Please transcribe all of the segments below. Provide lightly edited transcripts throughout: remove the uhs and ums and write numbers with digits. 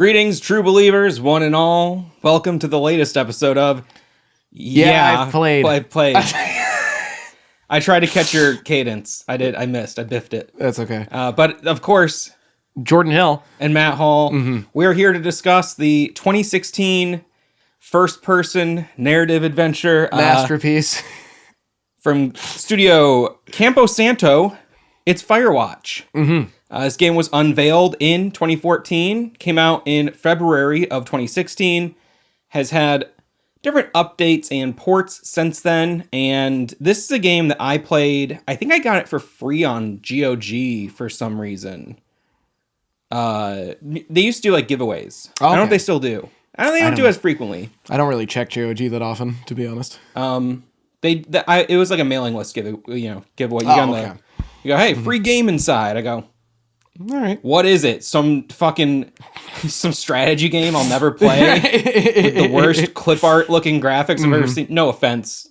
Greetings, true believers, one and all. Welcome to the latest episode of I've played. I've played. I tried to catch your cadence. I did. I missed. I biffed it. That's okay. But of course, Jordan Hill and Matt Hall, we're here to discuss the 2016 first-person narrative adventure masterpiece from studio Campo Santo. It's Firewatch. This game was unveiled in 2014, came out in February of 2016, has had different updates and ports since then, and this is a game that I played. I think I got it for free on GOG for some reason. They used to do like giveaways. Okay. I don't know if they still do. They don't do it as frequently. I don't really check GOG that often, to be honest. It was like a mailing list giveaway. You go, hey, free game inside. I go, all right. What is it? Some strategy game I'll never play with the worst clip art looking graphics I've ever seen. No offense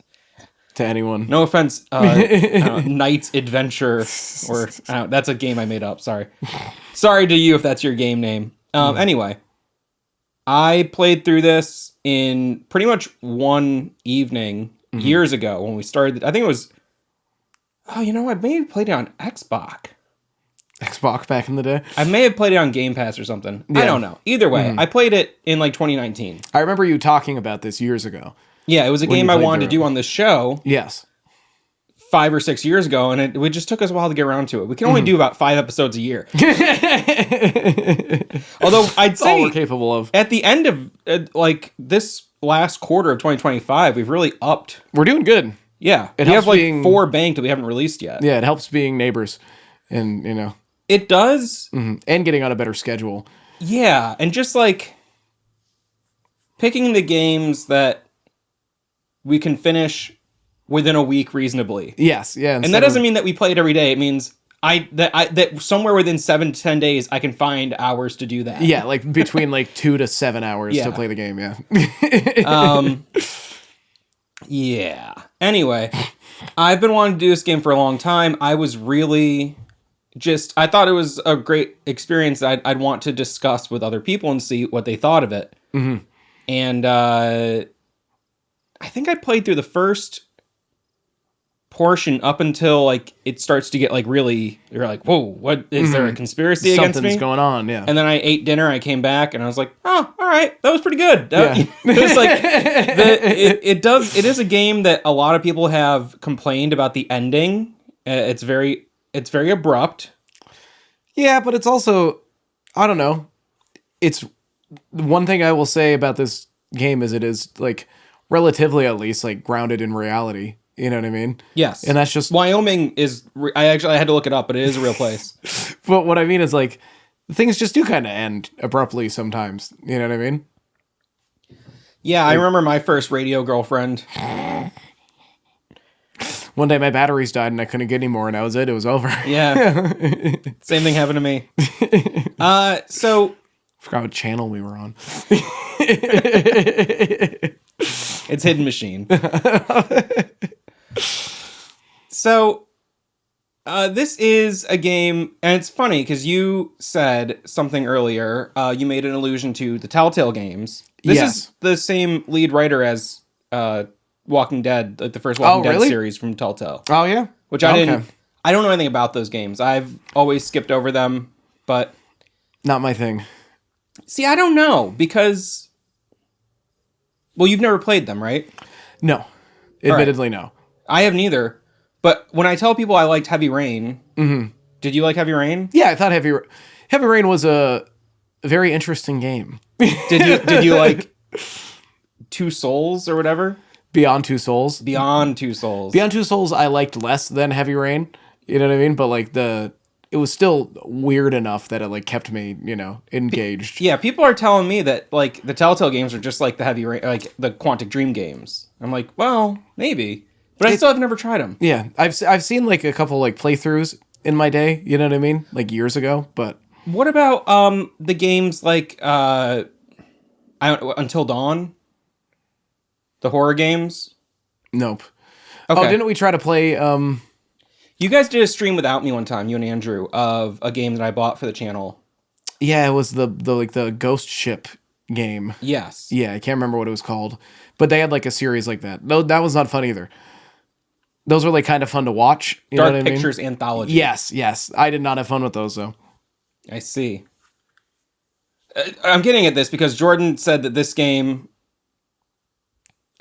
to anyone. No offense. Knight's Adventure, or that's a game I made up. Sorry to you if that's your game name. Anyway, I played through this in pretty much one evening years ago when we started. I think it was. Oh, you know what? Maybe played it on Xbox back in the day. I may have played it on Game Pass or something. Yeah. I don't know. Either way, I played it in like 2019. I remember you talking about this years ago. Yeah, it was a game I wanted to do on this show. Yes. 5 or 6 years ago, and it just took us a while to get around to it. We can only do about 5 episodes a year. Although I'd say all we're capable of. At the end of like this last quarter of 2025, we've really upped. We're doing good. Yeah, we have like 4 banked that we haven't released yet. Yeah, it helps being neighbors, and it does, and getting on a better schedule. Yeah, and just like picking the games that we can finish within a week reasonably. Yes, yeah, and that doesn't mean that we play it every day. It means that somewhere within 7 to 10 days I can find hours to do that. Yeah, like between like 2 to 7 hours to play the game. Yeah. Yeah. Anyway, I've been wanting to do this game for a long time. I was really I thought it was a great experience that I'd want to discuss with other people and see what they thought of it. And I think I played through the first portion up until like it starts to get like really, you're like, whoa, what is there a conspiracy against me? Something's going on, yeah. And then I ate dinner, I came back, and I was like, oh, all right, that was pretty good. It was like it is a game that a lot of people have complained about the ending. It's very abrupt. Yeah, but it's also, I don't know. It's one ththing I will say about this game is it is like relatively, at least, like grounded in reality. You know what I mean? Yes. And that's just... Wyoming is... I had to look it up, but it is a real place. But what I mean is, like, things just do kind of end abruptly sometimes. You know what I mean? Yeah, I remember my first radio girlfriend. One day my batteries died and I couldn't get any more, and that was it. It was over. Yeah. Same thing happened to me. So... I forgot what channel we were on. It's Hidden Machine. So, this is a game, and it's funny because you said something earlier. You made an allusion to the Telltale games. This is the same lead writer as Walking Dead, like the first Walking Dead series from Telltale. Oh, yeah? Which I didn't... I don't know anything about those games. I've always skipped over them, but... Not my thing. See, I don't know, because... Well, you've never played them, right? No. Admittedly, no. I have neither. But when I tell people I liked Heavy Rain, did you like Heavy Rain? Yeah, I thought Heavy Rain was a very interesting game. Did you like Two Souls or whatever? Beyond Two Souls? Beyond Two Souls. Beyond Two Souls I liked less than Heavy Rain. You know what I mean? But like it was still weird enough that it like kept me, engaged. Yeah, people are telling me that like the Telltale games are just like the Heavy Rain, like the Quantic Dream games. I'm like, well, maybe, but I still have never tried them. Yeah, I've seen like a couple like playthroughs in my day. You know what I mean? Like years ago. But what about the games like Until Dawn, the horror games? Nope. Okay. Oh, didn't we try to play? You guys did a stream without me one time, you and Andrew, of a game that I bought for the channel. Yeah, it was the like the ghost ship game. Yes. Yeah, I can't remember what it was called, but they had like a series like that. No, that was not fun either. Those were like kind of fun to watch. You know Dark what I mean? Pictures Anthology. Yes. I did not have fun with those though. I see. I'm getting at this because Jordan said that this game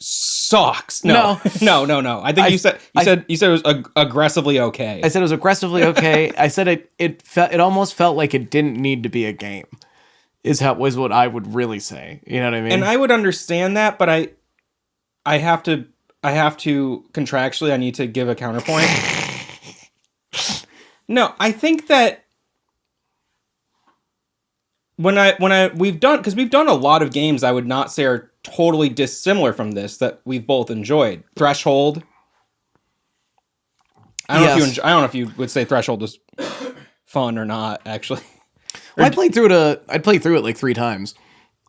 sucks. No. I think you said it was aggressively okay. I said it was aggressively okay. I said it almost felt like it didn't need to be a game. Was what I would really say. You know what I mean? And I would understand that, but I have to contractually I need to give a counterpoint. No, I think that we've done a lot of games I would not say are totally dissimilar from this that we've both enjoyed. Threshold. I don't know if you would say Threshold was fun or not, actually. Well, I played through it like 3 times.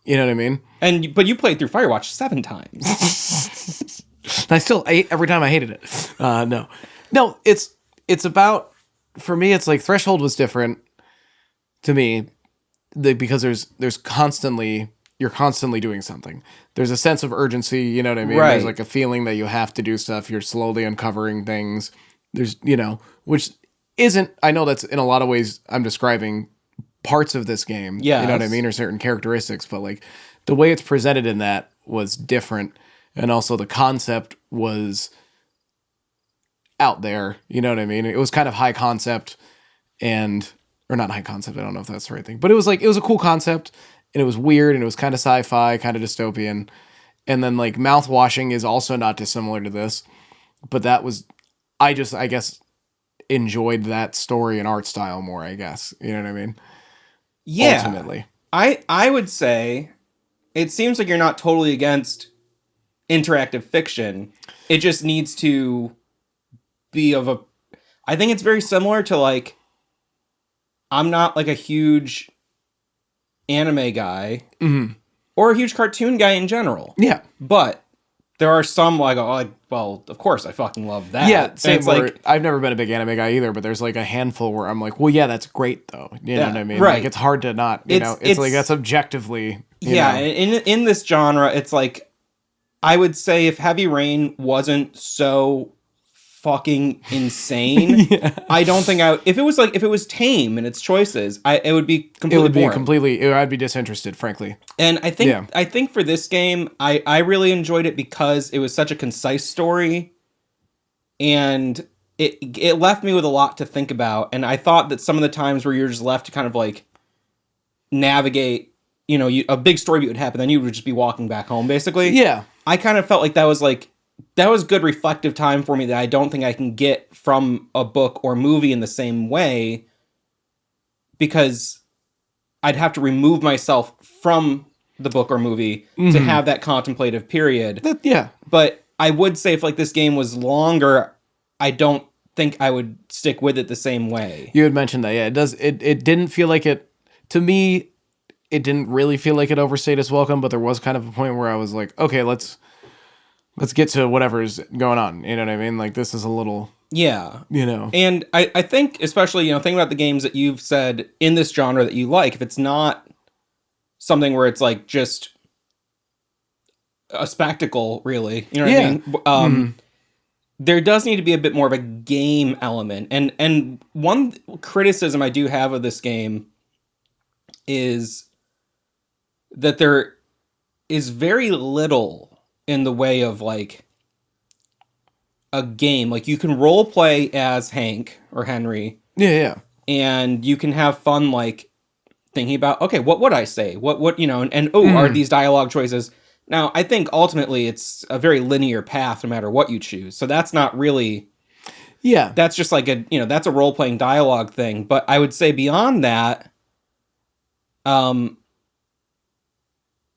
You know what I mean? But you played through Firewatch 7 times. Every time I hated it. No, it's about, for me, it's like Threshold was different to me because you're constantly doing something. There's a sense of urgency, you know what I mean? Right. There's like a feeling that you have to do stuff. You're slowly uncovering things. There's, which isn't, I know that's in a lot of ways I'm describing parts of this game. Yeah. You know what I mean? Or certain characteristics, but like the way it's presented in that was different. And also the concept was out there. You know what I mean? It was kind of high concept or not high concept. I don't know if that's the right thing, but it was a cool concept and it was weird and it was kind of sci-fi, kind of dystopian. And then like Mouthwashing is also not dissimilar to this, but that was, I guess enjoyed that story and art style more, I guess. You know what I mean? Yeah. Ultimately. I would say it seems like you're not totally against interactive fiction. It just needs to be I think it's very similar to like, I'm not like a huge anime guy or a huge cartoon guy in general. Yeah. But there are some like, well, of course I fucking love that. Yeah, same. Like, I've never been a big anime guy either, but there's like a handful where I'm like, well, yeah, that's great though. You know what I mean? Right. Like it's hard to not, it's like that's objectively. Yeah, in this genre, it's like, I would say if Heavy Rain wasn't so fucking insane, I don't think if it was tame in its choices, it would be completely boring. I'd be disinterested, frankly. And I think for this game, I really enjoyed it because it was such a concise story, and it left me with a lot to think about. And I thought that some of the times where you're just left to kind of like navigate, a big story beat would happen, then you would just be walking back home, basically. Yeah. I kind of felt like that was good reflective time for me that I don't think I can get from a book or movie in the same way, because I'd have to remove myself from the book or movie to have that contemplative period. But I would say if like this game was longer, I don't think I would stick with it the same way. You had mentioned that. Yeah, it does. It didn't feel like it, to me, it didn't really feel like it overstayed its welcome, but there was kind of a point where I was like, okay, let's get to whatever's going on. You know what I mean? Like this is a little, And I think, especially, thinking about the games that you've said in this genre that you like, if it's not something where it's like just a spectacle, really, you know what I mean? There does need to be a bit more of a game element. And one criticism I do have of this game is that there is very little in the way of like a game. Like you can role play as Hank or Henry. Yeah. And you can have fun, like thinking about, okay, what would I say? What, are these dialogue choices? Now, I think ultimately it's a very linear path no matter what you choose. So that's not really, that's just like that's a role playing dialogue thing. But I would say beyond that,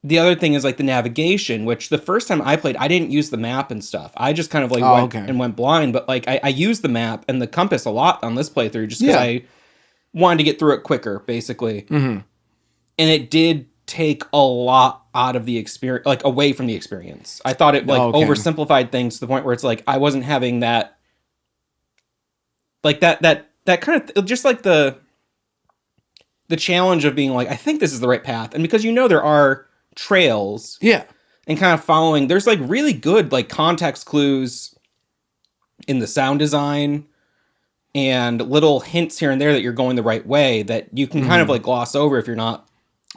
the other thing is like the navigation, which the first time I played, I didn't use the map and stuff. I just kind of like went blind. But like I used the map and the compass a lot on this playthrough just because I wanted to get through it quicker, basically. And it did take a lot out of the experience, like away from the experience. I thought it oversimplified things to the point where it's like I wasn't having that, like that kind of just like the the challenge of being like, I think this is the right path. And because there are trails. Yeah. And kind of following, there's like really good like context clues in the sound design and little hints here and there that you're going the right way that you can kind of like gloss over if you're not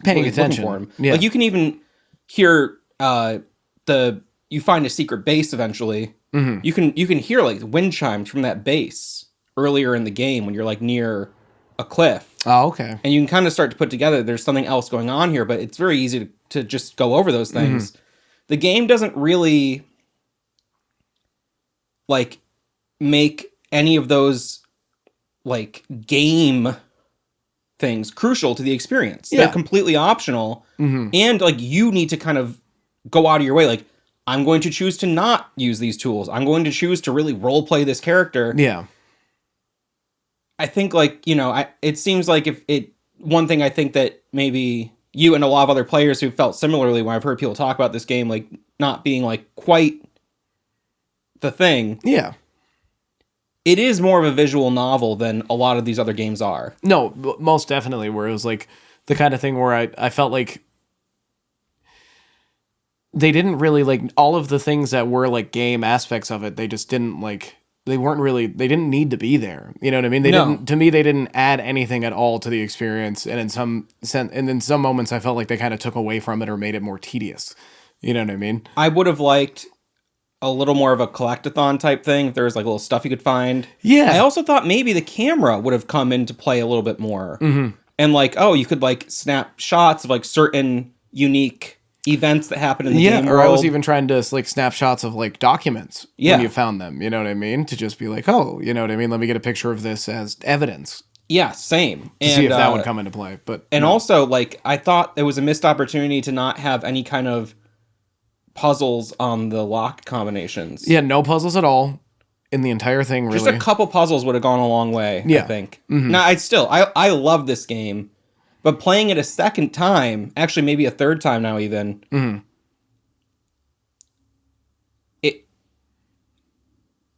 Paying attention for them. Yeah. Like you can even hear you find a secret base eventually. You can hear like wind chimes from that base earlier in the game when you're like near a cliff. Oh, okay. And you can kind of start to put together there's something else going on here, but it's very easy to just go over those things. The game doesn't really like make any of those like game things crucial to the experience. Yeah. They're completely optional. And like you need to kind of go out of your way. Like, I'm going to choose to not use these tools. I'm going to choose to really role play this character. Yeah. I think like, it seems like one thing I think that maybe you and a lot of other players who felt similarly when I've heard people talk about this game, like not being like quite the thing. Yeah. It is more of a visual novel than a lot of these other games are. No, most definitely, where it was like the kind of thing where I felt like they didn't really like all of the things that were like game aspects of it. They just didn't like, they didn't need to be there. You know what I mean? They didn't add anything at all to the experience. And in some moments I felt like they kind of took away from it or made it more tedious. You know what I mean? I would have liked a little more of a collectathon type thing if there was like a little stuff you could find. Yeah. I also thought maybe the camera would have come into play a little bit more. And like, you could like snap shots of like certain unique events that happen in the game or world. I was even trying to like snapshots of like documents when you found them. You know what I mean? To just be like, you know what I mean? Let me get a picture of this as evidence. Yeah, same. To see if that would come into play. Also, like, I thought it was a missed opportunity to not have any kind of puzzles on the lock combinations. Yeah, no puzzles at all in the entire thing, really. Just a couple puzzles would have gone a long way, I think. Now, I love this game, but playing it a second time, actually maybe a third time now even,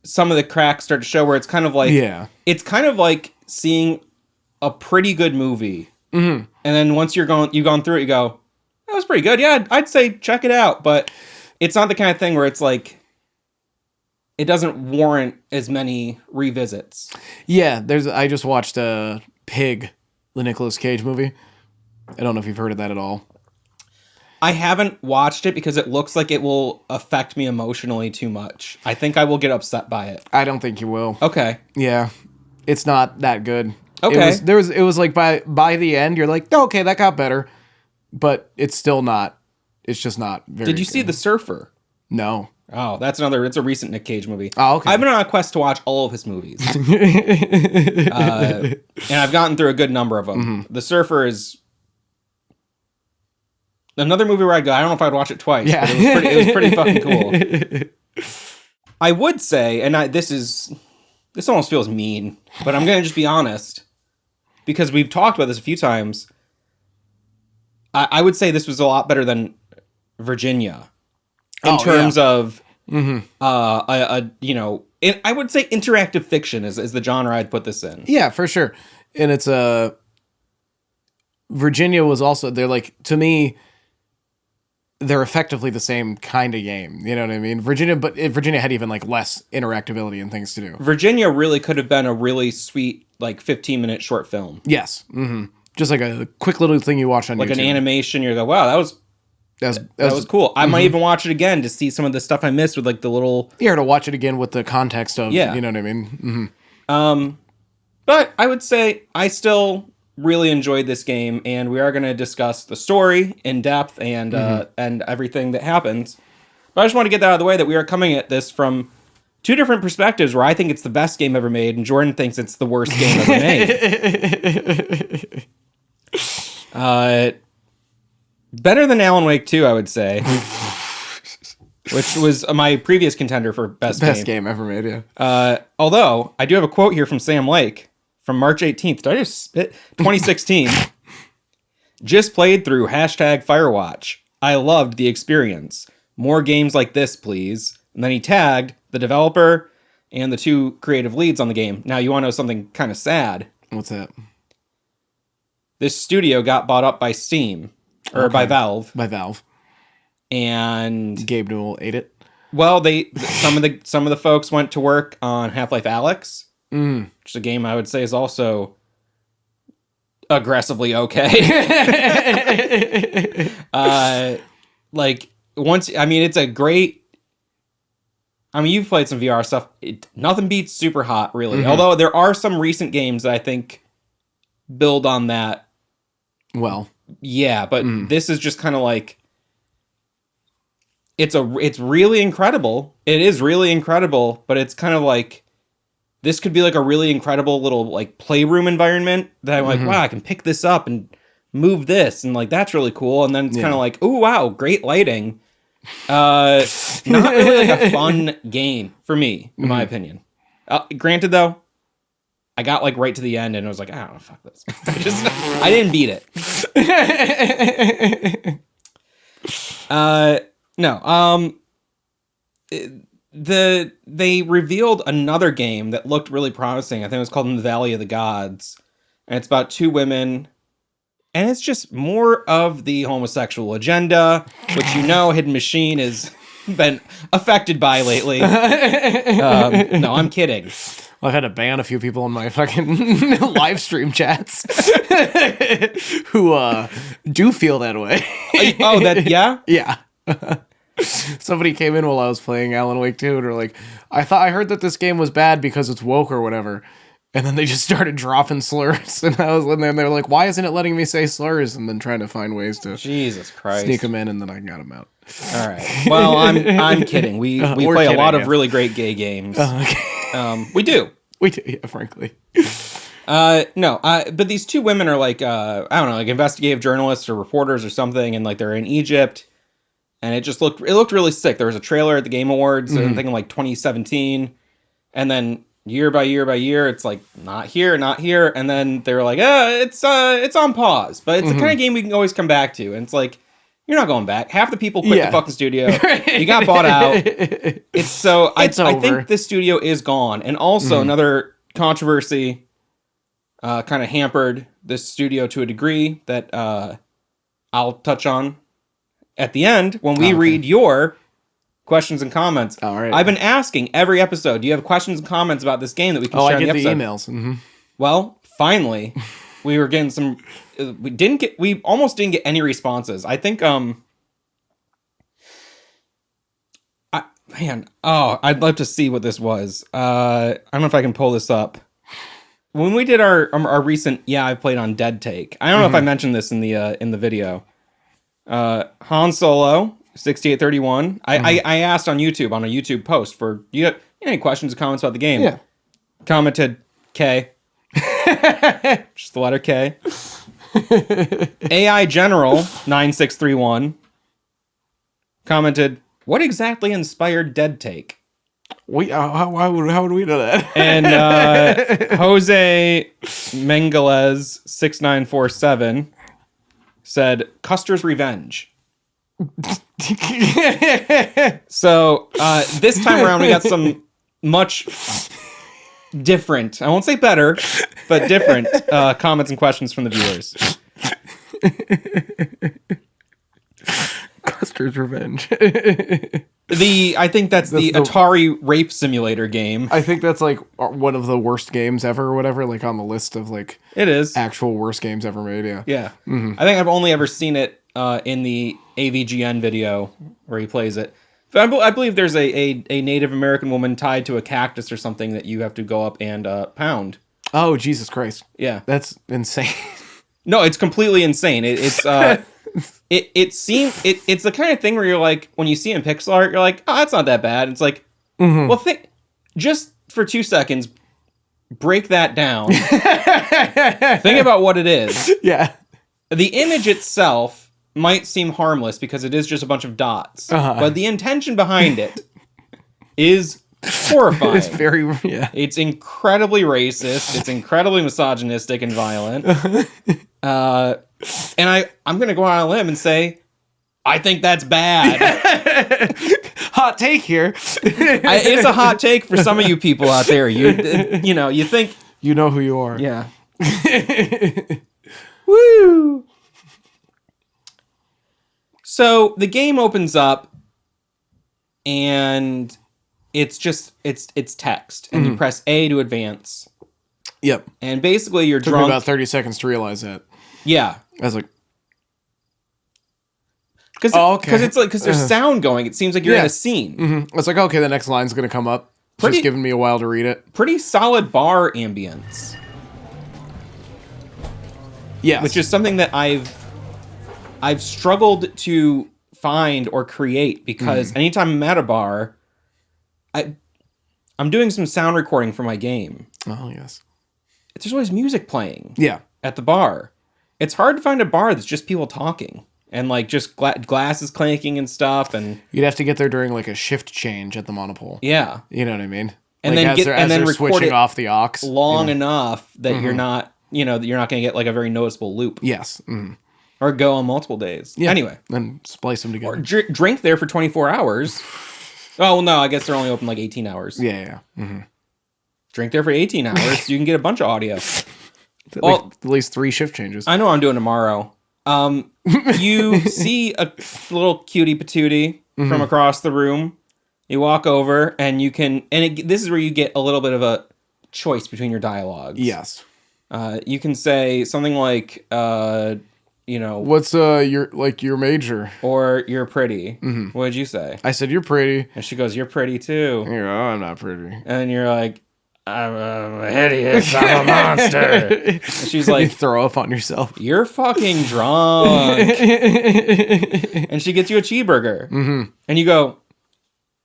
some of the cracks start to show where it's kind of like, it's kind of like seeing a pretty good movie. And then once you've gone through it, you go, that was pretty good. Yeah, I'd say check it out. But it's not the kind of thing where it's like, it doesn't warrant as many revisits. Yeah, I just watched Pig, the Nicolas Cage movie. I don't know if you've heard of that at all. I haven't watched it because it looks like it will affect me emotionally too much. I think I will get upset by it. I don't think you will. Okay. Yeah. It's not that good. Okay. It was like by the end, you're like, okay, that got better. But it's still not. It's just not very Did you see The Surfer? No. Oh, it's a recent Nick Cage movie. Oh, okay. I've been on a quest to watch all of his movies. And I've gotten through a good number of them. The Surfer is another movie where I'd go, I don't know if I'd watch it twice, but it was pretty fucking cool. I would say, and this almost feels mean, but I'm going to just be honest, because we've talked about this a few times. I would say this was a lot better than Virginia in terms of, I would say interactive fiction is the genre I'd put this in. Yeah, for sure. And it's Virginia was also, they're like, to me, they're effectively the same kind of game. You know what I mean? Virginia had even like less interactability and things to do. Virginia really could have been a really sweet, like 15-minute short film. Yes. Mm-hmm. Just like a quick little thing you watch on like YouTube. Like an animation, you go, wow, that was cool. I might even watch it again to see some of the stuff I missed with like the little... Yeah, to watch it again with the context of, you know what I mean? Mm-hmm. But I would say I still really enjoyed this game, and we are going to discuss the story in depth and everything that happens. But I just want to get that out of the way that we are coming at this from two different perspectives, where I think it's the best game ever made, and Jordan thinks it's the worst game ever made. Better than Alan Wake 2, I would say. Which was my previous contender for best game ever made, yeah. Although, I do have a quote here from Sam Lake from March 18th. Did I just spit? 2016. Just played through #Firewatch. I loved the experience. More games like this, please. And then he tagged the developer and the two creative leads on the game. Now, you want to know something kind of sad? What's that? this studio got bought up by Steam or by Valve. By Valve. And Gabe Newell ate it. Well, some of the folks went to work on Half-Life Alyx, which is a game I would say is also aggressively okay. It's a great. I mean, you've played some VR stuff. Nothing beats Super Hot, really. Although there are some recent games that I think build on that. Well, yeah, but this is just kind of like. It's really incredible. It is really incredible, but it's kind of like this could be like a really incredible little like playroom environment that I'm like, wow, I can pick this up and move this, and like that's really cool. And then it's kind of like, oh wow, great lighting. Not really like a fun game for me, in my opinion. Granted, though, I got like right to the end and I was like, I don't know, fuck this. I didn't beat it. No. They revealed another game that looked really promising. I think it was called In the Valley of the Gods, and it's about two women, and it's just more of the homosexual agenda, which Hidden Machine has been affected by lately. No, I'm kidding. Well, I've had to ban a few people in my fucking live stream chats who do feel that way. Yeah? Yeah. Somebody came in while I was playing Alan Wake 2 and were like, I heard that this game was bad because it's woke or whatever. And then they just started dropping slurs. And I was in there and they were like, why isn't it letting me say slurs? And then trying to find ways to Jesus Christ sneak them in, and then I got them out. All right. Well, I'm kidding. We play a lot of really great gay games. Okay. We do. We do, yeah, frankly. But these two women are like, I don't know, like investigative journalists or reporters or something. And like they're in Egypt. And it looked really sick. There was a trailer at the Game Awards, I think in like 2017. And then year by year by year, it's like not here. And then they were like, it's on pause. But it's the kind of game we can always come back to. And it's like, you're not going back. Half the people quit the fucking studio. You got bought out. I think this studio is gone. And also another controversy kind of hampered this studio to a degree that I'll touch on at the end when we read your questions and comments. All right. I've been asking every episode, do you have questions and comments about this game that we can share in the episode? I get the emails. Mm-hmm. Well, finally, we were getting some... We almost didn't get any responses. I think... I'd love to see what this was. I don't know if I can pull this up. When we did our recent... I played on Dead Take. I don't know if I mentioned this in the video. Han Solo 6831. I asked on YouTube on a YouTube post for you have any questions or comments about the game. Yeah. Commented K. Just the letter K. AI General 9631 commented, what exactly inspired Dead Take? How would we know that? And Jose Mengalez 6947 said Custer's Revenge. So this time around we got some much different, I won't say better, but different comments and questions from the viewers. Custer's Revenge. I think that's the Atari rape simulator game. I think that's like one of the worst games ever or whatever, like on the list of like it is actual worst games ever made. Yeah. I think I've only ever seen it in the AVGN video where he plays it. But I believe there's a Native American woman tied to a cactus or something that you have to go up and pound. Oh, Jesus Christ. Yeah. That's insane. No, it's completely insane. It's the kind of thing where you're like, when you see it in pixel art, you're like, oh, that's not that bad. It's like, well, just for 2 seconds, break that down. Think about what it is. Yeah. The image itself might seem harmless because it is just a bunch of dots, but the intention behind it is horrifying. It's very, It's incredibly racist. It's incredibly misogynistic and violent. And I'm going to go on a limb and say, I think that's bad. Hot take here. It's a hot take for some of you people out there. You think... You know who you are. Yeah. Woo! So the game opens up, and it's text, and you press A to advance. Yep. And basically, you're Took drunk. me about 30 seconds to realize that. Yeah. I was like, because there's sound going. It seems like you're in a scene. Mm-hmm. It's like, okay, the next line's going to come up. Just giving me a while to read it. Pretty solid bar ambience. Yes. Which is something that I've struggled to find or create, because anytime I'm at a bar, I'm doing some sound recording for my game. Oh, yes. There's always music playing. Yeah. At the bar. It's hard to find a bar that's just people talking and like just glasses clanking and stuff. And you'd have to get there during like a shift change at the monopole. Yeah. You know what I mean? And like then record switching off the aux long enough that you're not going to get like a very noticeable loop. Yes. Or go on multiple days. Yeah. Anyway. Then splice them together. Or drink there for 24 hours. Oh, well, no, I guess they're only open like 18 hours. Yeah. Mm-hmm. Drink there for 18 hours. You can get a bunch of audio. At least 3 shift changes. I know what I'm doing tomorrow. You see a little cutie patootie from across the room. You walk over and you can, this is where you get a little bit of a choice between your dialogues. Yes. You can say something like, what's your major? Or you're pretty. What did you say? I said, you're pretty. And she goes, you're pretty too. You go, oh, I'm not pretty. And you're like, I'm hideous. I'm a monster. And she's like, you throw up on yourself. You're fucking drunk. And she gets you a cheeseburger. And you go,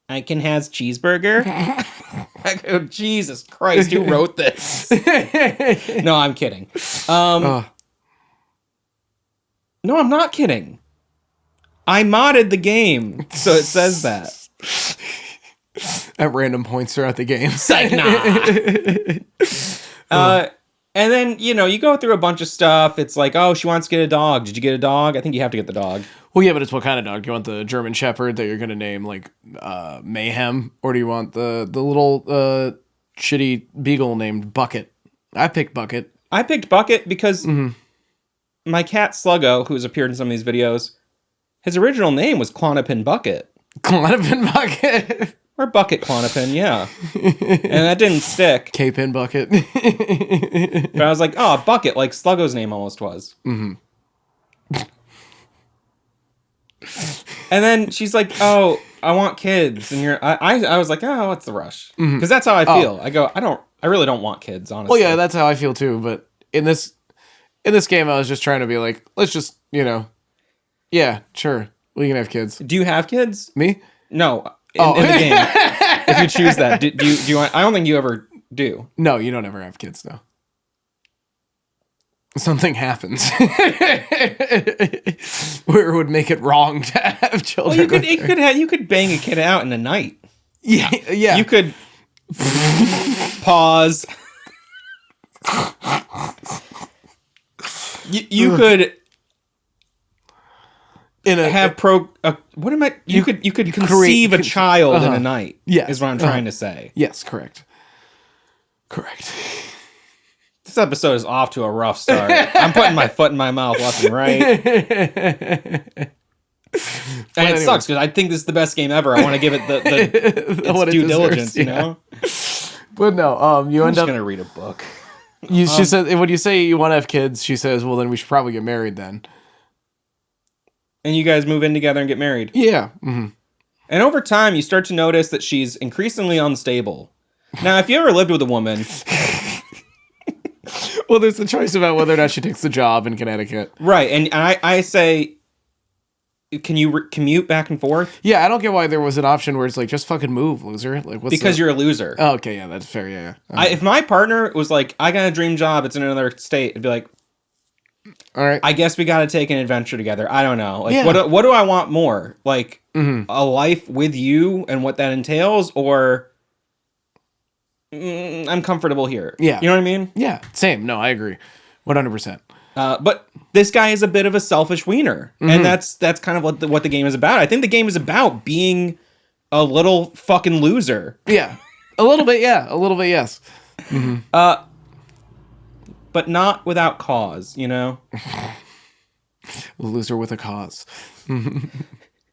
I can has cheeseburger? I go, Jesus Christ, who wrote this? No, I'm kidding. No, I'm not kidding. I modded the game, so it says that. At random points throughout the game. Psych, nah. And then, you go through a bunch of stuff. It's like, oh, she wants to get a dog. Did you get a dog? I think you have to get the dog. Well, yeah, but it's what kind of dog? Do you want the German Shepherd that you're going to name, like, Mayhem? Or do you want the little shitty beagle named Bucket? I picked Bucket. I picked Bucket because my cat Sluggo, who's appeared in some of these videos, his original name was Clonopin Bucket. Clonopin Bucket? Or Bucket Clonopin, yeah. And that didn't stick. K-Pin Bucket. But I was like, oh, Bucket, like Sluggo's name almost was. And then she's like, oh, I want kids. And I was like, oh, what's the rush? Because that's how I feel. I go, I really don't want kids, honestly. Well, yeah, that's how I feel too. But in this game, I was just trying to be like, let's just, yeah, sure, we can have kids. Do you have kids? Me? No. In the game, if you choose that, do you want? I don't think you ever do. No, you don't ever have kids, no. Something happens where it would make it wrong to have children. Well, you could bang a kid out in a night. Yeah. You could pause. You could. You could conceive a child in a night. Yes. Is what I'm trying to say. Yes, correct. This episode is off to a rough start. I'm putting my foot in my mouth left and right. And it sucks because I think this is the best game ever. I want to give it its due diligence, you know? But no, I'm just going to read a book. She said, when you say you want to have kids, she says, well, then we should probably get married then. And you guys move in together and get married. Yeah. Mm-hmm. And over time, you start to notice that she's increasingly unstable. Now, if you ever lived with a woman... Well, there's the choice about whether or not she takes the job in Connecticut. Right. And I say, can you commute back and forth? Yeah, I don't get why there was an option where it's like, just fucking move, loser. Like, because you're a loser. Oh, okay, yeah, that's fair, yeah. If my partner was like, I got a dream job, it's in another state, it'd be like... All right. I guess we got to take an adventure together. I don't know. Like, what do I want more? Like, a life with you and what that entails, or I'm comfortable here. Yeah. You know what I mean? Yeah, same. No, I agree. 100%. But this guy is a bit of a selfish wiener. And that's kind of what the game is about. I think the game is about being a little fucking loser. Yeah. A little bit, yeah. A little bit, yes. but not without cause, you know? Loser with a cause.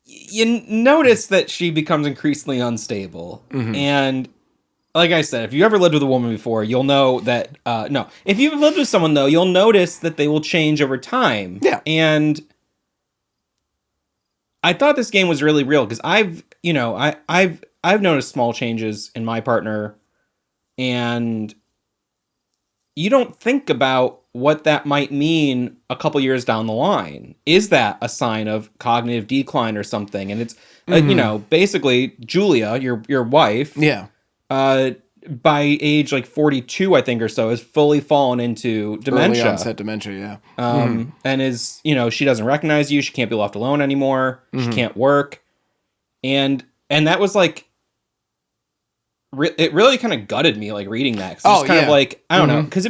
You notice that she becomes increasingly unstable. And like I said, if you ever lived with a woman before, you'll know that, no. If you've lived with someone, though, you'll notice that they will change over time. Yeah. And I thought this game was really real because I've noticed small changes in my partner, and you don't think about what that might mean a couple years down the line. Is that a sign of cognitive decline or something? And it's basically Julia, your wife, Yeah. by age like 42, I think, or so, has fully fallen into dementia. Early onset dementia, yeah. And is, she doesn't recognize you. She can't be left alone anymore. She can't work. And that was like, it really kind of gutted me, like, reading that. It's just kind of like, I don't know. Because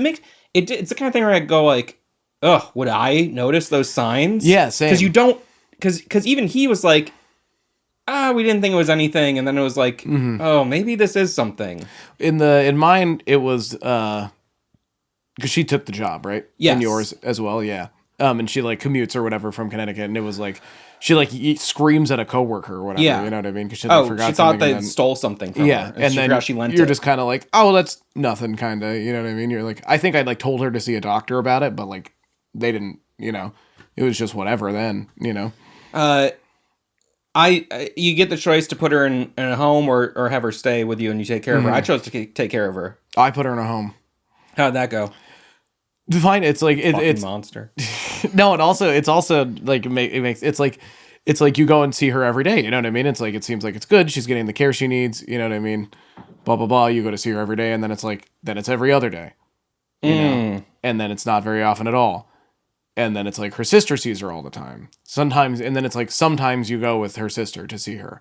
it's the kind of thing where I go like, ugh, would I notice those signs? Yeah, same. Because you don't, because even he was like, we didn't think it was anything. And then it was like, oh, maybe this is something. In mine, it was, because she took the job, right? Yes. In yours as well, yeah. And she like commutes or whatever from Connecticut, and it was like, she like screams at a coworker or whatever, you know what I mean? Because she forgot she thought they stole something from her. And she then forgot she lent you're it. just kind of like, oh, that's nothing, kind of, you know what I mean? You're like, I think I'd like told her to see a doctor about it, but like, they didn't, it was just whatever then, You get the choice to put her in a home or have her stay with you and you take care of her. I chose to take care of her. I put her in a home. How'd that go? Fine. It's like it's monster. No, it's also like it's like you go and see her every day. You know what I mean? It's like it seems like it's good. She's getting the care she needs. You know what I mean? Blah blah blah. You go to see her every day, and then it's like it's every other day. You know, and then it's not very often at all. And then it's like her sister sees her all the time. Sometimes, and then it's like sometimes you go with her sister to see her.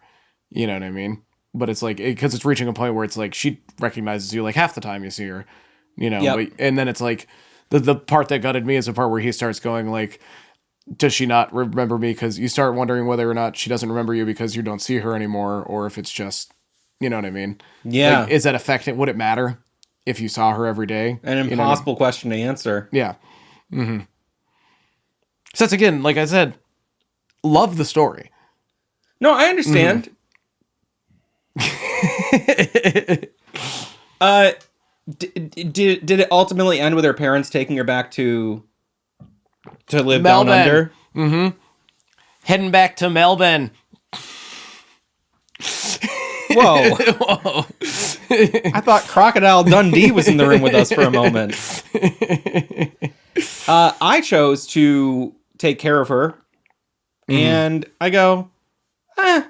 You know what I mean? But it's like because it's reaching a point where it's like she recognizes you like half the time you see her. But, and then it's like. The part that gutted me is the part where he starts going like, does she not remember me? Because you start wondering whether or not she doesn't remember you because you don't see her anymore, or if it's just, you know what I mean? Yeah. Like, is that affecting? Would it matter if you saw her every day? An impossible question to answer. Yeah. So that's again, like I said, love the story. No, I understand. Did it ultimately end with her parents taking her back to live Melbourne. down under? Heading back to Melbourne. Whoa. I thought Crocodile Dundee was in the room with us for a moment. I chose to take care of her. And I go, I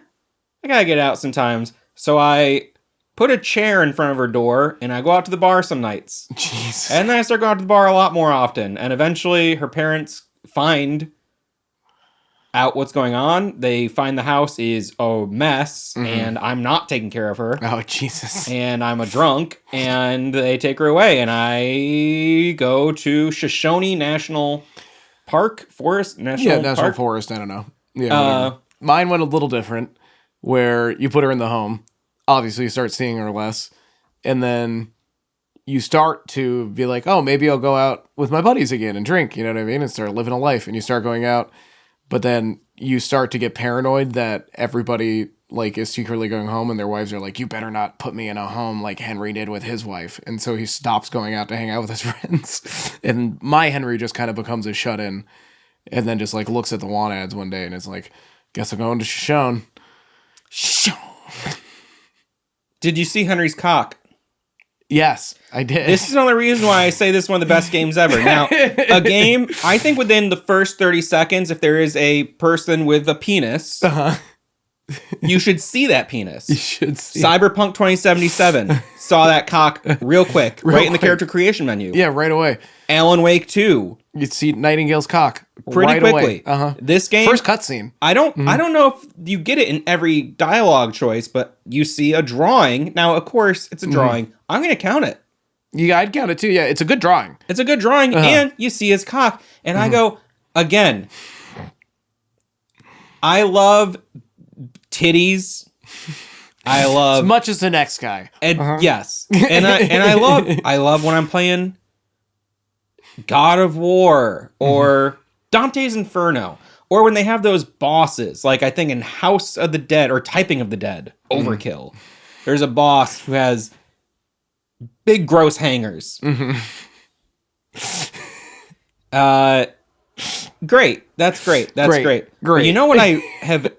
gotta get out sometimes. So I put a chair in front of her door, and I go out to the bar some nights. Jesus. And then I start going out to the bar a lot more often. And eventually, her parents find out what's going on. They find the house is a mess, and I'm not taking care of her. Oh, Jesus. And I'm a drunk, and they take her away. And I go to Shoshone National Park, Forest, National National Park. Forest, I don't know. Yeah, whatever. Mine went a little different, where you put her in the home. Obviously, you start seeing her less. And then you start to be like, oh, maybe I'll go out with my buddies again and drink, you know what I mean? And start living a life. And you start going out. But then you start to get paranoid that everybody like is secretly going home and their wives are like, you better not put me in a home like Henry did with his wife. And so he stops going out to hang out with his friends. And my Henry just kind of becomes a shut-in and then just like looks at the want ads one day and is like, guess I'm going to Shoshone. Shoshone. Did you see Henry's cock? Yes, I did. This is another reason why I say this is one of the best games ever. Now, a game, I think within the first 30 seconds, if there is a person with a penis, you should see that penis. You should see Cyberpunk 2077 saw that cock real quick, right in the character creation menu. Yeah, right away. Alan Wake 2. You'd see Nightingale's cock Pretty right quickly. Away. This game, first cutscene. I don't know if you get it in every dialogue choice, but you see a drawing. Now, of course, it's a drawing. I'm going to count it. Yeah, I'd count it too. Yeah, it's a good drawing. It's a good drawing, and you see his cock. And I go, again, I love titties. I love as much as the next guy. And yes. And I love when I'm playing God of War or Dante's Inferno, or when they have those bosses, like I think in House of the Dead or Typing of the Dead, Overkill. There's a boss who has big gross hangers. Great. That's great. That's great. Great. You know what I have,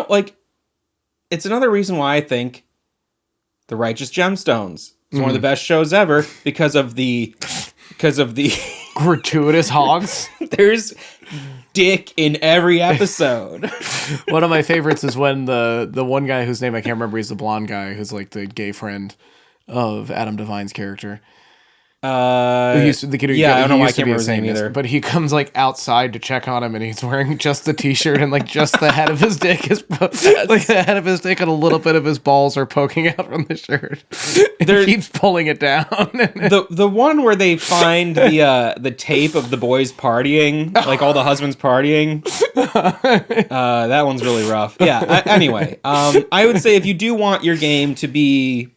like, it's another reason why I think The Righteous Gemstones is one of the best shows ever because of the gratuitous hogs. There's dick in every episode. One of my favorites is when the one guy whose name I can't remember, he's the blonde guy who's like the gay friend of Adam Devine's character. The kid who I don't know why I used to can't be a remember his name Satanist, either. but he comes like outside to check on him, and he's wearing just the t-shirt, and like just the head of his dick is like the head of his dick and a little bit of his balls are poking out from the shirt. And he keeps pulling it down. The one where they find the tape of the boys partying, like all the husbands partying. That one's really rough. Yeah. Anyway, I would say if you do want your game to be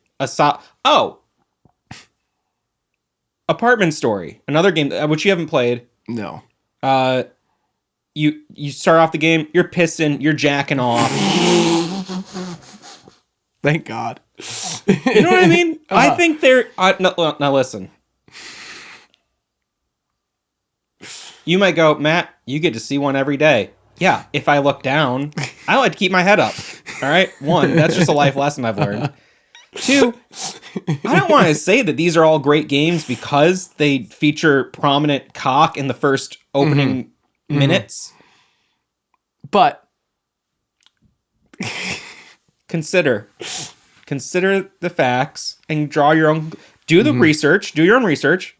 Apartment Story, another game which you haven't played. No. You start off the game, you're pissing, you're jacking off. Thank God. You know what I mean? I think they're now listen. You might go, Matt, you get to see one every day. Yeah, if I look down, I like to keep my head up. All right? 1, that's just a life lesson I've learned. 2, I don't want to say that these are all great games because they feature prominent cock in the first opening minutes. But consider the facts and draw your own. Do the research. Do your own research.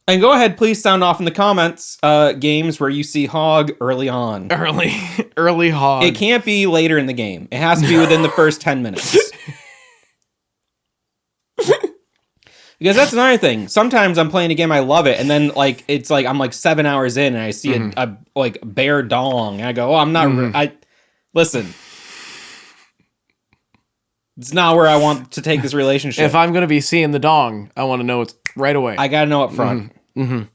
And go ahead, please sound off in the comments games where you see hog early on. Early hog. It can't be later in the game. It has to be within the first 10 minutes. Because that's another thing. Sometimes I'm playing a game, I love it, and then like it's like I'm like 7 hours in, and I see a like bare dong, and I go, "Oh, I'm not." Listen. It's not where I want to take this relationship. If I'm gonna be seeing the dong, I want to know it's right away. I gotta know up front that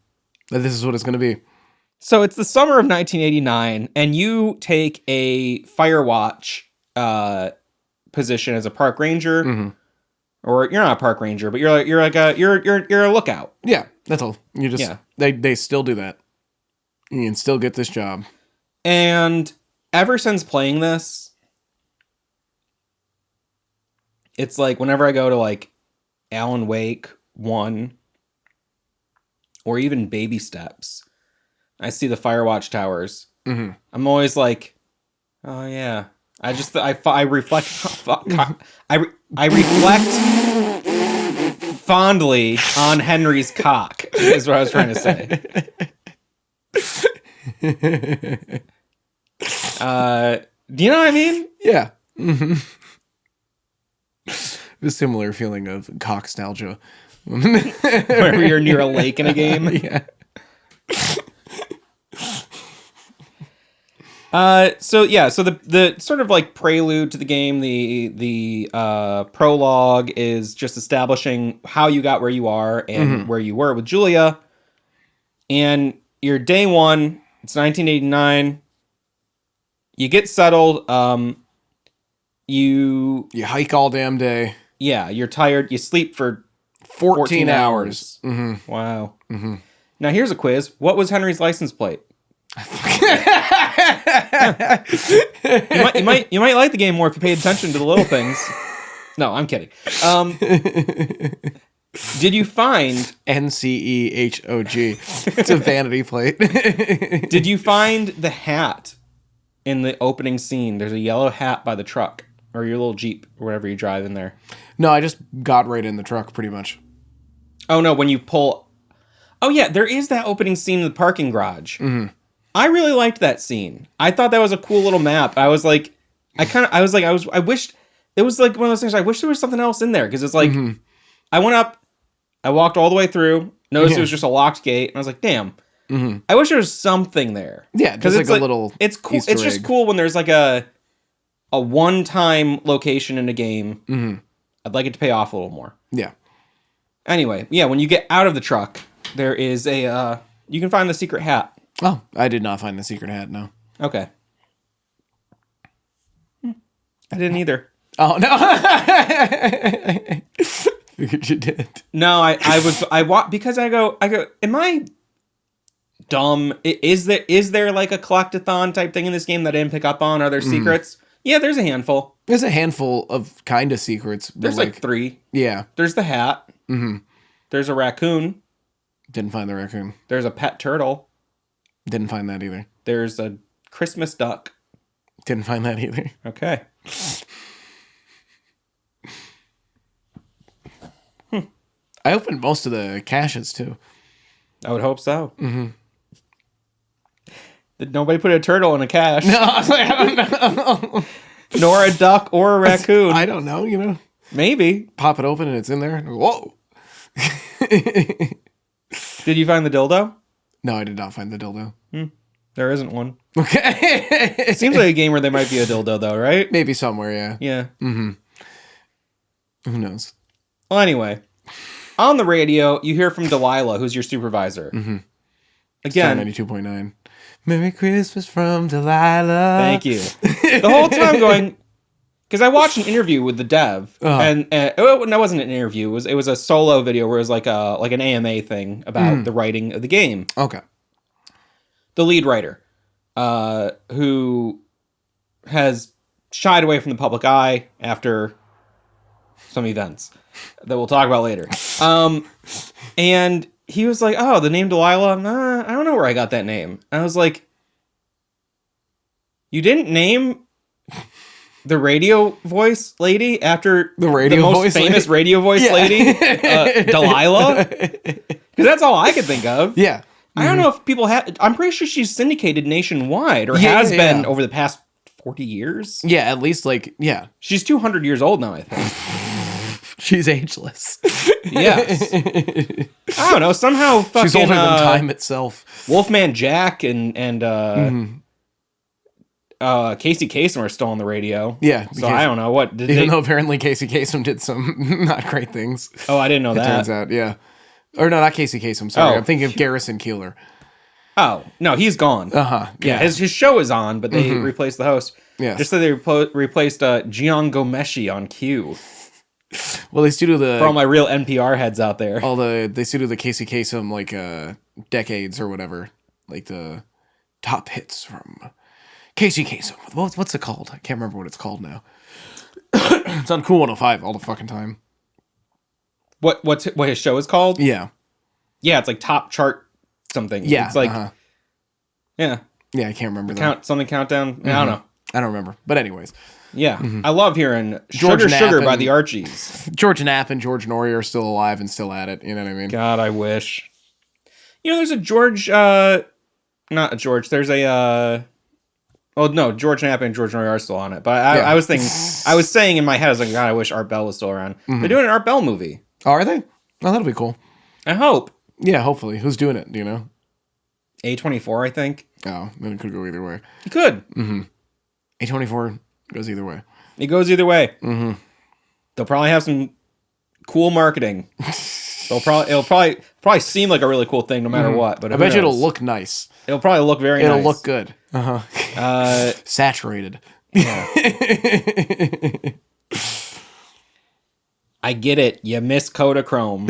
this is what it's gonna be. So it's the summer of 1989, and you take a Firewatch position as a park ranger. Or you're not a park ranger, but you're a lookout. Yeah, that's all. You just they still do that. You can still get this job. And ever since playing this, it's like whenever I go to like Alan Wake 1 or even Baby Steps, I see the Firewatch towers. I'm always like, oh yeah. I reflect fondly on Henry's cock, is what I was trying to say. Do you know what I mean? Yeah. A similar feeling of cock-stalgia. Whenever you're near a lake in a game. Yeah. So the sort of like prelude to the game, the prologue is just establishing how you got where you are and where you were with Julia. And your day one, it's 1989. You get settled. You hike all damn day. Yeah, you're tired. You sleep for 14 hours. Wow. Now here's a quiz. What was Henry's license plate? You might like the game more if you paid attention to the little things. No, I'm kidding. Did you find NCEHOG? It's a vanity plate. Did you find the hat in the opening scene? There's a yellow hat by the truck or your little Jeep or whatever you drive in there. No, I just got right in the truck pretty much. Oh no, when you pull. Oh yeah, there is that opening scene in the parking garage. I really liked that scene. I thought that was a cool little map. I wished it was like one of those things. I wish there was something else in there because it's like I went up, I walked all the way through, noticed it was just a locked gate, and I was like, damn. I wish there was something there. Yeah, because it's like a little. It's cool. Easter It's just egg. cool when there's like a one-time location in a game. I'd like it to pay off a little more. Yeah. Anyway, yeah, when you get out of the truck, there is you can find the secret hat. Oh, I did not find the secret hat, no. Okay. I didn't either. Oh, no. Figured you did. No, because I go, am I dumb? Is there like a collectathon type thing in this game that I didn't pick up on? Are there secrets? Yeah, there's a handful. There's a handful of kind of secrets. There's like 3. Yeah. There's the hat. Mm-hmm. There's a raccoon. Didn't find the raccoon. There's a pet turtle. Didn't find that either. There's a Christmas duck. Didn't find that either. Okay. I opened most of the caches too. I would hope so. Mm-hmm. Did nobody put a turtle in a cache? No, I don't know. Nor a duck or a raccoon. I don't know, you know. Maybe. Pop it open and it's in there. Whoa. Did you find the dildo? No, I did not find the dildo. There isn't one. Okay. It seems like a game where there might be a dildo, though, right? Maybe somewhere, yeah. Yeah. Mm-hmm. Who knows? Well, anyway, on the radio, you hear from Delilah, who's your supervisor. Mm-hmm. Again, 92.9. Merry Christmas from Delilah. Thank you. The whole time going, because I watched an interview with the dev, and that wasn't an interview. It was a solo video where it was like an AMA thing about the writing of the game. Okay. The lead writer, who has shied away from the public eye after some events that we'll talk about later. And he was like, "Oh, the name Delilah? I don't know where I got that name." And I was like, "You didn't name the radio voice lady after the most famous radio voice lady, Delilah?" Because that's all I could think of. Yeah. I don't know if people have... I'm pretty sure she's syndicated nationwide, or has been over the past 40 years. Yeah, at least, like, yeah. She's 200 years old now, I think. She's ageless. Yes. I don't know, somehow fucking... She's older than time itself. Wolfman Jack and Casey Kasem are still on the radio. Yeah. So I don't know, what... Even though apparently Casey Kasem did some not great things. Oh, I didn't know that. It turns out, yeah. Or no, not Casey Kasem. Sorry, I'm thinking of Garrison Keillor. Oh no, he's gone. Yeah, his show is on, but they replaced the host. Yeah, just so they replaced Gian Gomeshi on Q. Well, they still do the for all my real NPR heads out there. They still do the Casey Kasem like decades or whatever, like the top hits from Casey Kasem. What's it called? I can't remember what it's called now. It's on Cool 105 all the fucking time. What his show is called? Yeah. Yeah, it's like top chart something. Yeah. It's like Yeah, I can't remember something countdown. I don't know. I don't remember. But anyways. Yeah. I love hearing Sugar by the Archies. George Knapp and George Norrie are still alive and still at it, you know what I mean? God, I wish. You know, there's a George not a George, there's a oh no, George Knapp and George Norrie are still on it. But I was saying in my head, I was like, God, I wish Art Bell was still around. They're doing an Art Bell movie. Oh, are they? Oh, that'll be cool. I hope. Yeah, hopefully. Who's doing it? Do you know? A24, I think. Oh, then it could go either way. It could. A24 goes either way. It goes either way. They'll probably have some cool marketing. It'll probably seem like a really cool thing no matter what. But I bet you it'll look nice. It'll probably look nice. It'll look good. Saturated. Yeah. I get it. You miss Kodachrome.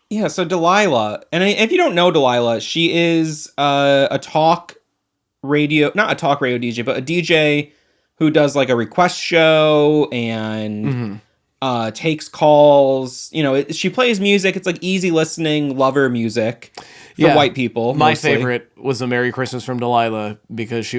Yeah, so Delilah. And if you don't know Delilah, she is not a talk radio DJ, but a DJ who does like a request show and takes calls. You know, she plays music. It's like easy listening, lover music for white people. My mostly. favorite was the Merry Christmas from Delilah because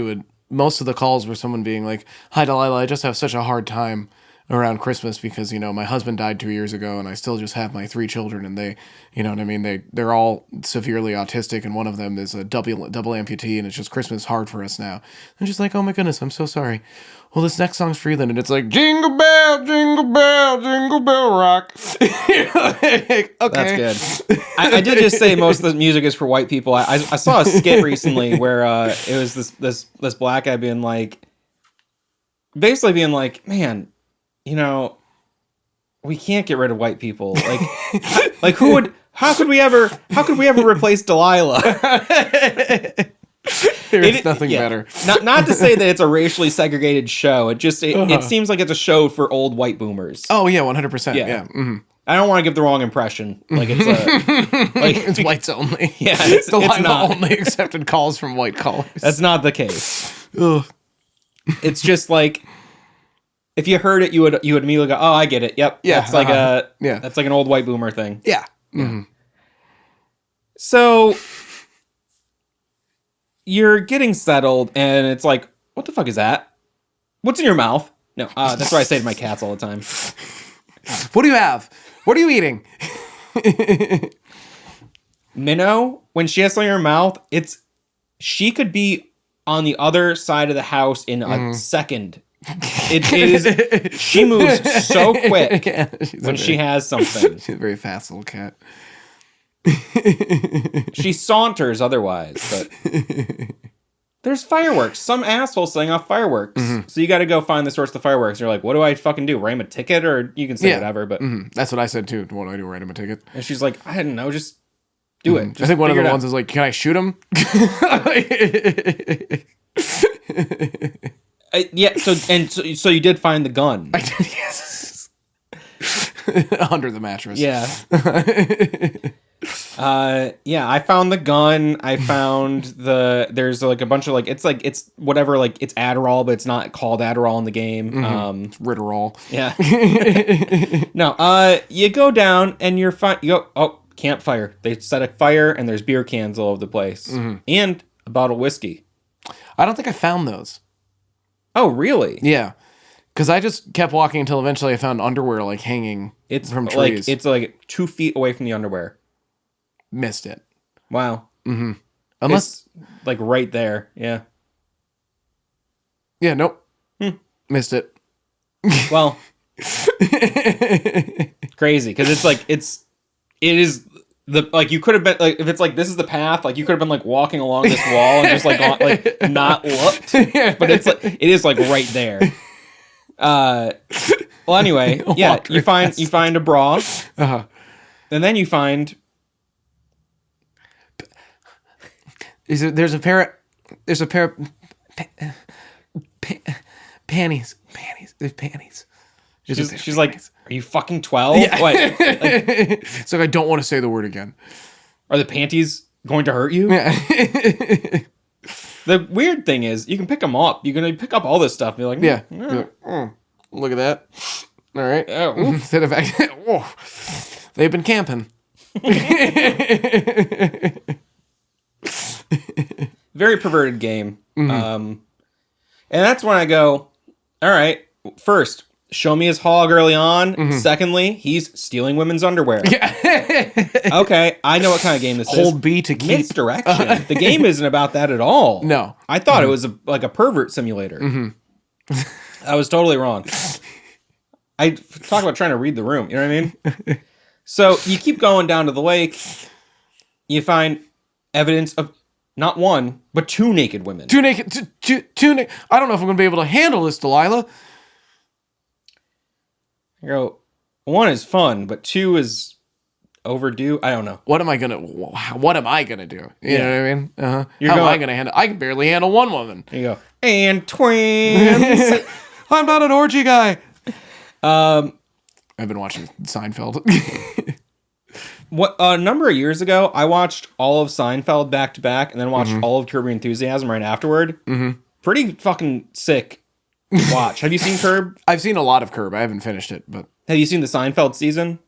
most of the calls were someone being like, "Hi, Delilah, I just have such a hard time around Christmas because, you know, my husband died 2 years ago and I still just have my 3 children and they, you know what I mean? They're all severely autistic and one of them is a double amputee and it's just Christmas hard for us now." I'm just like, "Oh my goodness, I'm so sorry. Well, this next song's for you then." And it's like, jingle bell, jingle bell rock. Okay. That's good. I did just say most of the music is for white people. I saw a skit recently where it was this black guy being like, basically being like, "Man, you know, we can't get rid of white people. Like how could we ever replace Delilah? There's nothing better. Not to say that it's a racially segregated show. It seems like it's a show for old white boomers. Oh yeah, 100%. Yeah. Mm-hmm. I don't want to give the wrong impression. Like it's it's whites only. Yeah, it's not. Only accepted calls from white callers. That's not the case. Ugh. It's just like if you heard it, you would immediately go, "Oh, I get it. Yep, yeah, that's like that's like an old white boomer thing." Yeah. Mm-hmm. So you're getting settled, and it's like, "What the fuck is that? What's in your mouth?" No, that's what I say to my cats all the time. What do you have? What are you eating? Minnow, when she has something in her mouth, she could be on the other side of the house in a second. It is. She moves so quick when she has something. She's a very fast little cat. She saunters otherwise, but there's fireworks. Some asshole setting off fireworks. So you got to go find the source of the fireworks. You're like, what do I fucking do? Write him a ticket? Or you can say whatever, but... That's what I said too. What do I do? Write him a ticket? And she's like, I don't know, just do it. Just I think one of the ones is like, can I shoot him? So you did find the gun. I did, yes. Under the mattress. Yeah. I found the gun. I found there's like a bunch of it's whatever, like it's Adderall, but it's not called Adderall in the game. It's Ritterall. Yeah. No, you go down and you're fine. You go, campfire. They set a fire and there's beer cans all over the place. And a bottle of whiskey. I don't think I found those. Oh, really? Yeah. Because I just kept walking until eventually I found underwear like hanging from trees. It's like 2 feet away from the underwear. Missed it. Wow. Unless it's like right there. Yeah. Yeah, nope. Missed it. Well, crazy because it is you could have been like, if it's like this is the path, like you could have been like walking along this wall and just like not looked, but it is like right there. Well, anyway, yeah, you find a bra, and then you find there's a pair of panties. There's panties. She's like, are you fucking 12? Yeah. What? It's like, I don't want to say the word again. Are the panties going to hurt you? Yeah. The weird thing is, you can pick them up. You can pick up all this stuff. And you're like, yeah. You're like, look at that. All right. Instead of they've been camping. Very perverted game. And that's when I go, all right, first, show me his hog early on. Secondly, he's stealing women's underwear. Yeah. Okay, I know what kind of game this is. Hold B to keep. Misdirection. The game isn't about that at all. No. I thought it was like a pervert simulator. I was totally wrong. I talk about trying to read the room. You know what I mean? So you keep going down to the lake. You find evidence of not one, but 2 naked women. Two naked. I don't know if I'm going to be able to handle this, Delilah. You go, 1 is fun, but 2 is overdue. I don't know. What am I gonna do? You know what I mean? How am I gonna handle? I can barely handle 1 woman. You go, and twins. I'm not an orgy guy. I've been watching Seinfeld. A number of years ago, I watched all of Seinfeld back to back, and then watched all of Curb Your Enthusiasm right afterward. Pretty fucking sick watch. Have you seen Curb? I've seen a lot of Curb. I haven't finished it, but have you seen the Seinfeld season?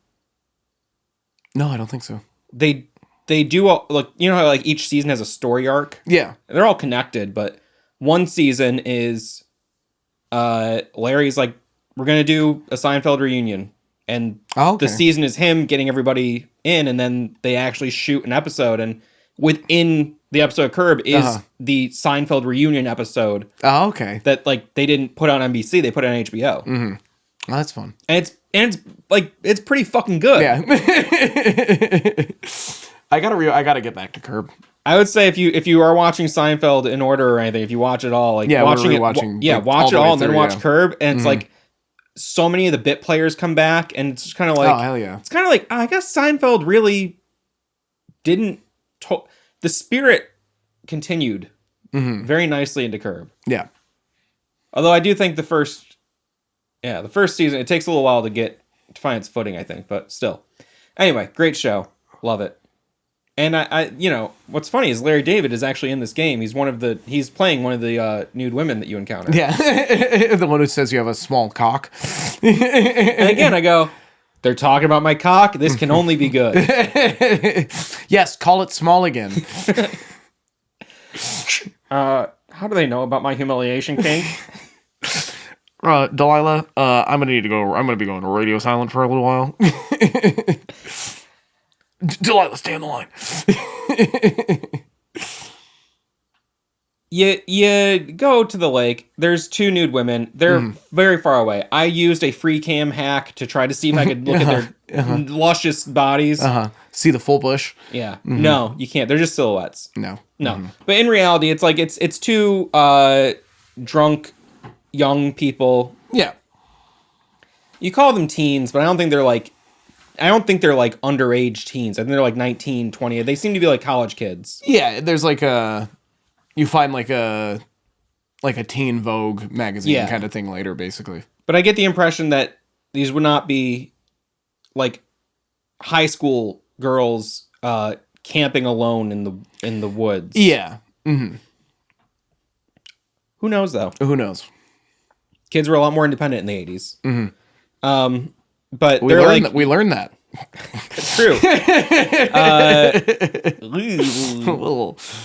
No, I don't think so. They do like, you know how like each season has a story arc? Yeah, they're all connected, but one season is Larry's like, we're gonna do a Seinfeld reunion, and the season is him getting everybody in, and then they actually shoot an episode, and within the episode of Curb is the Seinfeld reunion episode. Oh, okay. That like they didn't put on NBC, they put it on HBO. Oh, that's fun. And it's like it's pretty fucking good. Yeah. I gotta get back to Curb. I would say if you are watching Seinfeld in order or anything, if you watch it all, like watch it all and then watch Curb, and it's like so many of the bit players come back, and it's kind of like, oh hell yeah, it's kind of like, I guess Seinfeld really didn't. The spirit continued very nicely into Curb. Yeah. Although I do think the first season, it takes a little while to find its footing, I think, but still. Anyway, great show. Love it. And I what's funny is Larry David is actually in this game. He's playing one of the nude women that you encounter. Yeah. The one who says you have a small cock. And again, I go, they're talking about my cock. This can only be good. Yes, call it small again. How do they know about my humiliation kink? Delilah, I'm gonna need to go. I'm gonna be going to radio silent for a little while. Delilah, stay on the line. You go to the lake. There's two nude women. They're very far away. I used a free cam hack to try to see if I could look at their luscious bodies. See the full bush? Yeah. No, you can't. They're just silhouettes. No. But in reality, it's like it's two drunk young people. Yeah. You call them teens, but I don't think they're like underage teens. I think they're like 19, 20. They seem to be like college kids. Yeah, there's like you find like a Teen Vogue magazine kind of thing later, basically. But I get the impression that these would not be like high school girls camping alone in the woods. Yeah. Mm-hmm. Who knows though? Who knows? Kids were a lot more independent in the 80s. Mm-hmm. But we learned that. It's true.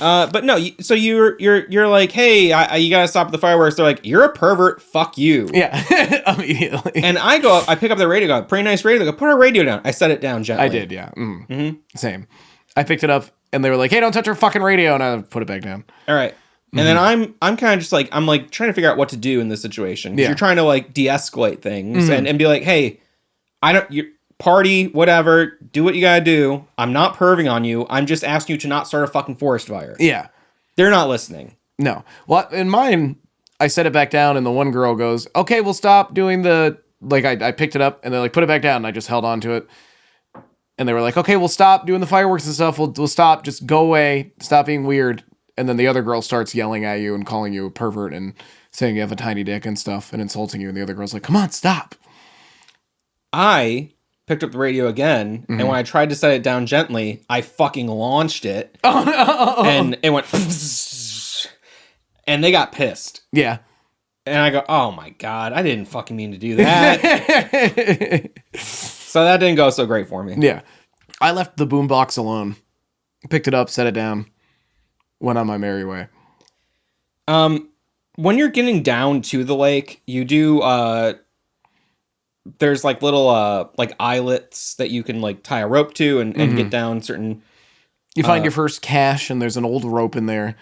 But no, so you're like, hey, you gotta stop the fireworks. They're like, you're a pervert. Fuck you. Yeah, immediately. And I go up, I pick up the radio. Go, pretty nice radio. They go, put our radio down. I set it down gently. I did, yeah. Same. I picked it up, and they were like, hey, don't touch our fucking radio, and I put it back down. All right. And then I'm kind of just like, I'm like trying to figure out what to do in this situation. Yeah. You're trying to like de-escalate things and be like, hey, you party, whatever, do what you gotta do. I'm not perving on you. I'm just asking you to not start a fucking forest fire. Yeah. They're not listening. No. Well, in mine, I set it back down, and the one girl goes, okay, we'll stop doing the, like, I picked it up, and they're like, put it back down, and I just held on to it. And they were like, okay, we'll stop doing the fireworks and stuff. We'll stop. Just go away. Stop being weird. And then the other girl starts yelling at you and calling you a pervert and saying you have a tiny dick and stuff and insulting you. And the other girl's like, come on, stop. I picked up the radio again, and when I tried to set it down gently, I fucking launched it. Oh, no. And it went... and they got pissed. Yeah. And I go, oh my God, I didn't fucking mean to do that. So that didn't go so great for me. Yeah. I left the boombox alone. Picked it up, set it down. Went on my merry way. When you're getting down to the lake, you do there's like little like eyelets that you can like tie a rope to and get down certain. You find your first cache, and there's an old rope in there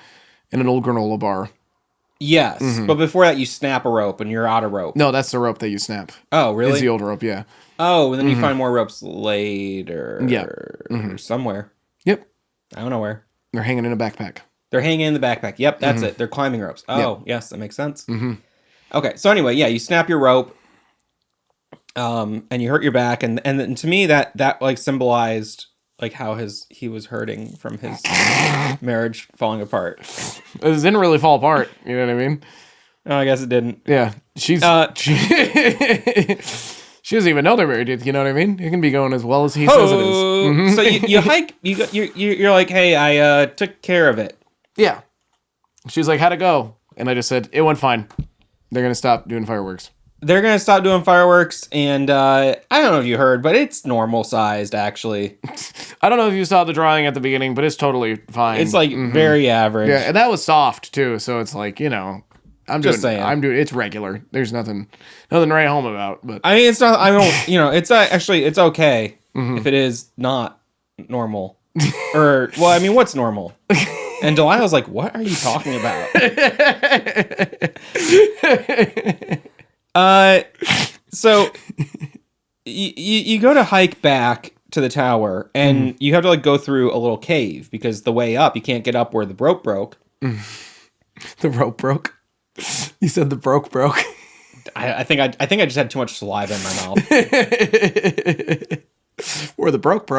and an old granola bar. Yes, but before that you snap a rope and you're out of rope. No, that's the rope that you snap. Oh, really? It's the old rope, yeah. Oh, and then you find more ropes later. Yeah. Or somewhere. Yep. I don't know where. They're hanging in a backpack. They're hanging in the backpack. Yep, that's it. They're climbing ropes. Oh, yes, that makes sense. Okay, so anyway, yeah, you snap your rope, and you hurt your back, and then to me that like symbolized like how he was hurting from his marriage falling apart. It didn't really fall apart. You know what I mean? Oh, I guess it didn't. Yeah, she doesn't even know they're married. You know what I mean? It can be going as well as he says it is. So you hike. You're like, hey, I took care of it. Yeah. She's like, how'd it go? And I just said, it went fine. They're gonna stop doing fireworks. They're gonna stop doing fireworks, and I don't know if you heard, but it's normal sized actually. I don't know if you saw the drawing at the beginning, but it's totally fine. It's like very average. Yeah, and that was soft too, so it's like, you know. I'm just saying. It's regular. There's nothing to write home about. But I mean, it's not. I don't. You know, it's actually it's okay if it is not normal. Or well, I mean, what's normal? And Delilah's like, "What are you talking about?" So you go to hike back to the tower, and you have to like go through a little cave because the way up you can't get up where the rope broke. The rope broke. You said the broke. I think I just had too much saliva in my mouth. Or the broke.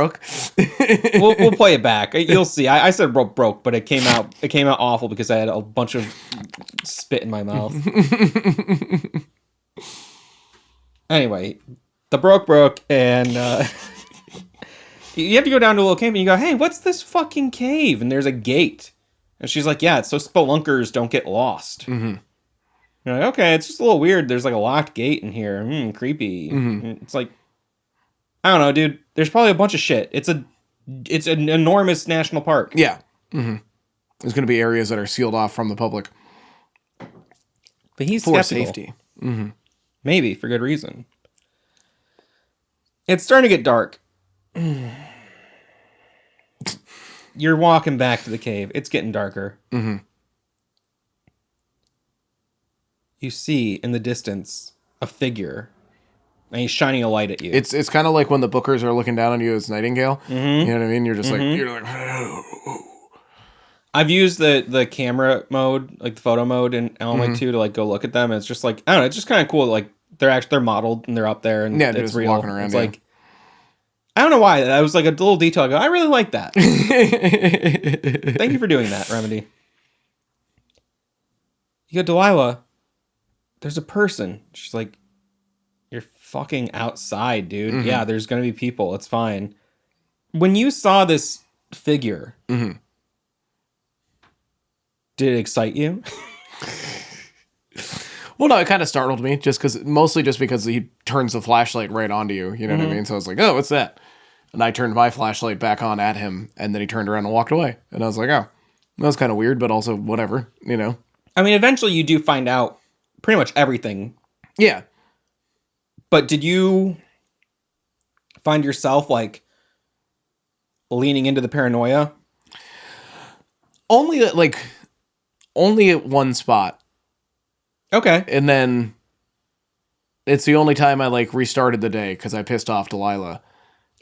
We'll play it back. You'll see. I said broke, but it came out awful because I had a bunch of spit in my mouth. Anyway, the broke, and you have to go down to a little cave, and you go, "Hey, what's this fucking cave?" And there's a gate, and she's like, "Yeah, it's so spelunkers don't get lost." Mm-hmm. You're like, "Okay, it's just a little weird. There's like a locked gate in here. Creepy." Mm-hmm. It's like, I don't know, dude. There's probably a bunch of shit. It's an enormous national park. Yeah. Mm-hmm. There's going to be areas that are sealed off from the public. But he's for skeptical. Safety. Mm-hmm. Maybe for good reason. It's starting to get dark. You're walking back to the cave. It's getting darker. Mm-hmm. You see in the distance a figure, and he's shining a light at you. It's kind of like when the bookers are looking down on you as Nightingale. Mm-hmm. You know what I mean? You're just I've used the camera mode, like the photo mode in Alan Wake 2 to like go look at them. And it's just like, I don't know, it's just kind of cool. Like they're modeled and they're up there and it's just real. walking around. It's like, I don't know why. That was like a little detail. I go, I really like that. Thank you for doing that, Remedy. You go, Delilah, there's a person. She's like, you're fucking outside, dude. Mm-hmm. Yeah, there's going to be people. It's fine. When you saw this figure, did it excite you? Well, no, it kind of startled me mostly because he turns the flashlight right onto you. You know what I mean? So I was like, oh, what's that? And I turned my flashlight back on at him, and then he turned around and walked away. And I was like, oh, that was kind of weird, but also whatever, you know? I mean, eventually you do find out pretty much everything. Yeah. But did you find yourself, like, leaning into the paranoia? Only at one spot. Okay. And then it's the only time I, like, restarted the day because I pissed off Delilah.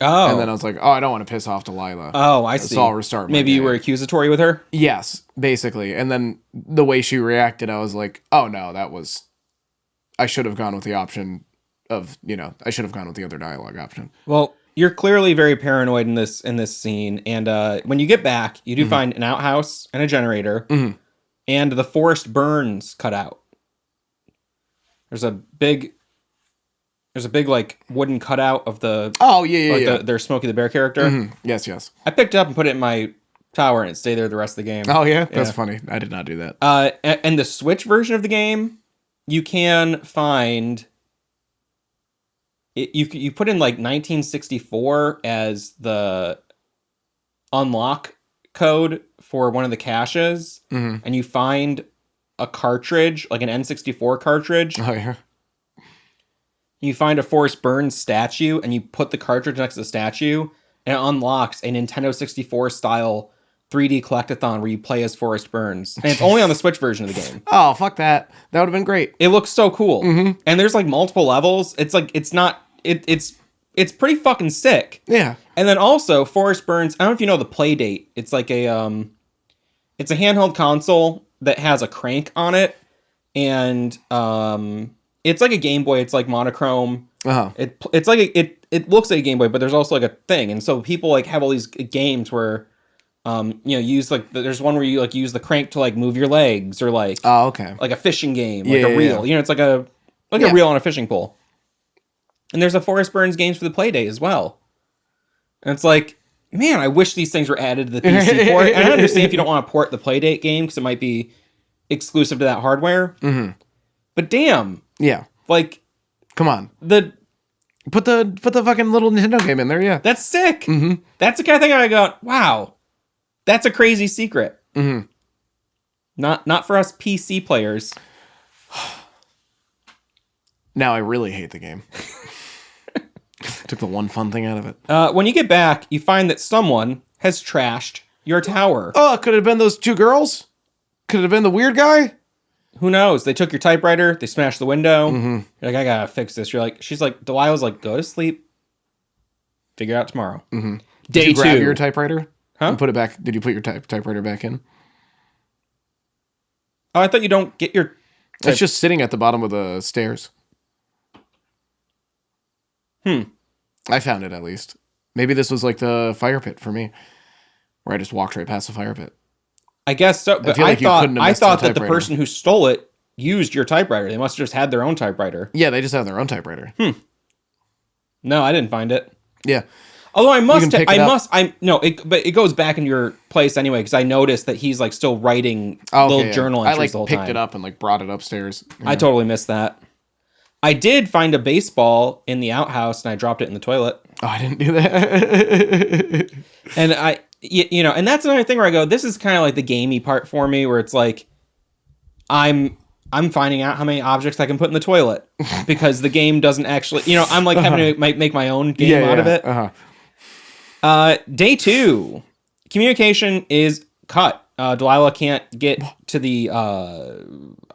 Oh. And then I was like, oh, I don't want to piss off Delilah. Oh, I see. So I'll restart my Maybe day. you were accusatory with her? Yes, basically. And then the way she reacted, I was like, oh, no, I should have gone with the option of, I should have gone with the other dialogue option. Well, you're clearly very paranoid in this scene. And when you get back, you do find an outhouse and a generator and the forest burns cut out. There's a big like wooden cutout of the their Smokey the Bear character. Mm-hmm. Yes. I picked it up and put it in my tower and it stayed there the rest of the game. Oh yeah, that's funny. I did not do that. And the Switch version of the game, you can find it, you put in like 1964 as the unlock code for one of the caches, and you find a cartridge, like an N64 cartridge. Oh yeah. You find a Forrest Burns statue, and you put the cartridge next to the statue, and it unlocks a Nintendo 64 style 3D collectathon where you play as Forrest Burns. And it's only on the Switch version of the game. Oh, fuck that. That would have been great. It looks so cool. And there's like multiple levels. It's like, it's pretty fucking sick. Yeah. And then also Forrest Burns, I don't know if you know the Playdate. It's like it's a handheld console that has a crank on it. And it's like a Game Boy. It's like monochrome. It's like it looks like a Game Boy, but there's also like a thing. And so people like have all these games where use like there's one where you like use the crank to like move your legs or like like a fishing game, like a reel. You know, it's like a reel on a fishing pole. And there's a Forrest Burns games for the Playdate as well. And it's like, man, I wish these things were added to the PC port. And I understand if you don't want to port the Playdate game because it might be exclusive to that hardware. But damn. Yeah. Like, come on. Put the fucking little Nintendo game in there, yeah. That's sick. That's the kind of thing I go, wow, that's a crazy secret. Not for us PC players. Now I really hate the game. Took the one fun thing out of it. When you get back, you find that someone has trashed your tower. Oh, could it have been those two girls? Could it have been the weird guy? Who knows? They took your typewriter. They smashed the window. You're like, I gotta fix this. She's like, Delilah's like, go to sleep. Figure it out tomorrow. Day Did you grab 2. your typewriter? Huh? And put it back? Did you put your typewriter back in? Oh, I thought you don't get your It's just sitting at the bottom of the stairs. I found it, at least. Maybe this was like the fire pit for me, where I just walked right past the fire pit. I guess so, but feel like you couldn't have I missed thought the that the typewriter. person who stole it used your typewriter. They must have just had their own typewriter. Yeah, they just have their own typewriter. No, I didn't find it. Yeah. Although I must, pick it up. but it goes back in your place anyway, because I noticed that he's like still writing little journal I entries the whole picked time. it up and like brought it upstairs. Yeah. I totally missed that. I did find a baseball in the outhouse and I dropped it in the toilet. Oh, I didn't do that. And and that's another thing where I go, this is kind of like the gamey part for me, where it's like, I'm finding out how many objects I can put in the toilet because the game doesn't actually, I'm like having to make my own game out of it. Day 2, communication is cut. Delilah can't get to the,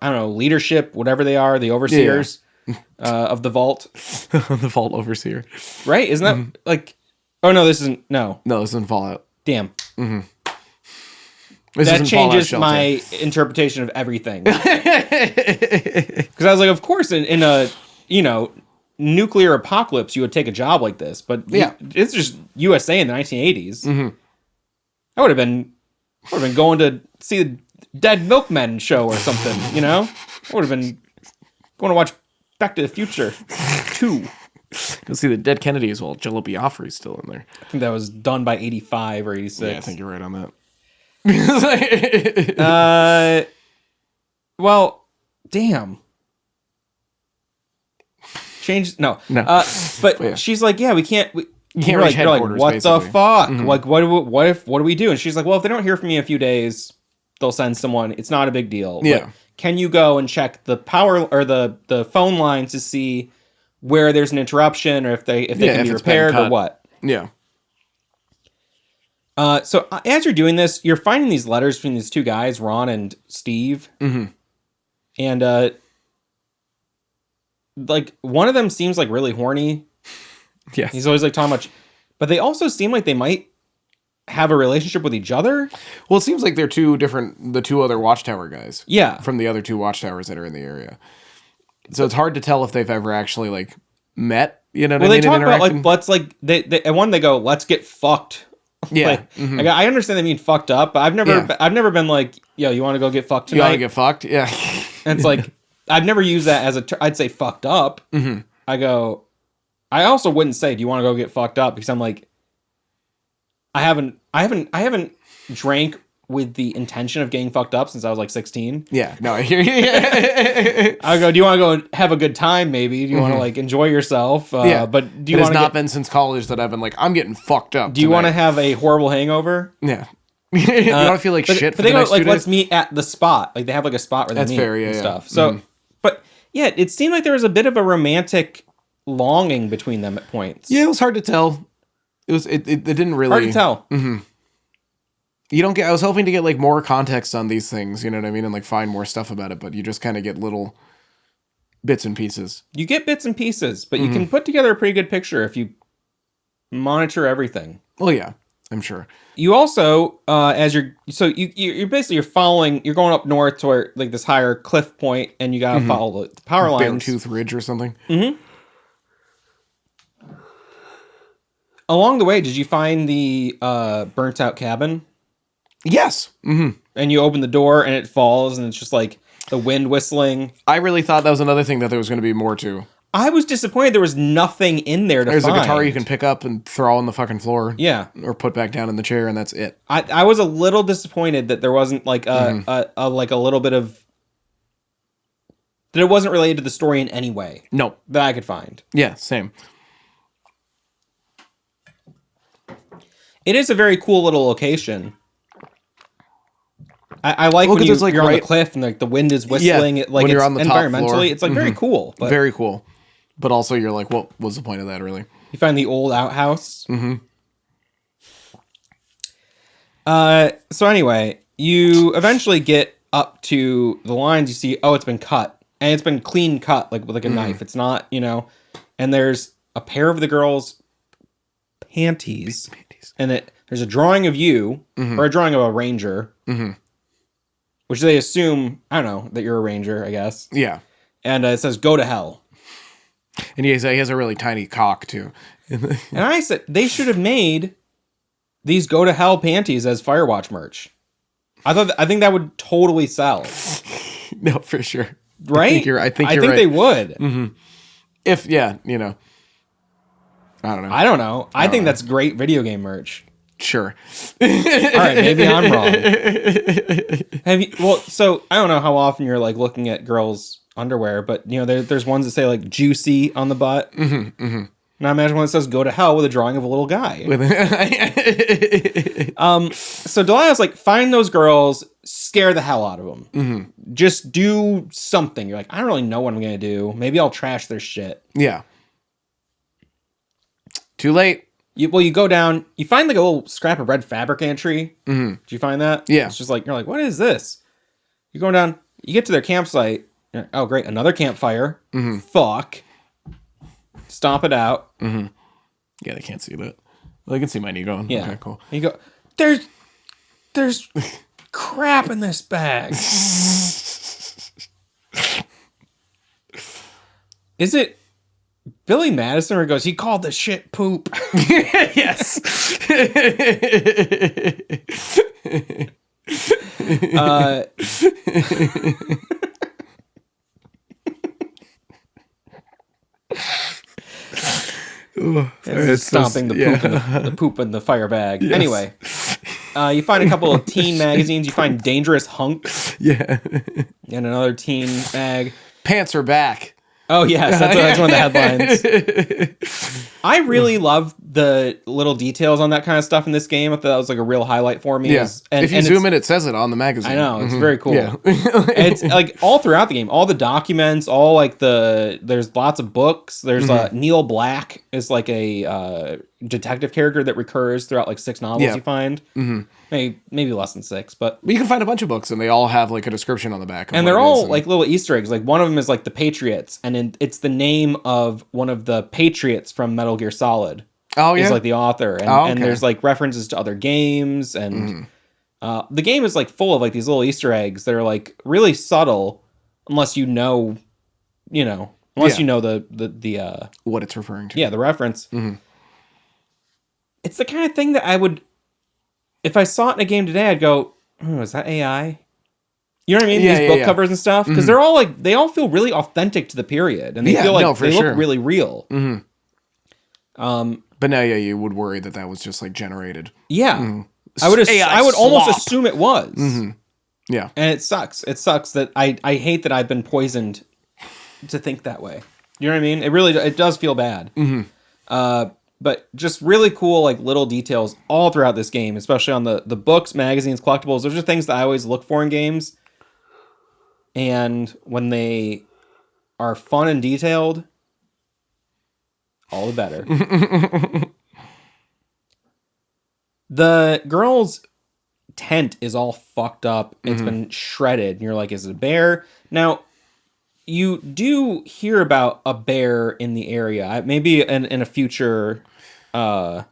leadership, whatever they are, the overseers of the vault. The vault overseer. Right? Isn't that like, oh no, this isn't, no. No, this isn't Fallout. Damn. This That isn't changes Fallout my interpretation of everything. Because I was like, of course, in a nuclear apocalypse, you would take a job like this, but it's just USA in the 1980s. I would have been going to see the Dead Milkmen show or something. I would have been going to watch Back to the Future 2. Go see the dead Kennedys while Jello Biafra's still in there. I think that was done by 85 or 86. Yeah, I think you're right on that. Well, damn. No. But yeah. she's like, yeah, we can't. You can't reach headquarters, what the basically. fuck? Like, what do we do? And she's like, well, if they don't hear from me in a few days, they'll send someone. It's not a big deal. Yeah. But can you go and check the power or the phone lines to see where there's an interruption or if they can be it's repaired been or cut. what? Yeah. So as you're doing this, you're finding these letters between these two guys, Ron and Steve. And like one of them seems like really horny. Yeah. He's always like talking about, but they also seem like they might have a relationship with each other. Well, it seems like they're the two other Watchtower guys. Yeah. From the other two Watchtowers that are in the area. So it's hard to tell if they've ever actually like met, what I mean? They talk about like, let's like, they at one they go, let's get fucked. Yeah. Like, I understand they mean fucked up, but I've never been like, yo, you want to go get fucked tonight? You want to get fucked? Yeah. And it's like, I've never used that as I'd say fucked up. I also wouldn't say, do you want to go get fucked up? Because I'm like, I haven't drank with the intention of getting fucked up since I was like 16. Yeah. No, I hear you. I go, do you want to go have a good time? Maybe. Do you want to like enjoy yourself? Yeah. But do you It has want not been since college that I've been like, I'm getting fucked up. Do you want to have a horrible hangover? Yeah. You don't feel like shit for they the go next like, 2 days? let's meet at the spot. Like they have like a spot where they That's meet fair, yeah, and yeah. stuff. So, but yeah, it seemed like there was a bit of a romantic longing between them at points. Yeah, it was hard to tell. It didn't really Hard to tell. You don't get. I was hoping to get like more context on these things, you know what I mean, and like find more stuff about it, but you just kind of get little bits and pieces. You get bits and pieces, but you can put together a pretty good picture if you monitor everything. Oh yeah, I'm sure. You also, you're basically you're following. You're going up north to where like this higher cliff point, and you gotta follow the power lines. Beartooth Ridge or something. Along the way, did you find the burnt out cabin? Yes. And you open the door and it falls and it's just like the wind whistling. I really thought that was another thing that there was going to be more to. I was disappointed there was nothing in there to There's find. a guitar you can pick up and throw on the fucking floor. Yeah. Or put back down in the chair, and that's it. I was a little disappointed that there wasn't like a little bit of that it wasn't related to the story in any way. No. That I could find. Yeah, same. It is a very cool little location. I like when it's like you're on the cliff and like the wind is whistling. Yeah, It, like when it's you're on the top environmentally, floor. it's like very cool. But Very cool. But also you're like, what was the point of that, really? you find the old outhouse. So anyway, you eventually get up to the lines. You see, oh, it's been cut. And it's been clean cut, like with like a knife. It's not, and there's a pair of the girls' panties. And there's a drawing of you, or a drawing of a ranger. which they assume, I don't know, that you're a ranger, I guess. Yeah. And it says, go to hell. And he has a really tiny cock, too. And I said, they should have made these go to hell panties as Firewatch merch. I think that would totally sell. No, for sure. Right? I think right. they would. Mm-hmm. If, yeah, you know. I don't know. I think that's great video game merch. Sure. All right, maybe I'm wrong. So I don't know how often you're like looking at girls' underwear, but you know, there's ones that say like juicy on the butt. Mm-hmm, mm-hmm. Now imagine one that says go to hell with a drawing of a little guy. So Delilah's like, find those girls, scare the hell out of them. Mm-hmm. Just do something. You're like, I don't really know what I'm going to do. Maybe I'll trash their shit. Yeah. Too late. You go down, you find like a little scrap of red fabric entry. Mm-hmm. Did you find that? Yeah. It's just like, you're like, what is this? You're going down, you get to their campsite. Oh, great. Another campfire. Mm-hmm. Fuck. Stomp it out. Mm-hmm. Yeah, they can't see that. Well, they can see my knee going. Yeah. Okay, cool. And you go, there's crap in this bag. Is it Billy Madison where he goes, he called the shit poop? Yes. It's stomping the poop in the fire bag. Yes. Anyway, you find a couple of teen magazines. You find Dangerous Hunks. Yeah. And another teen mag. Pants are back. Oh, yes. That's one of the headlines. I really love the little details on that kind of stuff in this game. I thought that was like a real highlight for me. Yeah. If you zoom in, it says it on the magazine. I know. It's very cool. Yeah. It's like all throughout the game, all the documents, all like there's lots of books. There's Neil Black is like a detective character that recurs throughout like 6 novels you find. Mm-hmm. Maybe less than 6, but you can find a bunch of books and they all have like a description on the back. And they're all like little Easter eggs. Like one of them is like the Patriots, and it's the name of one of the Patriots from Metal Gear Solid. Oh yeah, is like the author, and, and there's like references to other games, and the game is like full of like these little Easter eggs that are like really subtle, unless you know the what it's referring to. Yeah, the reference. Mm-hmm. It's the kind of thing that I would, if I saw it in a game today, I'd go, "Oh, is that AI?" You know what I mean? These book covers and stuff, because they're all like, they all feel really authentic to the period, and they feel like they look really real. Mm-hmm. But now, you would worry that was just like generated. Yeah, I would almost assume it was. Mm-hmm. Yeah, and it sucks. It sucks that I hate that I've been poisoned to think that way. You know what I mean? It does feel bad. Mm-hmm. But just really cool, like little details all throughout this game, especially on the books, magazines, collectibles. Those are things that I always look for in games. And when they are fun and detailed, all the better. The girl's tent is all fucked up. It's been shredded. And you're like, is it a bear? Now, you do hear about a bear in the area. Maybe in a future... yeah,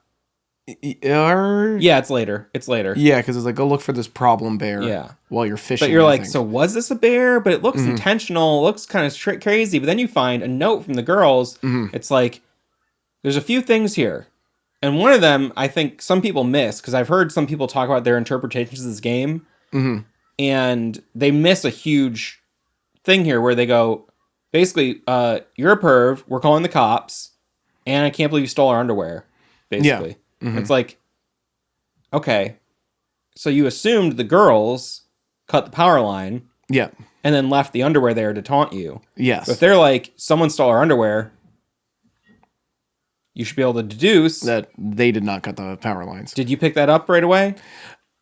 it's later. Yeah, because it's like, go look for this problem bear while you're fishing. But you're like, so was this a bear? But it looks intentional. It looks kind of crazy. But then you find a note from the girls. It's like, there's a few things here. And one of them, I think some people miss, because I've heard some people talk about their interpretations of this game. And they miss a huge thing here where they go, basically, you're a perv. We're calling the cops. And I can't believe you stole our underwear. Basically. Yeah. It's like, okay, so you assumed the girls cut the power line. Yeah. And then left the underwear there to taunt you. Yes. But if they're like, someone stole our underwear, you should be able to deduce that they did not cut the power lines. Did you pick that up right away?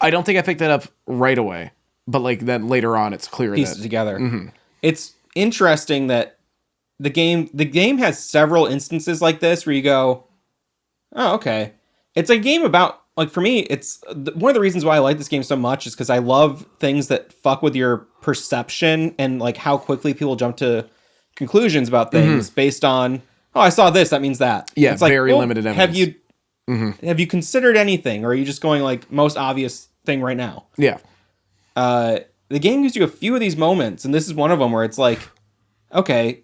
I don't think I picked that up right away. But like then later on, it's clear piece it together. It's interesting that the game has several instances like this where you go, oh, okay. It's a game about, like, for me, it's one of the reasons why I like this game so much is because I love things that fuck with your perception and, like, how quickly people jump to conclusions about things based on, oh, I saw this, that means that. Yeah, it's like, very limited evidence. Have you considered anything, or are you just going, like, most obvious thing right now? Yeah. the game gives you a few of these moments, and this is one of them where it's like, okay,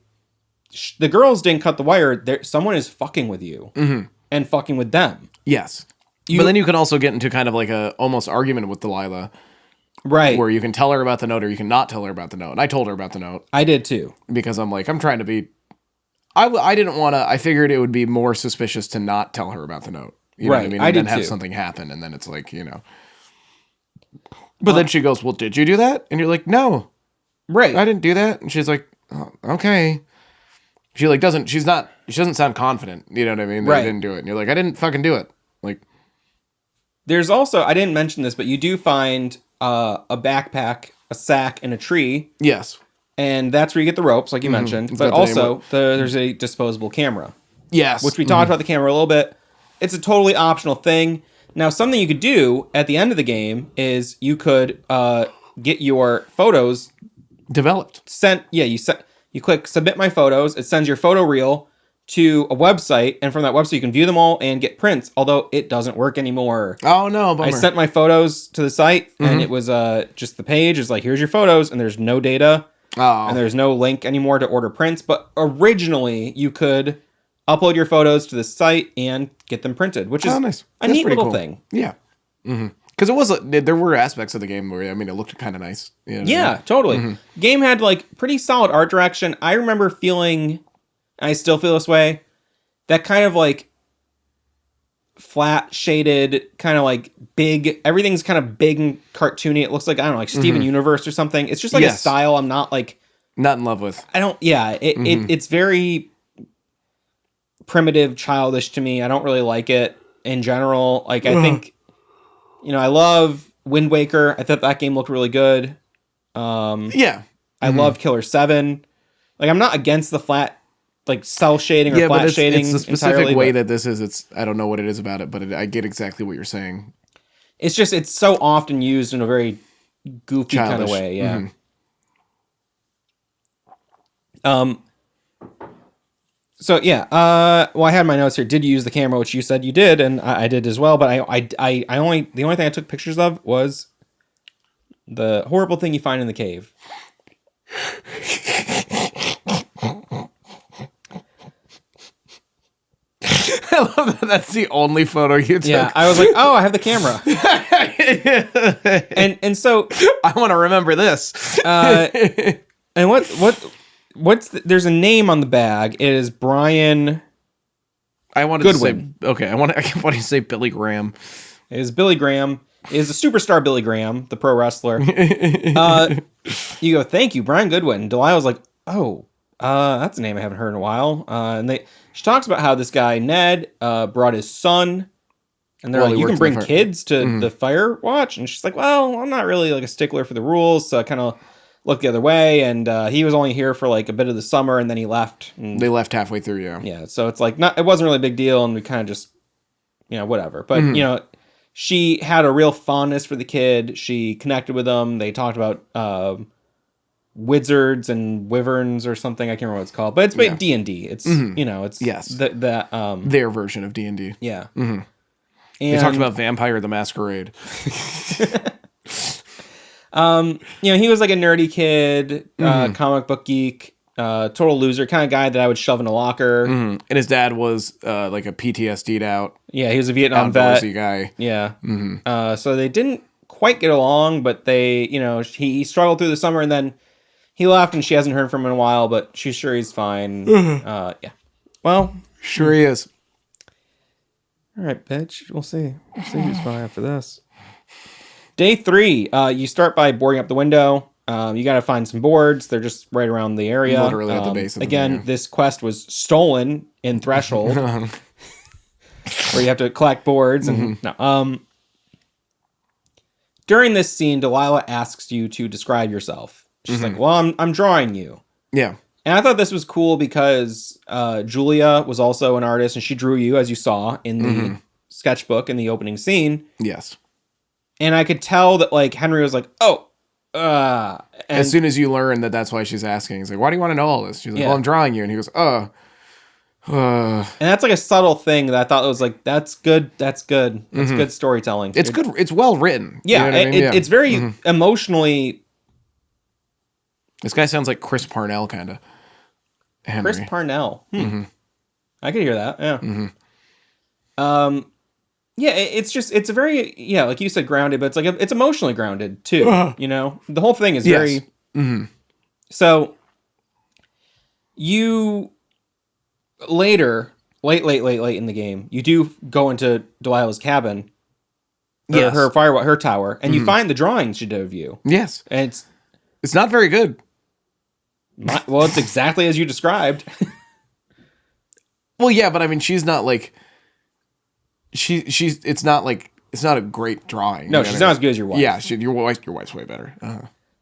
the girls didn't cut the wire. Someone is fucking with you and fucking with them. Yes. But then you can also get into kind of like a almost argument with Delilah. Right. Where you can tell her about the note or you can not tell her about the note. And I told her about the note. I did too. Because I'm like, I'm trying to be... I didn't want to... I figured it would be more suspicious to not tell her about the note. You know what I mean? And then have something happen. And then it's like, you know... But then she goes, well, did you do that? And you're like, no. Right. I didn't do that. And she's like, oh, okay. She like doesn't... She doesn't sound confident. You know what I mean? That I didn't do it. And you're like, I didn't fucking do it. Like... There's also... I didn't mention this, but you do find... a backpack, a sack, and a tree. Yes. And that's where you get the ropes, like you mentioned. But also, there's a disposable camera. Yes. Which we talked about the camera a little bit. It's a totally optional thing. Now, something you could do at the end of the game is you could get your photos... developed. You click submit my photos. It sends your photo reel to a website, and from that website you can view them all and get prints, although it doesn't work anymore. Oh no, bummer. I sent my photos to the site, and it was just the page is like, here's your photos, and there's no data, and there's no link anymore to order prints, but originally you could upload your photos to the site and get them printed, which is nice. a neat little thing. Yeah. Because there were aspects of the game where, I mean, it looked kind of nice. You know what I mean? Totally. Game had like pretty solid art direction. I remember feeling... I still feel this way. That kind of like flat shaded, kind of like big, everything's kind of big and cartoony. It looks like, I don't know, like Steven Universe or something. It's just like a style I'm not like... Not in love with. It's very primitive, childish to me. I don't really like it in general. Like, I think, I love Wind Waker. I thought that game looked really good. I love Killer 7. Like, I'm not against the flat... like cell shading or flat shading. It's the specific way that this is. I don't know what it is about it, but I get exactly what you're saying. It's just, it's so often used in a very goofy kind of way. Yeah. So yeah. Well, I had my notes here. Did you use the camera, which you said you did, and I did as well. But the only thing I took pictures of was the horrible thing you find in the cave. I love that. That's the only photo you took. Yeah, I was like, oh, I have the camera, and so I want to remember this. And there's a name on the bag. It is Brian. I wanted Goodwin. to say okay. I want to say Billy Graham. It is Billy Graham. It is a superstar Billy Graham, the pro wrestler. You go, thank you, Brian Goodwin. Delilah was like, oh, that's a name I haven't heard in a while. And she talks about how this guy, Ned, brought his son. And they're like, you can bring kids to the Firewatch? And she's like, well, I'm not really like a stickler for the rules. So I kind of looked the other way. And he was only here for like a bit of the summer and then he left. And, they left halfway through, yeah. Yeah, so it's like, it wasn't really a big deal. And we kind of just, whatever. But, she had a real fondness for the kid. She connected with him. They talked about wizards and wyverns or something. I can't remember what it's called, but it's D&D. It's it's their version of D&D. Yeah. And they talked about Vampire the Masquerade. He was like a nerdy kid, comic book geek, total loser, kind of guy that I would shove in a locker. And his dad was like a PTSD'd out. Yeah, he was a Vietnam vet guy. Yeah. So they didn't quite get along, but they, he struggled through the summer and then he left and she hasn't heard from him in a while, but she's sure he's fine. Yeah. Well, sure he is. All right, bitch. We'll see. We'll see who's fine after this. Day 3, you start by boarding up the window. You got to find some boards. They're just right around the area. Literally at the base of the this quest was stolen in Threshold, where you have to collect boards. And during this scene, Delilah asks you to describe yourself. She's like, well, I'm drawing you. Yeah. And I thought this was cool because Julia was also an artist, and she drew you, as you saw, in the sketchbook in the opening scene. Yes. And I could tell that, like, Henry was like, oh, and as soon as you learn that that's why she's asking, he's like, why do you want to know all this? She's like, well, I'm drawing you. And he goes, And that's like a subtle thing that I thought was like, that's good. That's good. That's good storytelling. It's good. It's well written. Yeah. You know what I mean? It's very emotionally This guy sounds like Chris Parnell, kind of. Henry. Chris Parnell. I could hear that. Yeah. Yeah, it's a very, like you said, grounded, but it's like it's emotionally grounded too. You know, the whole thing is very. So you later, late in the game, you do go into Delilah's cabin, her firewall, her tower, and you find the drawings she did of you. Yes, and it's not very good. Well, it's exactly as you described. Well, yeah, but I mean, she's not like it's not a great drawing. No, she's not as good as your wife. Yeah, your wife's way better.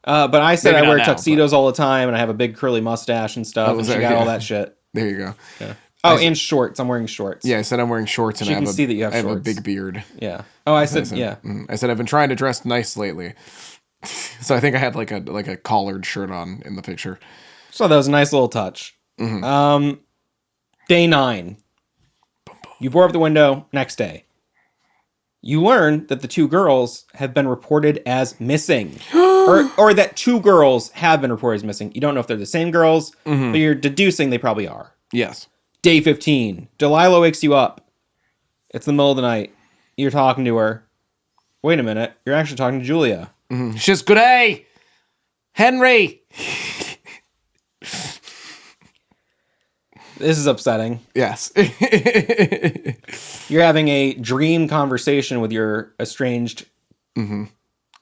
But I said Maybe I wear not now, tuxedos all the time, and I have a big curly mustache and stuff, and she got all that shit. There you go. Yeah. Oh, and shorts. I'm wearing shorts. Yeah, I said I'm wearing shorts, and she can see that you have I have shorts. a big beard. Yeah. Oh, I said yeah. I said I've been trying to dress nice lately, so I think I had like a collared shirt on in the picture. So that was a nice little touch. Day 9. You board up the window. Next day, you learn that the 2 girls have been reported as missing, or that 2 girls have been reported as missing. You don't know if they're the same girls, but you're deducing they probably are. Yes. Day 15. Delilah wakes you up. It's the middle of the night. You're talking to her. Wait a minute. You're actually talking to Julia. She says, "Good day, Henry." This is upsetting. Yes. You're having a dream conversation with your estranged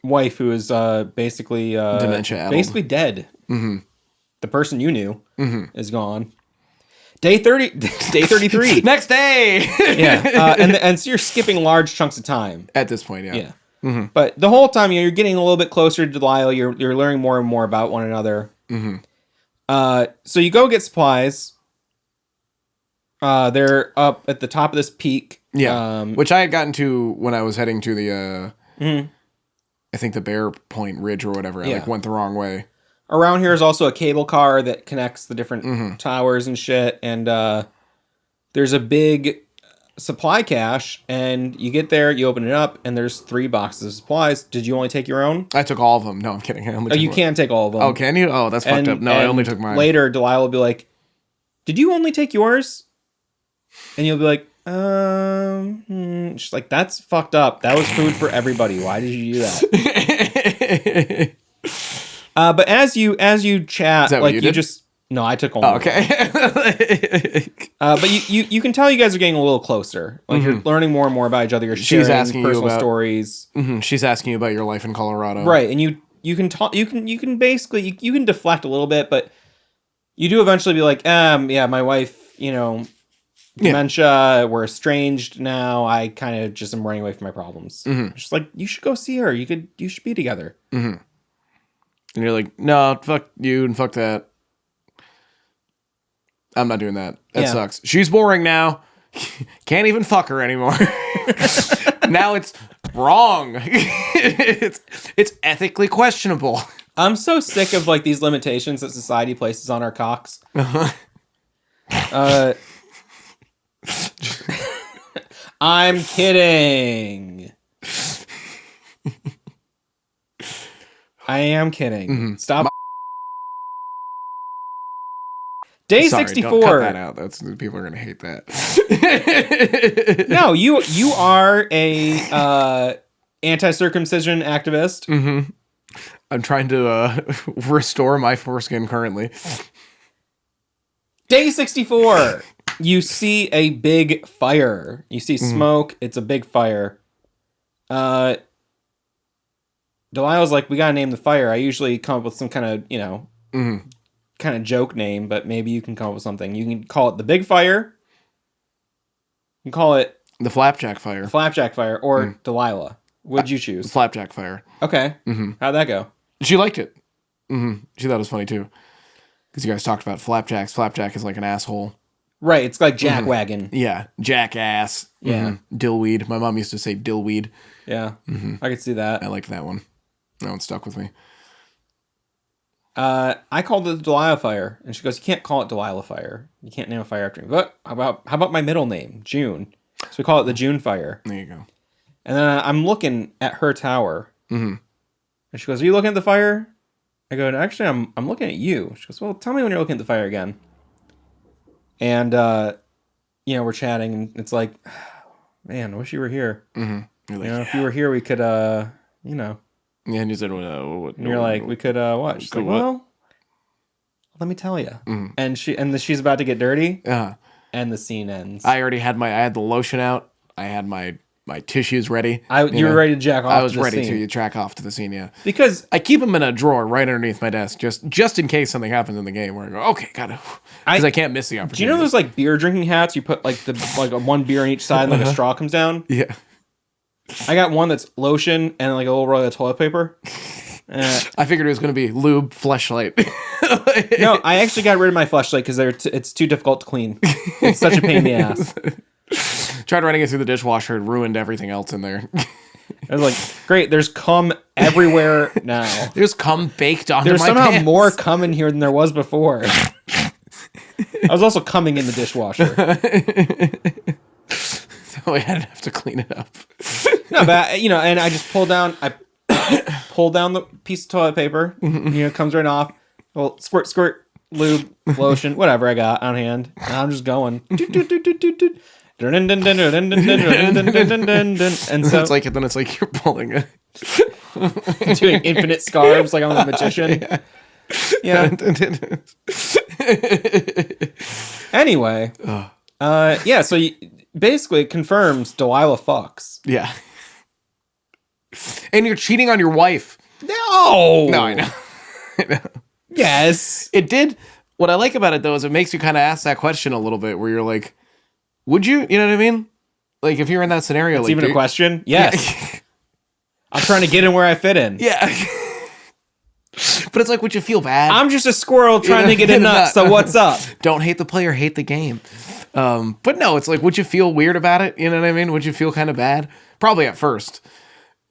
wife who is basically dementia-addled. basically dead. The person you knew is gone. Day 33. Next day. Yeah. And so you're skipping large chunks of time. At this point, yeah. Yeah. But the whole time you're getting a little bit closer to Delilah. You're learning more and more about one another. So you go get supplies. They're up at the top of this peak. Yeah. Which I had gotten to when I was heading to the I think the Bear Point Ridge or whatever. I went the wrong way. Around here is also a cable car that connects the different towers and shit. And there's a big supply cache. And you get there, you open it up, and there's 3 boxes of supplies. Did you only take your own? I took all of them. No, I'm kidding. I only took you can take all of them. Oh, can you? Oh, that's fucked up. No, I only took mine. Later, Delilah will be like, "Did you only take yours?" And you'll be like, She's like, "That's fucked up. That was food for everybody. Why did you do that?" But as you chat, like you just no, I took only. Oh, okay. But you can tell you guys are getting a little closer. Like you're learning more and more about each other. You're sharing personal stories. She's asking you about your life in Colorado, right? And you can talk. You can basically you can deflect a little bit, but you do eventually be like, yeah, my wife, dementia. We're estranged now. I kind of just am running away from my problems. Just like, you should go see her. You should be together. And you're like, no, fuck you and fuck that. I'm not doing that. That sucks. She's boring now. Can't even fuck her anymore. Now it's wrong. It's ethically questionable. I'm so sick of like these limitations that society places on our cocks. I'm kidding. I am kidding. Stop. Day 64. Don't cut that out. People are gonna hate that. No, you are a anti-circumcision activist. I'm trying to restore my foreskin currently. Day 64. You see a big fire. You see smoke. It's a big fire. Delilah's like, we gotta name the fire. I usually come up with some kind of, kind of joke name, but maybe you can come up with something. You can call it the Big Fire. You can call it the Flapjack Fire. The Flapjack Fire or Delilah. What'd you choose? Flapjack Fire. Okay. How'd that go? She liked it. She thought it was funny too. Because you guys talked about flapjacks. Flapjack is like an asshole. Right. It's like jackwagon. Yeah. Jackass. Yeah. Dillweed. My mom used to say dillweed. Yeah. I could see that. I liked that one. That one stuck with me. I called it the Delilah Fire, and she goes, "You can't call it Delilah Fire. You can't name a fire after me." But how about my middle name, June? So we call it the June Fire. There you go. And then I'm looking at her tower, and she goes, "Are you looking at the fire?" I go, actually, I'm looking at you. She goes, well, tell me when you're looking at the fire again. And, we're chatting, and it's like, man, I wish you were here. Mm-hmm. You're like, If you were here, we could, Yeah, and you said, what? And you're like, we could, what? She's like, what? well, let me tell you. Mm-hmm. And she's about to get dirty, Uh-huh. and the scene ends. I had the lotion out. I had my tissues ready. You were ready to jack off. I was to the ready scene. to track off to the scene. Yeah, Because I keep them in a drawer right underneath my desk, just in case something happens in the game where I go, okay, gotta, because I can't miss the opportunity. do you know those like beer drinking hats? You put like one beer on each side, and like a straw comes down. Yeah. I got one that's lotion and like a little roll of toilet paper. I figured it was going to be lube, fleshlight. No, I actually got rid of my fleshlight because it's too difficult to clean. It's such a pain in the ass. Tried running it through the dishwasher and ruined everything else in there. I was like, great, there's cum everywhere now. There's cum baked onto There's my somehow pants. more cum in here than there was before. I was also cumming in the dishwasher. So I didn't have to clean it up. No, but and I just pull down the piece of toilet paper. It comes right off. Well, squirt, lube, lotion, whatever I got on hand. And I'm just going. And so it's like you're pulling it. doing infinite scarves like I'm a magician. Yeah. Anyway, so basically it confirms Delilah fucks. Yeah. And you're cheating on your wife. No, I know. Yes, it did. What I like about it though is it makes you kind of ask that question a little bit, where you're like, would you? You know what I mean? Like if you're in that scenario, it's even a question. Yes, yeah. I'm trying to get in where I fit in. Yeah. But it's like, would you feel bad? I'm just a squirrel trying to get a nut. So what's up? Don't hate the player, hate the game. But no, it's like, would you feel weird about it? You know what I mean? Would you feel kind of bad? Probably at first.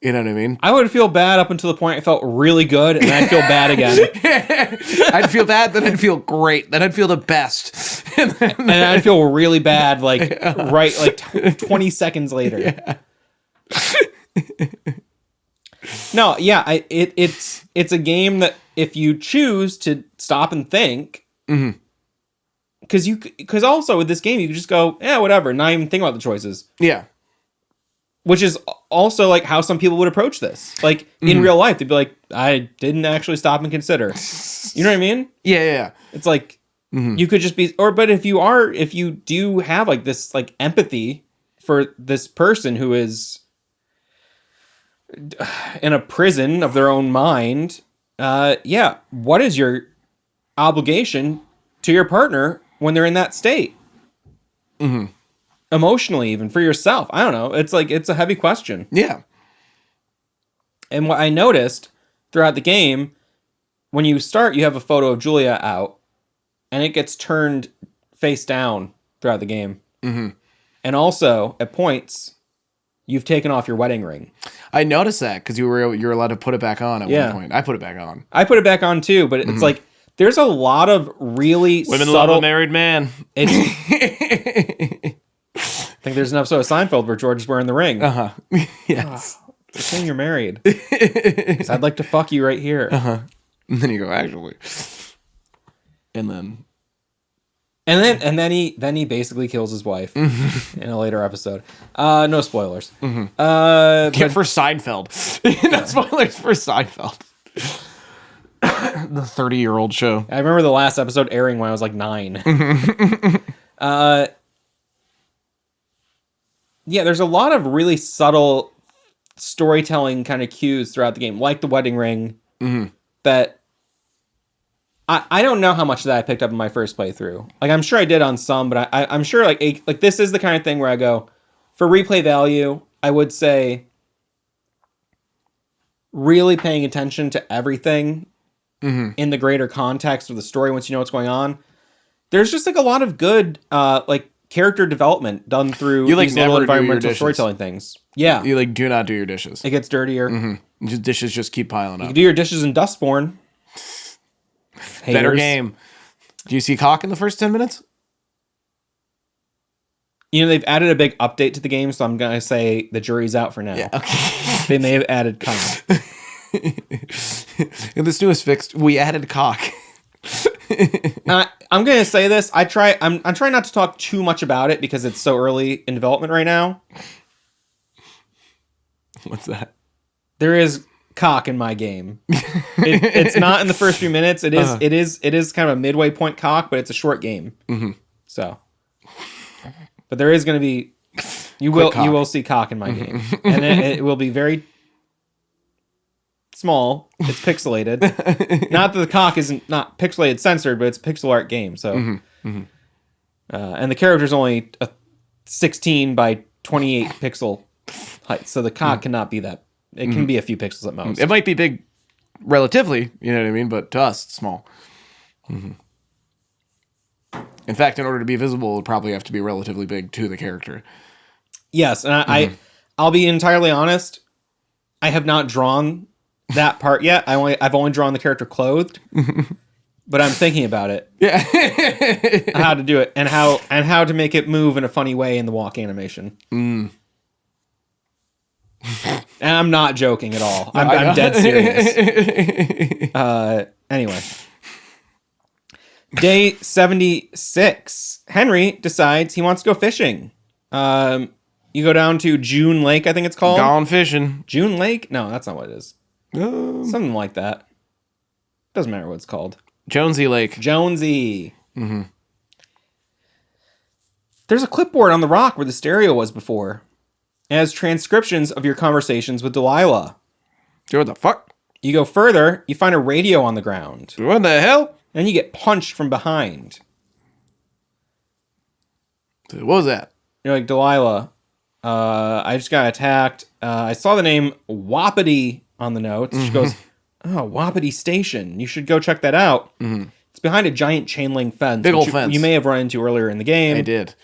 You know what I mean? I would feel bad up until the point I felt really good, and then I'd feel bad again. I'd feel bad, then I'd feel great, then I'd feel the best. And I'd feel really bad, like, 20 seconds later. Yeah. No, yeah, it's a game that if you choose to stop and think, because also with this game, you can just go, yeah, whatever, not even think about the choices. Yeah. Which is also like how some people would approach this. Like in real life, they'd be like, I didn't actually stop and consider. You know what I mean? Yeah. It's like you could just be, but if you do have like this like empathy for this person who is in a prison of their own mind, what is your obligation to your partner when they're in that state? Emotionally, even for yourself. I don't know. It's like, it's a heavy question. Yeah. And what I noticed throughout the game, when you start, you have a photo of Julia out, and it gets turned face down throughout the game. And also, at points, you've taken off your wedding ring. I noticed that because you're allowed to put it back on at one point. I put it back on. I put it back on too, but it's like there's a lot of really women subtle... love a married man. I think there's an episode of Seinfeld where George is wearing the ring. Yes. It's a shame you're married. 'Cause I'd like to fuck you right here. And then you go, actually. And then he basically kills his wife in a later episode. No spoilers. For Seinfeld. No spoilers for Seinfeld. The 30-year-old show. I remember the last episode airing when I was like 9. Yeah, there's a lot of really subtle storytelling kind of cues throughout the game, like the wedding ring, that I don't know how much of that I picked up in my first playthrough. Like, I'm sure I did on some, but I'm sure like this is the kind of thing where I go, for replay value, I would say really paying attention to everything in the greater context of the story once you know what's going on. There's just like a lot of good like character development done through these little environmental storytelling things. Yeah. You like do not do your dishes. It gets dirtier. Dishes just keep piling up. You can do your dishes in Dustborn. Better game. Do you see cock in the first 10 minutes? They've added a big update to the game, so I'm going to say the jury's out for now. Yeah, okay. They may have added cock. In this newest fix, we added cock. I'm gonna say this. I'm trying not to talk too much about it because it's so early in development right now. What's that? There is cock in my game. It's not in the first few minutes. It is kind of a midway point cock, but it's a short game. Mm-hmm. So, but there is going to be you will see cock in my game, and it will be very small. It's pixelated. Not that the cock isn't not pixelated censored, but it's a pixel art game. So, and the character's only a 16 by 28 pixel height, so the cock cannot be that. It can be a few pixels at most. It might be big relatively, you know what I mean, but to us, it's small. Mm-hmm. In fact, in order to be visible, it would probably have to be relatively big to the character. Yes, and I'll be entirely honest. I have not drawn that part yet. I've only drawn the character clothed, but I'm thinking about it. Yeah, how to do it and how to make it move in a funny way in the walk animation. And I'm not joking at all. I'm dead serious. Anyway. Day 76. Henry decides he wants to go fishing. You go down to June Lake, I think it's called. Gone fishing. June Lake? No, that's not what it is. Something like that. Doesn't matter what it's called. Jonesy Lake. Jonesy. Mm-hmm. There's a clipboard on the rock where the stereo was before. It has transcriptions of your conversations with Delilah. What the fuck? You go further, you find a radio on the ground. What the hell? And you get punched from behind. What was that? You're like, Delilah, I just got attacked. I saw the name Wapiti on the notes. She goes, oh, Wapiti Station. You should go check that out. It's behind a giant chain link fence. Big old fence. You may have run into earlier in the game. I did.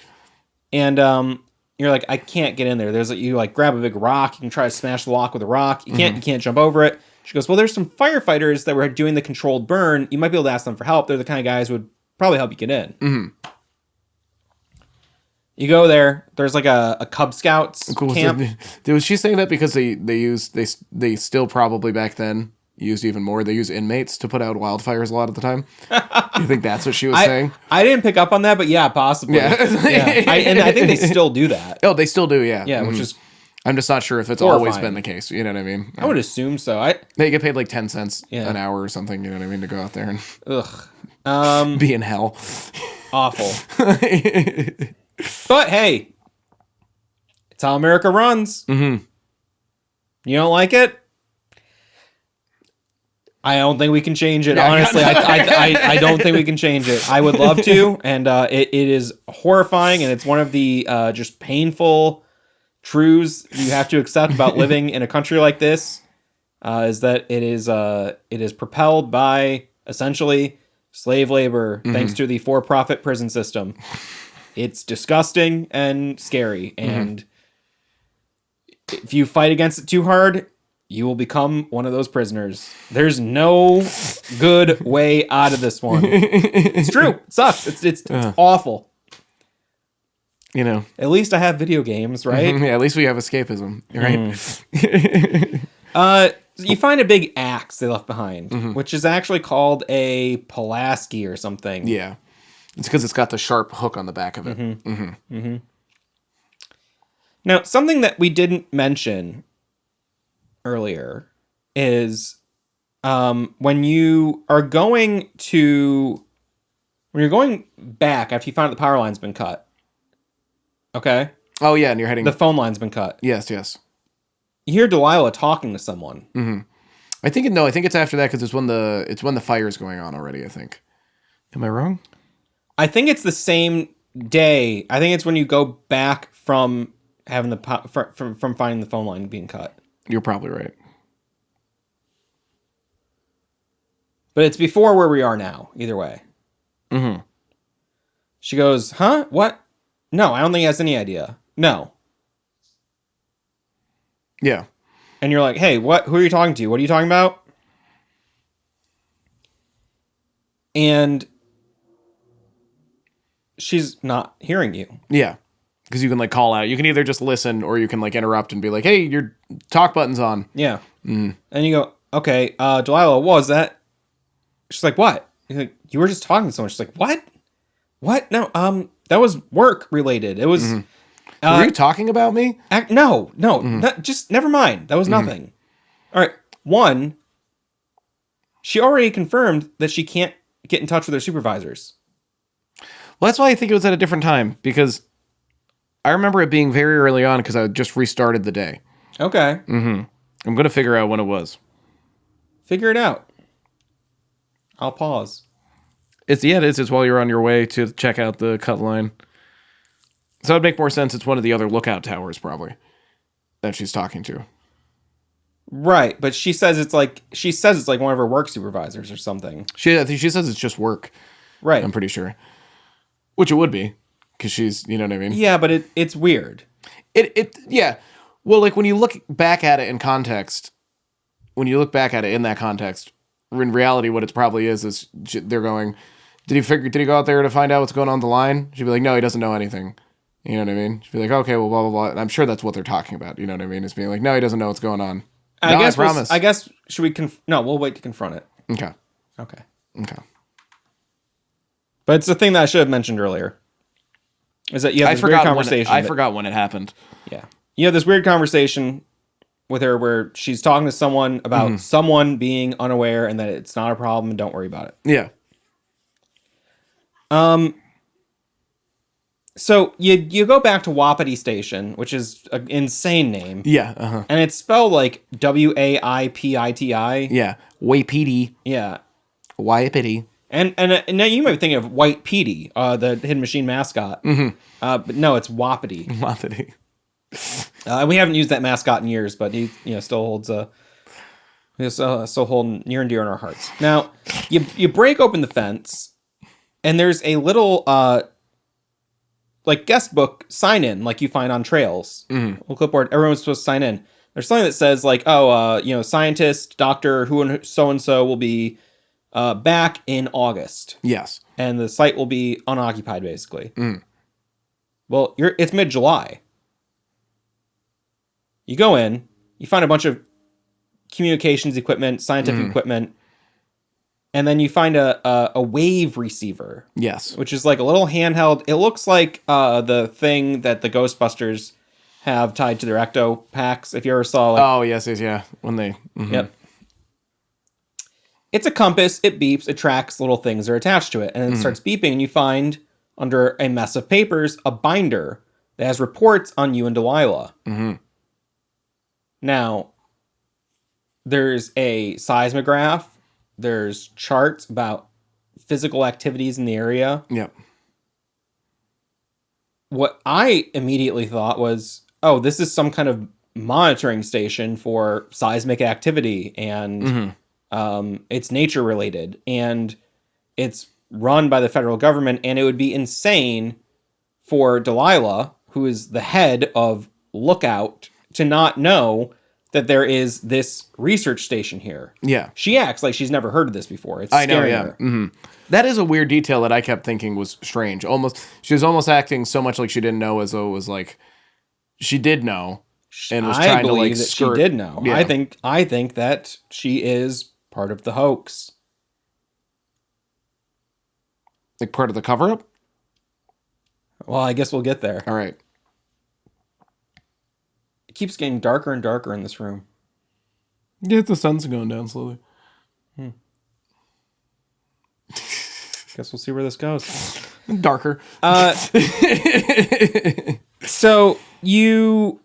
And you're like, I can't get in there. You like grab a big rock. You can try to smash the lock with a rock. You can't jump over it. She goes, well, there's some firefighters that were doing the controlled burn. You might be able to ask them for help. They're the kind of guys who would probably help you get in. You go there. There's like a Cub Scouts camp. Was she saying that because they still probably back then used even more? They use inmates to put out wildfires a lot of the time. You think that's what she was saying? I didn't pick up on that, but yeah, possibly. Yeah. And I think they still do that. Oh, they still do, yeah. Yeah, which is... I'm just not sure if it's always been the case. You know what I mean? I would assume so. They get paid like 10 cents an hour or something, you know what I mean, to go out there and be in hell. Awful. But hey, it's how America runs. You don't like it? I don't think we can change it. Honestly, I don't think we can change it. I would love to, and it is horrifying, and it's one of the just painful truths you have to accept about living in a country like this. Is that it is propelled by essentially slave labor, thanks to the for-profit prison system. It's disgusting and scary, and if you fight against it too hard, you will become one of those prisoners. There's no good way out of this one. It's true. It sucks. It's awful. You know. At least I have video games, right? Yeah, at least we have escapism, right? You find a big axe they left behind, which is actually called a Pulaski or something. Yeah. It's because it's got the sharp hook on the back of it. Now, something that we didn't mention earlier is when you're going back after you find out the power line's been cut. Okay? Oh, yeah, and you're heading... The phone line's been cut. Yes. You hear Delilah talking to someone. I think it's after that because it's when the fire's going on already, I think. Am I wrong? I think it's the same day. I think it's when you go back from having from finding the phone line being cut. You're probably right. But it's before where we are now, either way. She goes, huh? What? No, I don't think he has any idea. No. Yeah. And you're like, hey, what? Who are you talking to? What are you talking about? And she's not hearing you. Yeah. Because you can like call out. You can either just listen or you can like interrupt and be like, hey, your talk button's on. Yeah. And you go, okay, Delilah, what was that? She's like, what? He's like, you were just talking to someone. She's like, what? What? No, that was work related. It was. Were you talking about me? No, just never mind. That was nothing. All right. One, she already confirmed that she can't get in touch with her supervisors. Well, that's why I think it was at a different time, because I remember it being very early on because I just restarted the day. Okay. I'm going to figure out when it was. Figure it out. I'll pause. It is. It's while you're on your way to check out the cut line. So it'd make more sense. It's one of the other lookout towers, probably, that she's talking to. Right, but she says it's like one of her work supervisors or something. I think she says it's just work. Right. I'm pretty sure. Which it would be, because she's, you know what I mean? Yeah, but it's weird. Yeah. Well, like when you look back at it in context, in that context, in reality, what it probably is they're going, did he go out there to find out what's going on the line? She'd be like, no, he doesn't know anything. You know what I mean? She'd be like, okay, well, blah, blah, blah. And I'm sure that's what they're talking about. You know what I mean? It's being like, no, he doesn't know what's going on. I promise. I guess, should we, no, we'll wait to confront it. Okay. But it's the thing that I should have mentioned earlier. Is that you have this weird conversation. I forgot when it happened. Yeah. You have this weird conversation with her where she's talking to someone about someone being unaware and that it's not a problem and don't worry about it. Yeah. So you go back to Wapiti Station, which is an insane name. Yeah. Uh-huh. And it's spelled like Waipiti. Yeah. Wapiti. Yeah. Wapiti. And now you might be thinking of White Petey, the Hidden Machine mascot. But no, it's Wapiti. Wapiti. We haven't used that mascot in years, but he still holds still hold near and dear in our hearts. Now, you break open the fence, and there's a little like guest book sign in, like you find on trails. Little clipboard. Everyone's supposed to sign in. There's something that says like, scientist, doctor, who and so will be back in August. Yes. And the site will be unoccupied, basically. Well, it's mid-July. You go in, you find a bunch of communications equipment, scientific equipment, and then you find a wave receiver. Yes. Which is like a little handheld. It looks like the thing that the Ghostbusters have tied to their ecto packs. If you ever saw like... Oh, yes, yeah. When they... Yep. It's a compass, it beeps, it tracks little things that are attached to it, and it starts beeping, and you find, under a mess of papers, a binder that has reports on you and Delilah. Now, there's a seismograph, there's charts about physical activities in the area. Yep. What I immediately thought was, oh, this is some kind of monitoring station for seismic activity, and... it's nature related, and it's run by the federal government, and it would be insane for Delilah, who is the head of Lookout, to not know that there is this research station here. Yeah. She acts like she's never heard of this before. It's scaring her. That is a weird detail that I kept thinking was strange. She was almost acting so much like she didn't know, as though it was like she did know and was trying to like skirt. She did know. Yeah. I think that she is part of the hoax. Like part of the cover-up? Well, I guess we'll get there. All right. It keeps getting darker and darker in this room. Yeah, the sun's going down slowly. Guess we'll see where this goes. Darker. So you're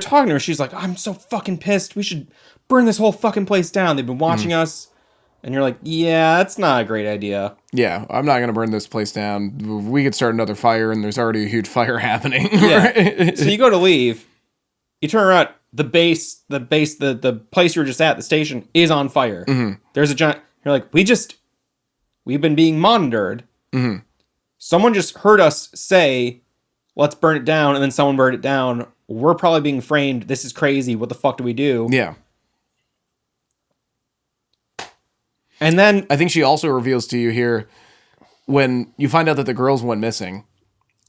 talking to her. She's like, I'm so fucking pissed. We should burn this whole fucking place down. They've been watching us. And you're like, yeah, that's not a great idea. Yeah, I'm not going to burn this place down. We could start another fire, and there's already a huge fire happening. Yeah. Right? So you go to leave. You turn around. The place you were just at, the station, is on fire. There's a giant... You're like, we've been being monitored. Someone just heard us say, let's burn it down, and then someone burned it down. We're probably being framed. This is crazy. What the fuck do we do? Yeah. And then... I think she also reveals to you here, when you find out that the girls went missing,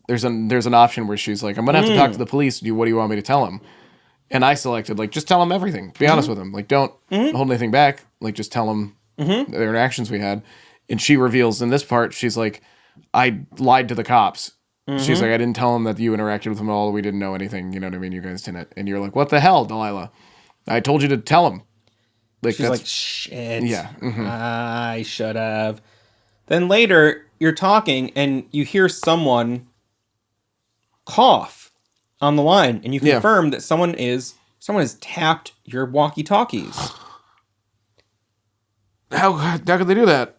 there's an option where she's like, I'm going to have to talk to the police. What do you want me to tell them? And I selected, like, just tell them everything. Be honest with them. Like, don't hold anything back. Like, just tell them the interactions we had. And she reveals in this part, she's like, I lied to the cops. She's like, I didn't tell them that you interacted with them at all. We didn't know anything. You know what I mean? You guys didn't. And you're like, what the hell, Delilah? I told you to tell them. Like, She's like, shit. Yeah. I should have. Then later, you're talking and you hear someone cough on the line, and you confirm that someone has tapped your walkie-talkies. How could they do that?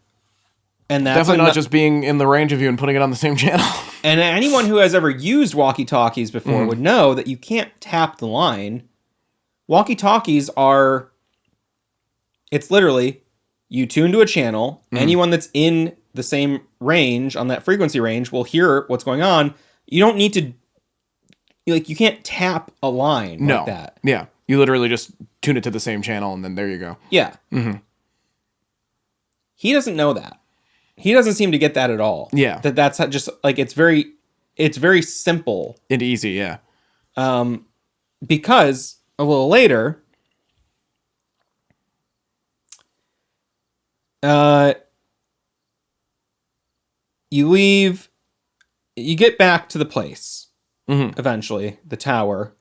And that's definitely not just being in the range of you and putting it on the same channel. And anyone who has ever used walkie-talkies before would know that you can't tap the line. Walkie-talkies are... It's literally, you tune to a channel. Anyone that's in the same range, on that frequency range, will hear what's going on. You don't need to... Like, you can't tap a line like that. Yeah. You literally just tune it to the same channel, and then there you go. Yeah. He doesn't know that. He doesn't seem to get that at all. Yeah. That's just, like, it's very simple. And easy, yeah. Because, a little later... you get back to the place, eventually, the tower.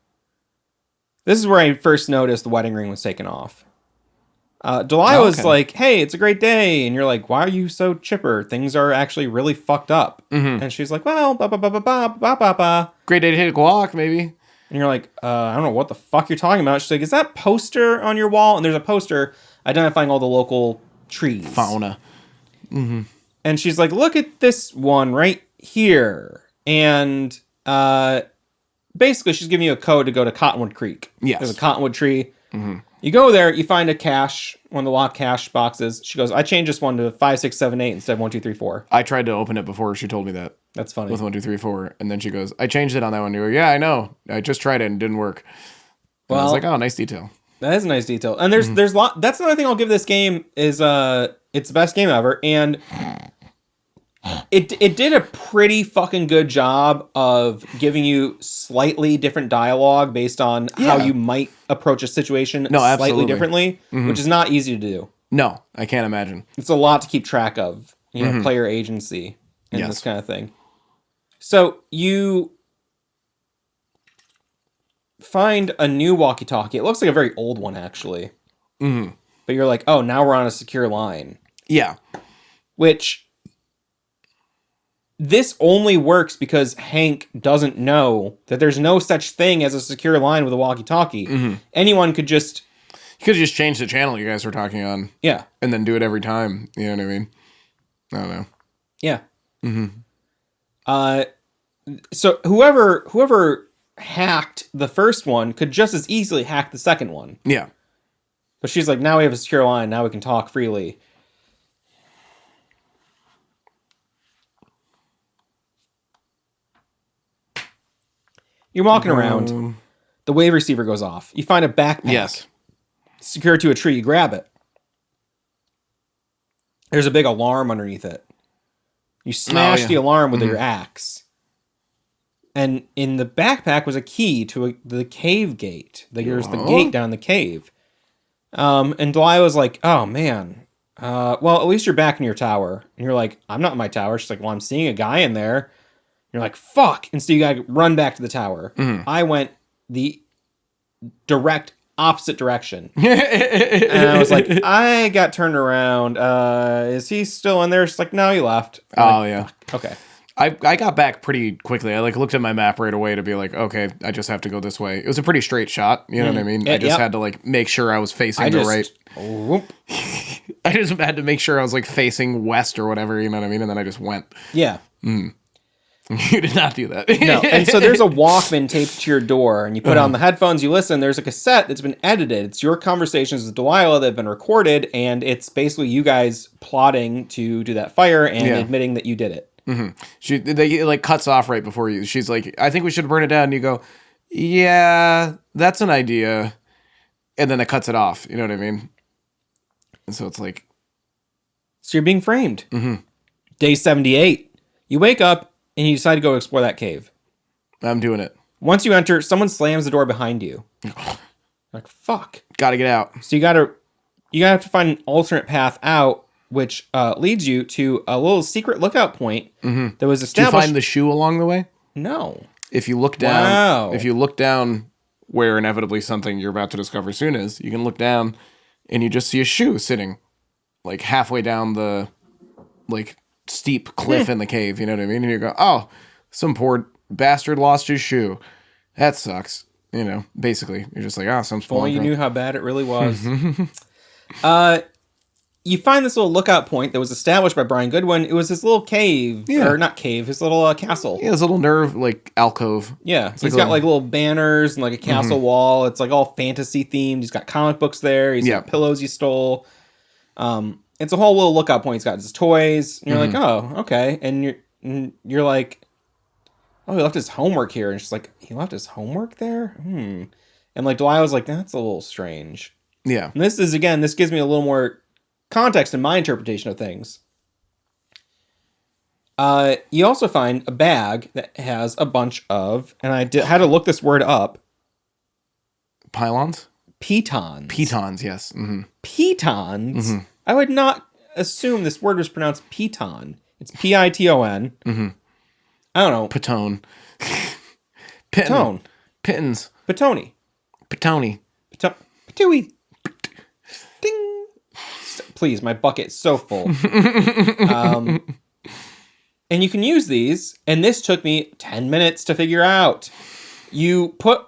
This is where I first noticed the wedding ring was taken off. Delilah's like, hey, it's a great day. And you're like, why are you so chipper? Things are actually really fucked up. And she's like, well, ba ba ba ba ba ba ba ba. Great day to hit a guac, maybe. And you're like, I don't know what the fuck you're talking about. She's like, is that poster on your wall? And there's a poster identifying all the local trees. Fauna. And she's like, look at this one right here. And basically, she's giving you a code to go to Cottonwood Creek. Yes. There's a cottonwood tree. You go there, you find a cache, one of the locked cache boxes. She goes, I changed this one to 5678 instead of 1234. I tried to open it before she told me that. That's funny. With 1234. And then she goes, I changed it on that one. You go, yeah, I know. I just tried it and it didn't work. And I was like, oh, nice detail. That is a nice detail. And there's that's another thing I'll give this game is it's the best game ever. And it did a pretty fucking good job of giving you slightly different dialogue based on how you might approach a situation slightly differently, which is not easy to do. No, I can't imagine. It's a lot to keep track of, player agency and this kind of thing. So you find a new walkie-talkie. It looks like a very old one, actually. But you're like, oh, now we're on a secure line. Yeah. Which... This only works because Hank doesn't know that there's no such thing as a secure line with a walkie-talkie. Anyone could just... You could just change the channel you guys were talking on. Yeah. And then do it every time. You know what I mean? I don't know. Yeah. So whoever hacked the first one could just as easily hack the second one. Yeah. But she's like, now we have a secure line. Now we can talk freely. You're walking around. The wave receiver goes off. You find a backpack. Yes. Secured to a tree. You grab it. There's a big alarm underneath it. You smash the alarm with your axe. And in the backpack was a key to the cave gate. There's the gate down the cave. And Delilah's like, oh, man. Well, at least you're back in your tower. And you're like, I'm not in my tower. She's like, well, I'm seeing a guy in there. You're like, fuck. And so you gotta run back to the tower. I went the direct opposite direction. And I was like, I got turned around. Is he still in there? She's like, no, he left. I'm like, fuck. Okay. I got back pretty quickly. I looked at my map right away to be like, okay, I just have to go this way. It was a pretty straight shot. You know what I mean? I just had to make sure I was facing the right. I just had to make sure I was facing west or whatever. You know what I mean? And then I just went. Yeah. You did not do that. No. And so there's a Walkman taped to your door, and you put on the headphones, you listen. There's a cassette that's been edited. It's your conversations with Delilah that have been recorded, and it's basically you guys plotting to do that fire and admitting that you did it. They cuts off right before you. She's like, I think we should burn it down. And you go, yeah, that's an idea. And then it cuts it off. You know what I mean? And so it's like. So you're being framed. Day 78. You wake up and you decide to go explore that cave. I'm doing it. Once you enter, someone slams the door behind you. Like, fuck. Gotta get out. So you gotta have to find an alternate path out, which leads you to a little secret lookout point that was Did you established. find the shoe along the way? No. If you look down, Wow. if you look down where inevitably something you're about to discover soon is, you can look down and you just see a shoe sitting like halfway down the like steep cliff in the cave. You know what I mean? And you go, oh, some poor bastard lost his shoe. That sucks. You know, basically, you're just like, oh, some If only you knew how bad it really was. You find this little lookout point that was established by Brian Goodwin. It was his little cave, or not cave, his little castle. Yeah, this little nerve like alcove. Yeah, he's got like little banners and like a castle wall. It's like all fantasy themed. He's got comic books there. He's got pillows he stole. It's a whole little lookout point. He's got his toys. And you're like, oh, okay. And you're like, oh, he left his homework here. And she's like, he left his homework there? And like Delilah's like, that's a little strange. Yeah. And this gives me a little more context in my interpretation of things. You also find a bag that has a bunch of, and I had to look this word up. Pylons? Pitons. Pitons, yes. Mm-hmm. Pitons? Mm-hmm. I would not assume this word was pronounced piton. It's Piton. Mm-hmm. I don't know. Patone. Patone. Pittons. Patoni. Patoni. Patooey. Ding. Please, my bucket's so full. And you can use these, and this took me 10 minutes to figure out. You put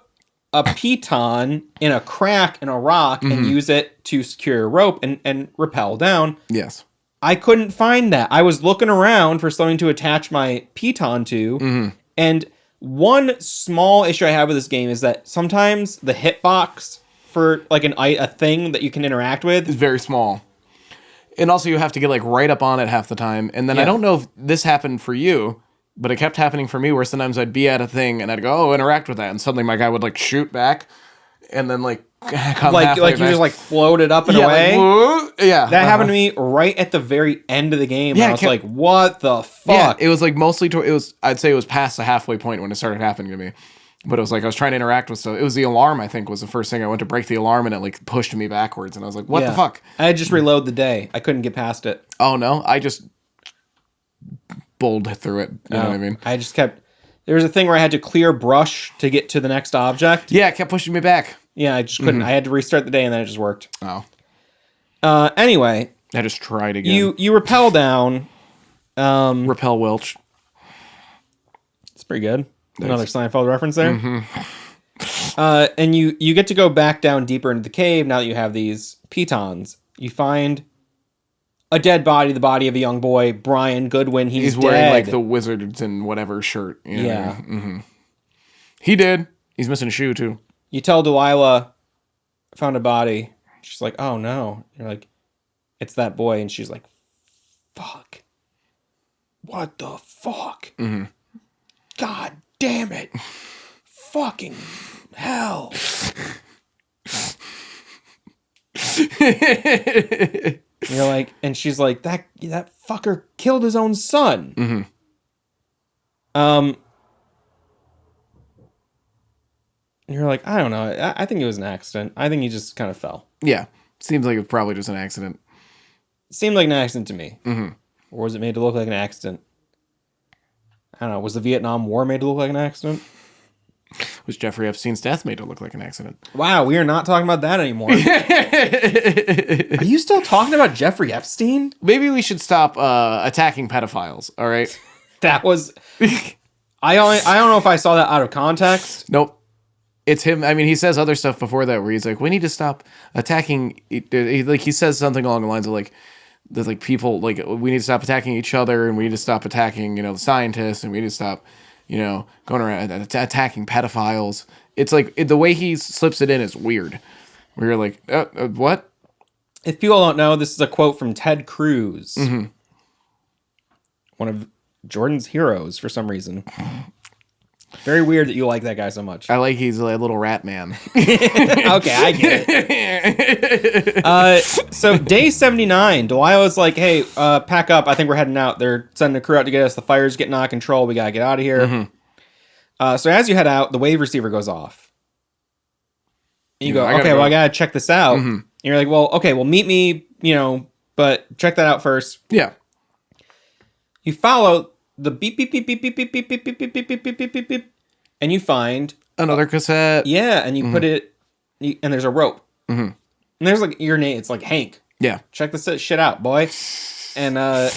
a piton in a crack in a rock and use it to secure a rope and rappel down. Yes. I couldn't find that. I was looking around for something to attach my piton to, and one small issue I have with this game is that sometimes the hitbox for like a thing that you can interact with is very small. And also you have to get like right up on it half the time. And then I don't know if this happened for you, but it kept happening for me where sometimes I'd be at a thing and I'd go, oh, interact with that. And suddenly my guy would like shoot back and then like come like you just like floated up and away. Like, that happened to me right at the very end of the game. Yeah, I was like, what the fuck? Yeah, it was like mostly I'd say it was past the halfway point when it started happening to me. But it was like I was trying to interact with stuff. It was the alarm, I think, was the first thing. I went to break the alarm and it like pushed me backwards. And I was like, what the fuck? I had just reload the day. I couldn't get past it. Oh, no? I just bowled through it. You know what I mean? I just kept... There was a thing where I had to clear brush to get to the next object. Yeah, it kept pushing me back. Yeah, I just couldn't. I had to restart the day and then it just worked. Oh. Anyway. I just tried again. You rappel down. Repel Welch. It's pretty good. Another Seinfeld reference there. And you get to go back down deeper into the cave now that you have these pitons. You find a dead body, the body of a young boy, Brian Goodwin. He's wearing dead. like the Wizards and whatever shirt. You know? Yeah. He did. He's missing a shoe too. You tell Delilah, found a body. She's like, oh no. You're like, it's that boy. And she's like, fuck. What the fuck? God damn it. Fucking hell. You're like, and she's like, that fucker killed his own son. You're like, I don't know. I think it was an accident. I think he just kind of fell. Yeah. Seems like it was probably just an accident. Seemed like an accident to me. Or was it made to look like an accident? I don't know. Was the Vietnam War made to look like an accident? Was Jeffrey Epstein's death made to look like an accident? Wow, we are not talking about that anymore. Are you still talking about Jeffrey Epstein? Maybe we should stop attacking pedophiles, all right? That was... I don't know if I saw that out of context. Nope. It's him. I mean, he says other stuff before that where he's like, we need to stop attacking... He says something along the lines of like, there's like people, like, we need to stop attacking each other and we need to stop attacking, the scientists and we need to stop, going around attacking pedophiles. It's like, the way he slips it in is weird. Where you're like, what? If people don't know, this is a quote from Ted Cruz. One of Jordan's heroes for some reason. Very weird that you like that guy so much. I like he's a little rat man. Okay, I get it. So day 79, Delilah's like, hey, pack up. I think we're heading out. They're sending a crew out to get us. The fire's getting out of control. We got to get out of here. So as you head out, the wave receiver goes off. And you go, okay, well, I gotta check this out. And you're like, well, okay, well, meet me, but check that out first. Yeah. You follow the beep, beep, beep, beep, beep, beep, beep, beep, beep, beep, beep, beep, beep, beep, beep, beep, and you find another cassette. Yeah, and you put it, and there's a rope. And there's like your name. It's like Hank. Yeah. Check this shit out, boy. And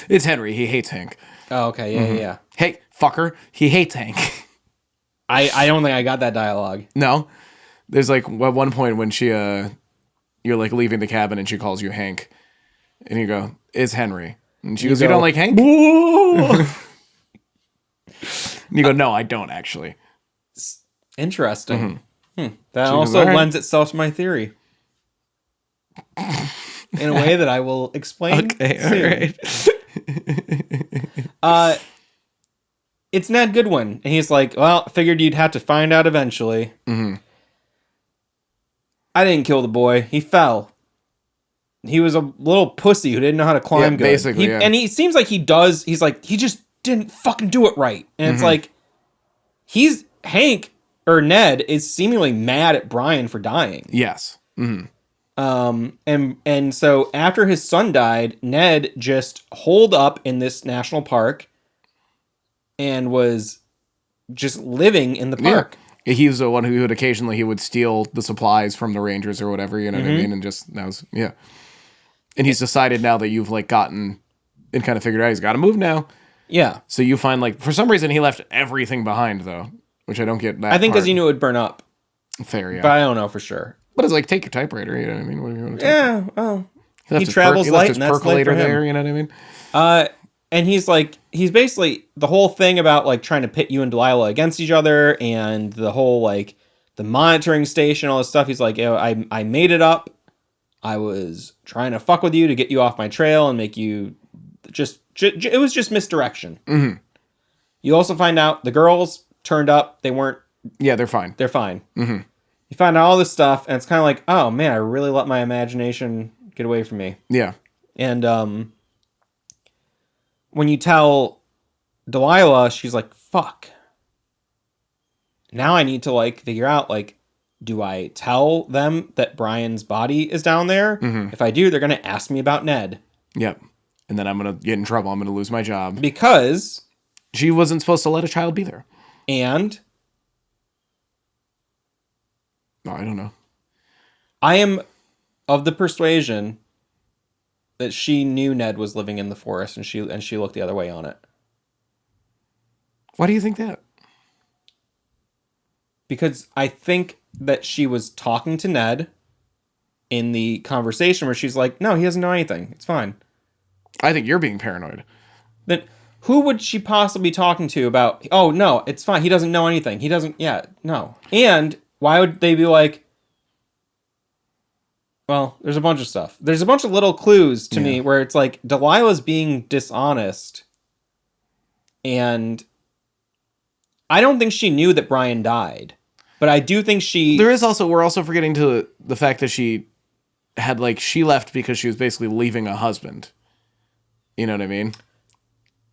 it's Henry. He hates Hank. Oh, okay, yeah. Hey, fucker. He hates Hank. I don't think I got that dialogue. No. There's like at one point when she you're like leaving the cabin and she calls you Hank, and you go, "It's Henry," and she goes, "You don't like Hank?" And you go, "No, I don't actually." Interesting. That also lends itself to my theory in a way that I will explain soon. All right. It's Ned Goodwin, and he's like, "Well, figured you'd have to find out eventually." I didn't kill the boy. He fell. He was a little pussy who didn't know how to climb good. Basically, And he seems like he does. He's like, he just didn't fucking do it right. And it's like, Hank or Ned is seemingly mad at Brian for dying. Yes. And so after his son died, Ned just holed up in this national park and was just living in the park. Yeah. He was the one who would occasionally he would steal the supplies from the Rangers or whatever, you know what I mean? And just that was And he's decided now that you've like gotten and kind of figured out he's got to move now. Yeah. So you find like for some reason he left everything behind though, which I don't get. That I think because he knew it would burn up. Fair, yeah. But I don't know for sure. But it's like take your typewriter, you know what I mean? What do you want to take? Yeah. Oh. He travels light, and that's light for him. there, you know what I mean? And he's basically the whole thing about like trying to pit you and Delilah against each other, and the whole like the monitoring station, all this stuff. He's like, I made it up. I was trying to fuck with you to get you off my trail and make you it was just misdirection. You also find out the girls turned up. They weren't. Yeah, they're fine. They're fine. You find out all this stuff, and it's kind of like, oh man, I really let my imagination get away from me. Yeah. And when you tell Delilah, she's like, fuck. Now I need to like figure out like, do I tell them that Brian's body is down there? If I do, they're going to ask me about Ned. Yep. And then I'm going to get in trouble. I'm going to lose my job. Because she wasn't supposed to let a child be there. And I don't know. I am of the persuasion that she knew Ned was living in the forest, and she looked the other way on it. Why do you think that? Because I think that she was talking to Ned in the conversation where she's like, no, he doesn't know anything. It's fine. I think you're being paranoid. Then who would she possibly be talking to about, oh, no, it's fine. He doesn't know anything. He doesn't, no. And why would they be like, well, there's a bunch of stuff. There's a bunch of little clues to me where it's like Delilah's being dishonest. And I don't think she knew that Brian died. But I do think we're also forgetting to the fact that she had she left because she was basically leaving a husband. You know what I mean?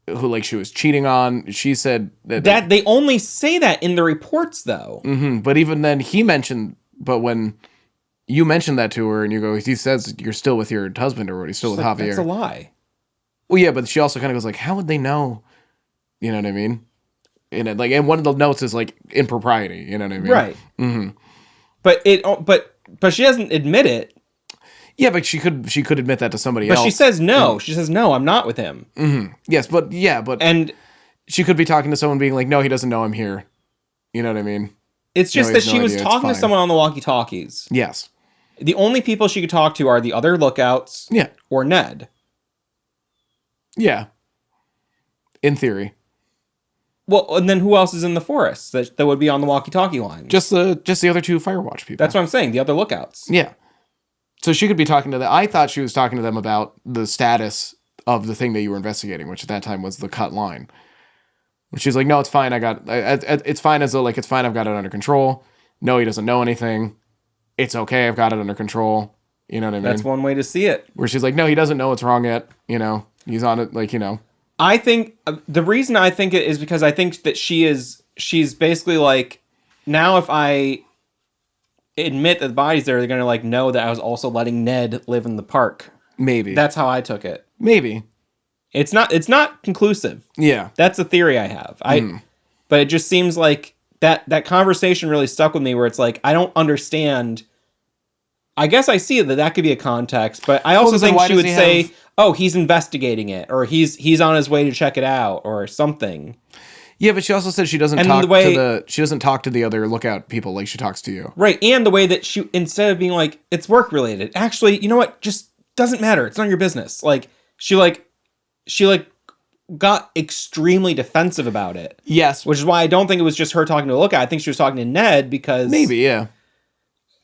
Who she was cheating on. She said that they only say that in the reports though. But even then but when you mentioned that to her and you go, he says you're still with your husband or what? He's still with Javier. That's a lie. Well, yeah, but she also kind of goes how would they know? You know what I mean? And one of the notes is impropriety. You know what I mean? Right. But she doesn't admit it. Yeah, but she could admit that to somebody else. But she says no. She says no. I'm not with him. Yes, but and she could be talking to someone being like, no, he doesn't know I'm here. You know what I mean? It's just that she was talking to someone on the walkie-talkies. Yes. The only people she could talk to are the other lookouts. Yeah. Or Ned. Yeah. In theory. Well, and then who else is in the forest that would be on the walkie-talkie line? Just the other two Firewatch people. That's what I'm saying. The other lookouts. Yeah. So she could be talking to them. I thought she was talking to them about the status of the thing that you were investigating, which at that time was the cut line. She's like, no, it's fine. It's fine as though it's fine. I've got it under control. No, he doesn't know anything. It's okay. I've got it under control. You know what I mean? That's one way to see it. Where she's like, no, he doesn't know what's wrong yet. He's on it. I think the reason I think it is because I think that she's basically now if I admit that the body's there, they're going to like know that I was also letting Ned live in the park. Maybe. That's how I took it. Maybe. It's not conclusive. Yeah. That's a theory I have. But it just seems like that conversation really stuck with me, where it's like, I don't understand. I guess I see that could be a context, but I also think she would say, oh, he's investigating it, or he's on his way to check it out, or something. Yeah, but she also said she doesn't she doesn't talk to the other lookout people like she talks to you. Right, and the way that she, instead of being like, it's work related, actually, you know what? Just doesn't matter. It's none of your business. Like she got extremely defensive about it. Yes, which is why I don't think it was just her talking to a lookout. I think she was talking to Ned, because maybe, yeah.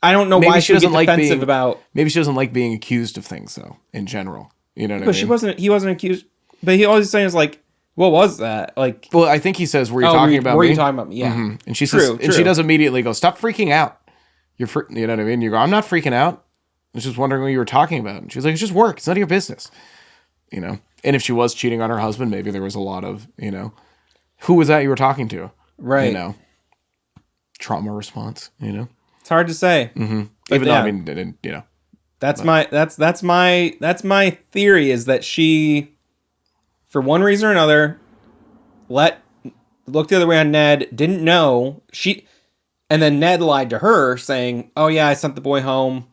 I don't know why she doesn't like defensive about. Maybe she doesn't like being accused of things, though. In general, you know what I mean? He wasn't accused, but he always saying is like, what was that? Like, well, I think he says, "Were you talking about me?" Were you talking about me? Yeah. Mm-hmm. And she says, and she does immediately go, "Stop freaking out. You know what I mean?" You go, "I'm not freaking out. I was just wondering what you were talking about." And she's like, "It's just work. It's none of your business." You know. And if she was cheating on her husband, maybe there was a lot of, you know, who was that you were talking to? Right. You know, trauma response. You know, it's hard to say. Mm-hmm. Even though, I mean, you know, that's my theory, is that she, for one reason or another, looked the other way on Ned, didn't know, and then Ned lied to her saying, oh yeah, I sent the boy home.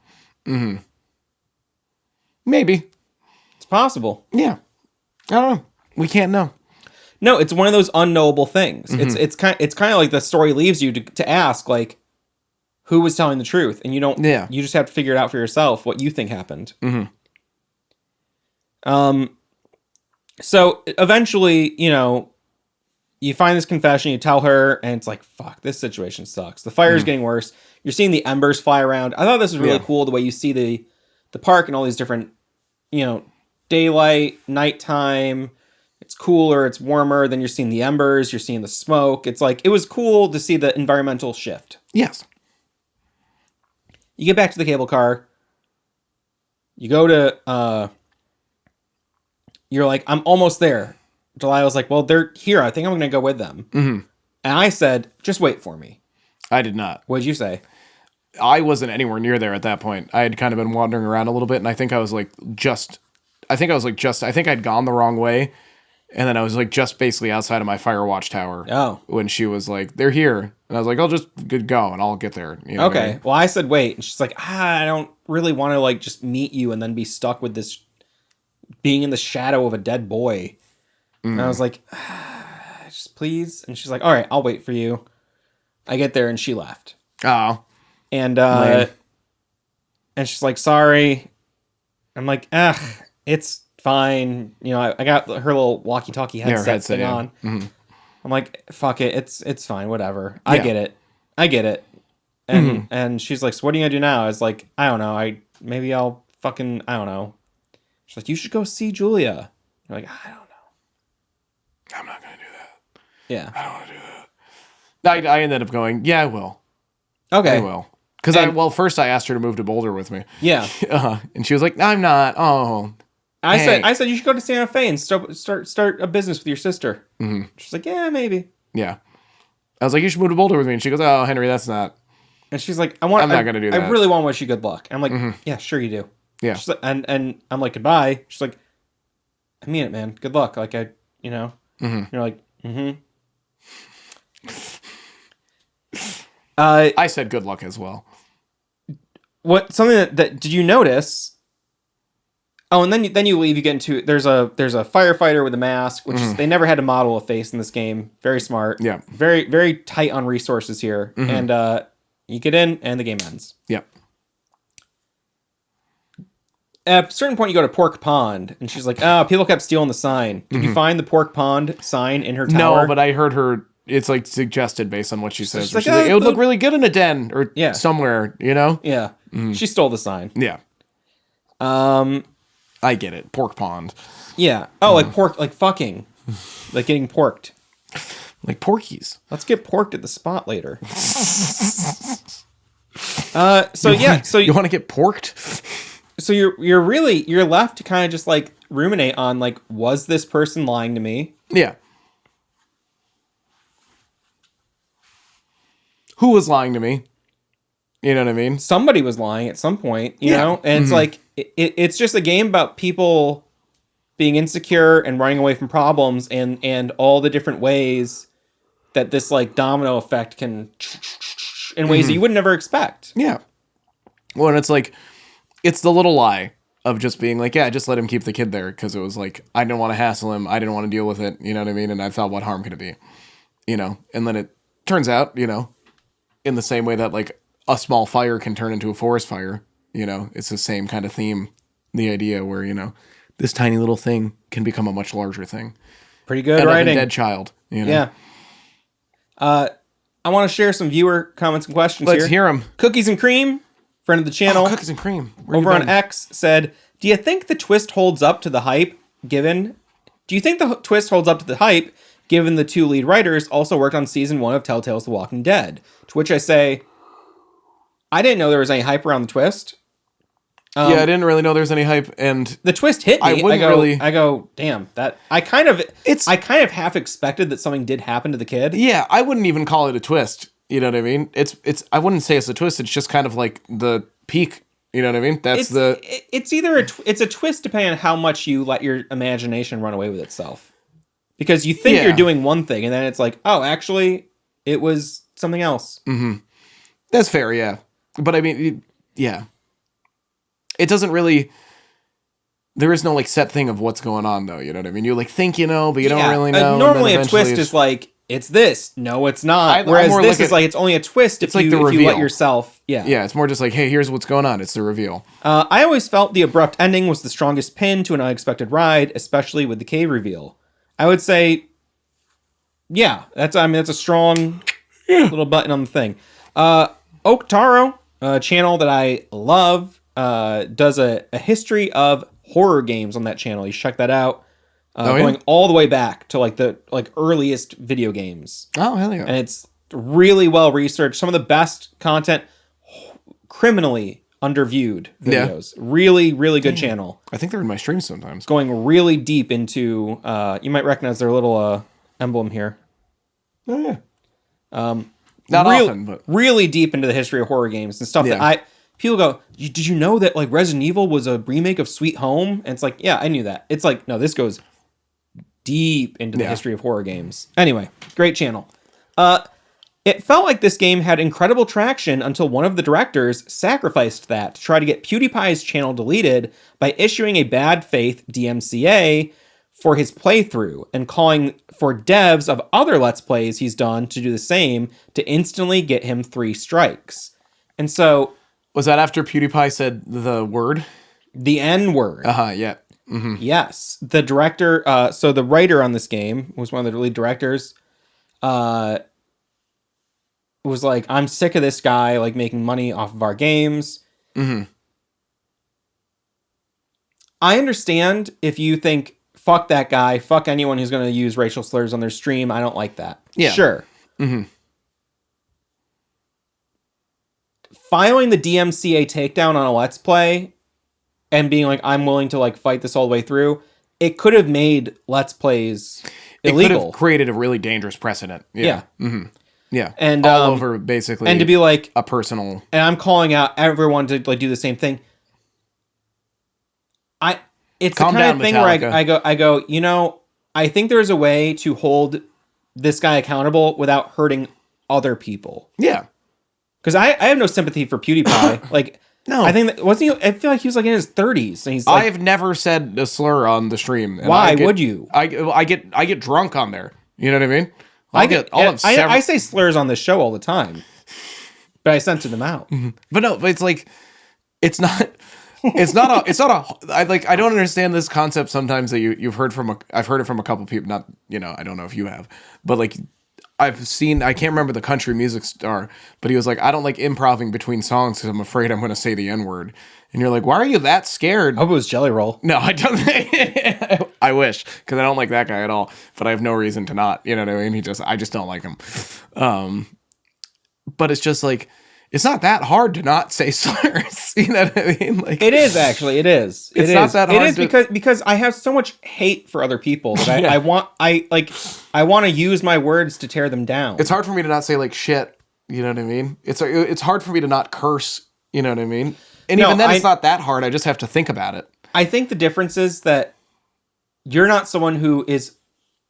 Mm-hmm. Maybe. It's possible. Yeah. I don't know. We can't know. No, it's one of those unknowable things. Mm-hmm. It's kind of like the story leaves you to ask, like, who was telling the truth? And you don't, you just have to figure it out for yourself, what you think happened. Mm-hmm. So eventually, you know, you find this confession, you tell her, and it's like, fuck, this situation sucks. The fire's getting worse. You're seeing the embers fly around. I thought this was really cool, the way you see the park and all these different, you know, daylight, nighttime. It's cooler, it's warmer. Then you're seeing the embers, you're seeing the smoke. It's like, it was cool to see the environmental shift. Yes. You get back to the cable car. You go to, you're like, I'm almost there. Delilah's like, well, they're here. I think I'm going to go with them. Mm-hmm. And I said, just wait for me. I did not. What did you say? I wasn't anywhere near there at that point. I had kind of been wandering around a little bit, and I think I'd gone the wrong way. And then I was like just basically outside of my Firewatch tower. Oh. When she was like, they're here. And I was like, I'll just go and I'll get there. You know okay. I mean? Well, I said wait. And she's like, I don't really want to like just meet you and then be stuck with this being in the shadow of a dead boy. And I was like, just please. And she's like, all right, I'll wait for you. I get there and she left. Oh. And she's like, sorry. I'm like, it's fine. You know, I got her little walkie-talkie headset thing on. Mm-hmm. I'm like, fuck it. It's fine. Whatever. I get it. And she's like, so what are you gonna do now? I was like, I don't know. I don't know. She's like, you should go see Julia. I'm like, I don't know. I'm not gonna do that. Yeah. I don't want to do that. I ended up going, yeah, I will. Okay. I will. Because first I asked her to move to Boulder with me. Yeah. And she was like, no, I'm not. Oh. I said you should go to Santa Fe and start a business with your sister. Mm-hmm. She's like, yeah, maybe. Yeah. I was like, you should move to Boulder with me. And she goes, oh, Henry, that's not. And she's like, I'm not going to do that. I really want to wish you good luck. I'm like, yeah, sure you do. Yeah. She's like, and I'm like, goodbye. She's like, I mean it, man. Good luck. Like, you know. Mm-hmm. You're like, mm-hmm. I said good luck as well. Something that did you notice? Oh, and then you leave. You get into there's a firefighter with a mask, which is, they never had to model a face in this game. Very smart. Yeah. Very very tight on resources here, and you get in and the game ends. Yep. At a certain point, you go to Pork Pond, and she's like, "Oh, people kept stealing the sign. Did you find the Pork Pond sign in her tower?" No, but I heard her. It's like suggested based on what she says. She's like, it would look really good in a den or somewhere, you know? Yeah. She stole the sign. Yeah. I get it. Pork Pond. Yeah. Oh, like pork, like fucking, like getting porked. Like porkies. Let's get porked at the spot later. So you want to get porked? So you're left to kind of just like ruminate on like, was this person lying to me? Yeah. Who was lying to me? You know what I mean? Somebody was lying at some point, you Yeah. know? And it's like, it's just a game about people being insecure and running away from problems and all the different ways that this like domino effect can in ways that you would never expect. Yeah. Well, and it's like, it's the little lie of just being like, yeah, just let him keep the kid there. Cause it was like, I didn't want to hassle him. I didn't want to deal with it. You know what I mean? And I thought, what harm could it be? You know? And then it turns out, you know, in the same way that like a small fire can turn into a forest fire, you know, it's the same kind of theme. The idea where, you know, this tiny little thing can become a much larger thing. Pretty good And writing. a dead child, you know? Yeah. I want to share some viewer comments and questions Let's here. hear them. Cookies and Cream, friend of the channel, Oh, cookies and cream. Where over you on been? X said, "Do you think the twist holds up to the hype given? Do you think the twist holds up to the hype given the two lead writers also worked on season 1 of Telltale's The Walking Dead?" To which I say, I didn't know there was any hype around the twist. Yeah, I didn't really know there was any hype, and The twist hit me. I I go, damn, that I kind of half expected that something did happen to the kid. yeah, I wouldn't even call it a twist. You know what I mean? It's I wouldn't say it's a twist. It's just kind of like the peak. You know what I mean? That's It's either it's a twist depending on how much you let your imagination run away with itself. Because you think Yeah. you're doing one thing, and then it's like, oh, actually, it was something else. that's fair, yeah. But I mean, yeah, it doesn't really. There is no like set thing of what's going on though. You know what I mean? You like think you know, but you don't really know. and then Normally, a eventually twist it's- is like it's this. No, it's not. I'm Whereas more this like is like it's only a twist if like you the if you let reveal. yourself. Yeah. yeah, it's more just like, hey, here's what's going on. It's the reveal. I always felt the abrupt ending was the strongest pin to an unexpected ride, especially with the cave reveal. I would say, yeah, that's a strong little button on the thing. Oak Taro, a channel that I love, does a history of horror games on that channel. You should check that out. Yeah? Going all the way back to the earliest video games. Oh hell yeah! And it's really well researched. Some of the best content, criminally underviewed videos. Really, really good channel. I think they're in my streams sometimes. Going really deep into, you might recognize their little emblem here. Oh yeah. Not often, but really deep into the history of horror games and stuff that people go, did you know that like Resident Evil was a remake of Sweet Home? And it's like, yeah, I knew that. It's like, no, this goes deep into the history of horror games. Anyway, great channel. It felt like this game had incredible traction until one of the directors sacrificed that to try to get PewDiePie's channel deleted by issuing a bad faith DMCA for his playthrough and calling for devs of other Let's Plays he's done to do the same to instantly get him 3 strikes. And so... Was that after PewDiePie said the word? The N-word. Yeah. Mm-hmm. Yes. The director, so the writer on this game was one of the lead directors, was like, I'm sick of this guy, like, making money off of our games. Mm-hmm. I understand if you think, fuck that guy, fuck anyone who's going to use racial slurs on their stream. I don't like that. Yeah. Sure. Mm-hmm. Filing the DMCA takedown on a Let's Play and being like, I'm willing to like fight this all the way through, it could have made Let's Plays illegal. It could have created a really dangerous precedent. Yeah. Mm-hmm. Yeah. And all over basically. And to be like a personal. And I'm calling out everyone to like do the same thing. It's Calm the kind down, of thing Metallica. where I go, you know, I think there's a way to hold this guy accountable without hurting other people. Yeah. Because I have no sympathy for PewDiePie. Like, no, I think that wasn't he? I feel like he was like in his 30s, and he's like, I've never said a slur on the stream. And why would you? I get drunk on there. You know what I mean? I say slurs on this show all the time, but I censored them out. But no, but it's like, it's not I don't understand this concept sometimes that I've heard it from a couple people, not, you know, I don't know if you have, but like I've seen, I can't remember the country music star, but he was like, I don't like improvising between songs because I'm afraid I'm going to say the N-word. And you're like, why are you that scared? I hope it was Jelly Roll. No, I don't. I wish, because I don't like that guy at all, but I have no reason to not, you know what I mean? I just don't like him. But it's just like, it's not that hard to not say slurs. You know what I mean? Like, it is actually. It is. It's not that hard. It is because I have so much hate for other people that I want to use my words to tear them down. It's hard for me to not say like shit You know what I mean? It's hard for me to not curse. You know what I mean? And No, even then, it's not that hard. I just have to think about it. I think the difference is that you're not someone who is,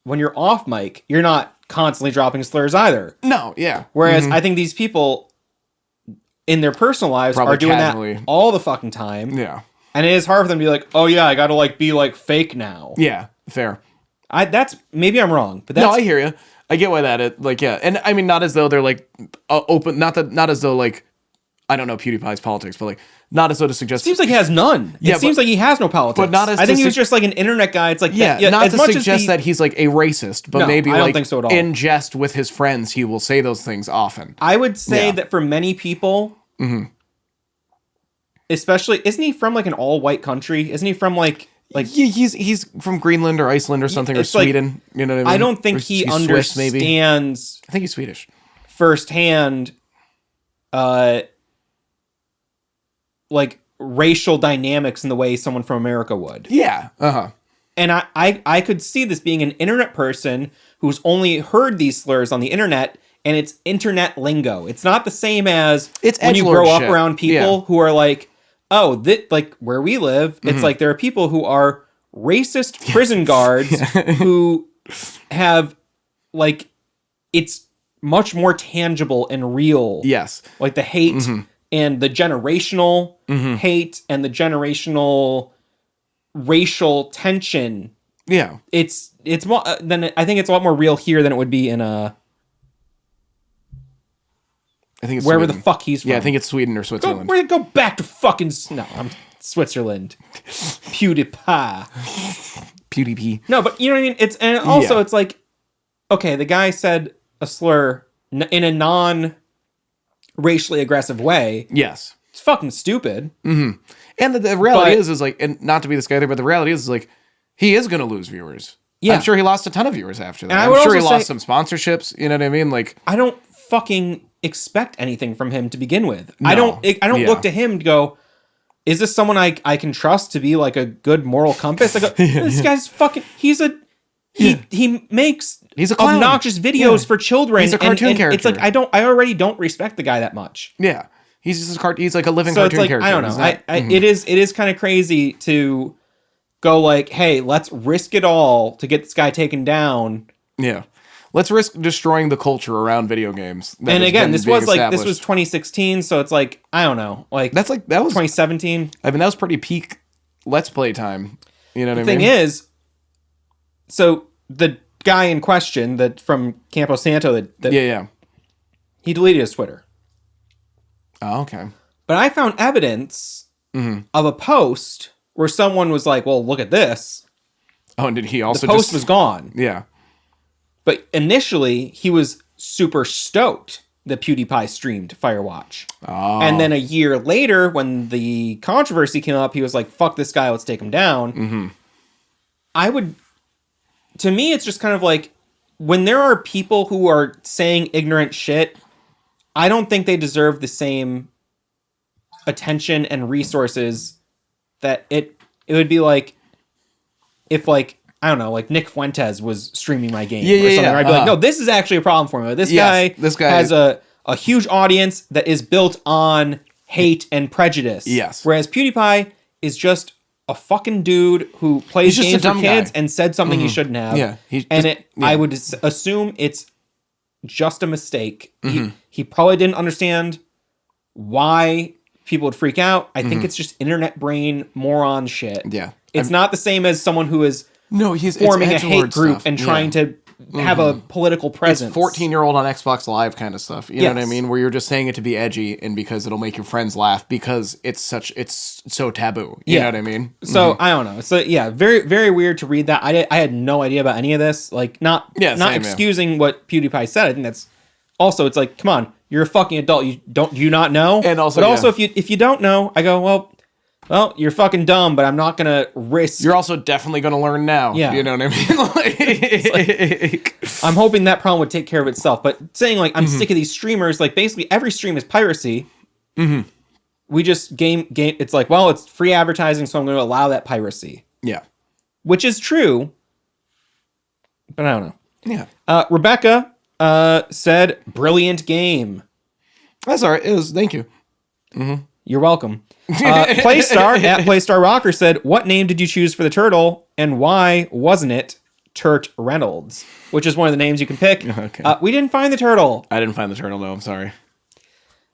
when you're off mic, you're not constantly dropping slurs either. No, yeah. Whereas I think these people in their personal lives Probably are doing casually. that all the fucking time. Yeah. And it is hard for them to be like, oh yeah, I gotta like be like fake now. Yeah, fair. That's maybe I'm wrong, but that's No, I hear you. I get why that is. Like, yeah. And I mean, not as though they're like open, not as though like, I don't know PewDiePie's politics, but like, not as though to suggest. seems like he has none. Yeah, it seems like he has no politics. but not as I think to he was just like an internet guy. It's like yeah, not as to much suggest as that he's like a racist, but No, maybe I don't like think so at all. in jest with his friends, he will say those things often. I would say Yeah. that for many people, especially, isn't he from like an all-white country? Isn't he from like He's from Greenland or Iceland or something, or it's like- Sweden. You know what I mean? I don't think Or he he's understands Swiss, maybe. I think he's Swedish. firsthand, like racial dynamics in the way someone from America would. Yeah. Uh-huh. And I could see this being an internet person who's only heard these slurs on the internet, and it's internet lingo. It's not the same as It's when you edgelord grow up shit. around people Yeah. who are like, oh, like where we live, it's like there are people who are racist prison guards who have like, it's much more tangible and real. Yes. Like the hate and the generational hate and the generational racial tension. Yeah. It's more than I think it's a lot more real here than it would be in I think it's wherever Sweden. the fuck he's from. Yeah, I think it's Sweden or Go, Switzerland. we're gonna go back to fucking I'm Switzerland. PewDiePie. PewDiePie. No, but you know what I mean. It's and also Yeah. it's like, okay, the guy said a slur in a non-racially aggressive way. Yes. It's fucking stupid. And the reality But- is like, and not to be this guy either, but the reality is like, he is going to lose viewers. Yeah. I'm sure he lost a ton of viewers after that. And I I'm would sure he also lost say- some sponsorships. You know what I mean? Like, I don't fucking expect anything from him to begin with. I don't Yeah. look to him to go, is this someone I can trust to be like a good moral compass? I go, this guy's fucking, he makes He's a clown. obnoxious videos for children. He's a cartoon and It's character. like, I already don't respect the guy that much. yeah, he's just he's like a living So it's cartoon like, character. I don't know. He's not- It is kind of crazy to go like, hey, let's risk it all to get this guy taken down. yeah. Let's risk destroying the culture around video games. that And has again, been this being was 2016, so it's like, I don't know, like that was 2017. I mean, that was pretty peak Let's Play time. You know what I Thing mean? is, so the guy in question that from Campo Santo that Yeah. he deleted his Twitter, Oh, okay. but I found evidence of a post where someone was like, "Well, look at this." Oh, and did he The also post just was gone, Yeah. but initially he was super stoked that PewDiePie streamed Firewatch. Oh. And then a year later, when the controversy came up, he was like, fuck this guy, let's take him down. To me, it's just kind of like, when there are people who are saying ignorant shit, I don't think they deserve the same attention and resources that it would be like, if like, I don't know, like Nick Fuentes was streaming my game or something. I'd be like, no, this is actually a problem for me. This guy has a huge audience that is built on hate and prejudice. Yes. Whereas PewDiePie is just a fucking dude who plays He's just a games for dumb kids guy. and said something he shouldn't have. Yeah, I would assume it's just a mistake. He probably didn't understand why people would freak out. I think it's just internet brain moron shit. Yeah. It's not the same as someone who is he's forming a it's hate edgelord group stuff. and Yeah. trying to have a political presence. 14-year-old on Xbox Live kind of stuff. You know what I Yes. mean? Where you're just saying it to be edgy and because it'll make your friends laugh because it's so taboo. You know what I mean? So I don't know. So yeah, very very weird to read that. I had no idea about any of this. Like not same, excusing what PewDiePie said. I think that's also, it's like, come on, you're a fucking adult. Do you not know? And also, but also if you don't know, I go, well, you're fucking dumb, but I'm not gonna risk. You're also definitely going to learn now. Yeah. You know what I mean? I'm hoping that problem would take care of itself. But saying like I'm sick of these streamers, like basically every stream is piracy. We just game. It's like, well, it's free advertising, so I'm going to allow that piracy, Yeah. which is true. But I don't know. Yeah. Rebecca said, "Brilliant game." That's all right. It was. Thank you. You're welcome. Playstar at Playstar Rocker said, "What name did you choose for the turtle, and why wasn't it Turt Reynolds?" Which is one of the names you can pick. Okay. We didn't find the turtle. I didn't find the turtle. No, I'm sorry.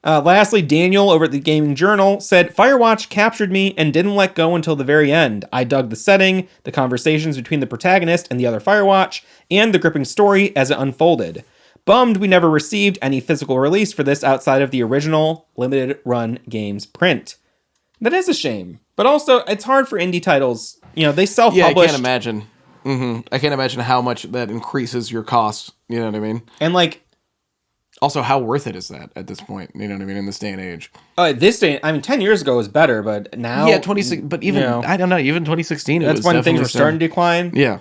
Lastly, Daniel over at the Gaming Journal said, "Firewatch captured me and didn't let go until the very end. I dug the setting, the conversations between the protagonist and the other Firewatch, and the gripping story as it unfolded. Bummed we never received any physical release for this outside of the original limited run games print." That is a shame. But also, it's hard for indie titles. You know, they self-publish. Yeah, I can't imagine. I can't imagine how much that increases your costs. You know what I mean? And like, also, how worth it is that at this point? You know what I mean? In this day and age. This day, I mean, 10 years ago was better, but now... Yeah, 26. But even, you know, I don't know, even 2016, it that's was when things were definitely starting to decline. Yeah.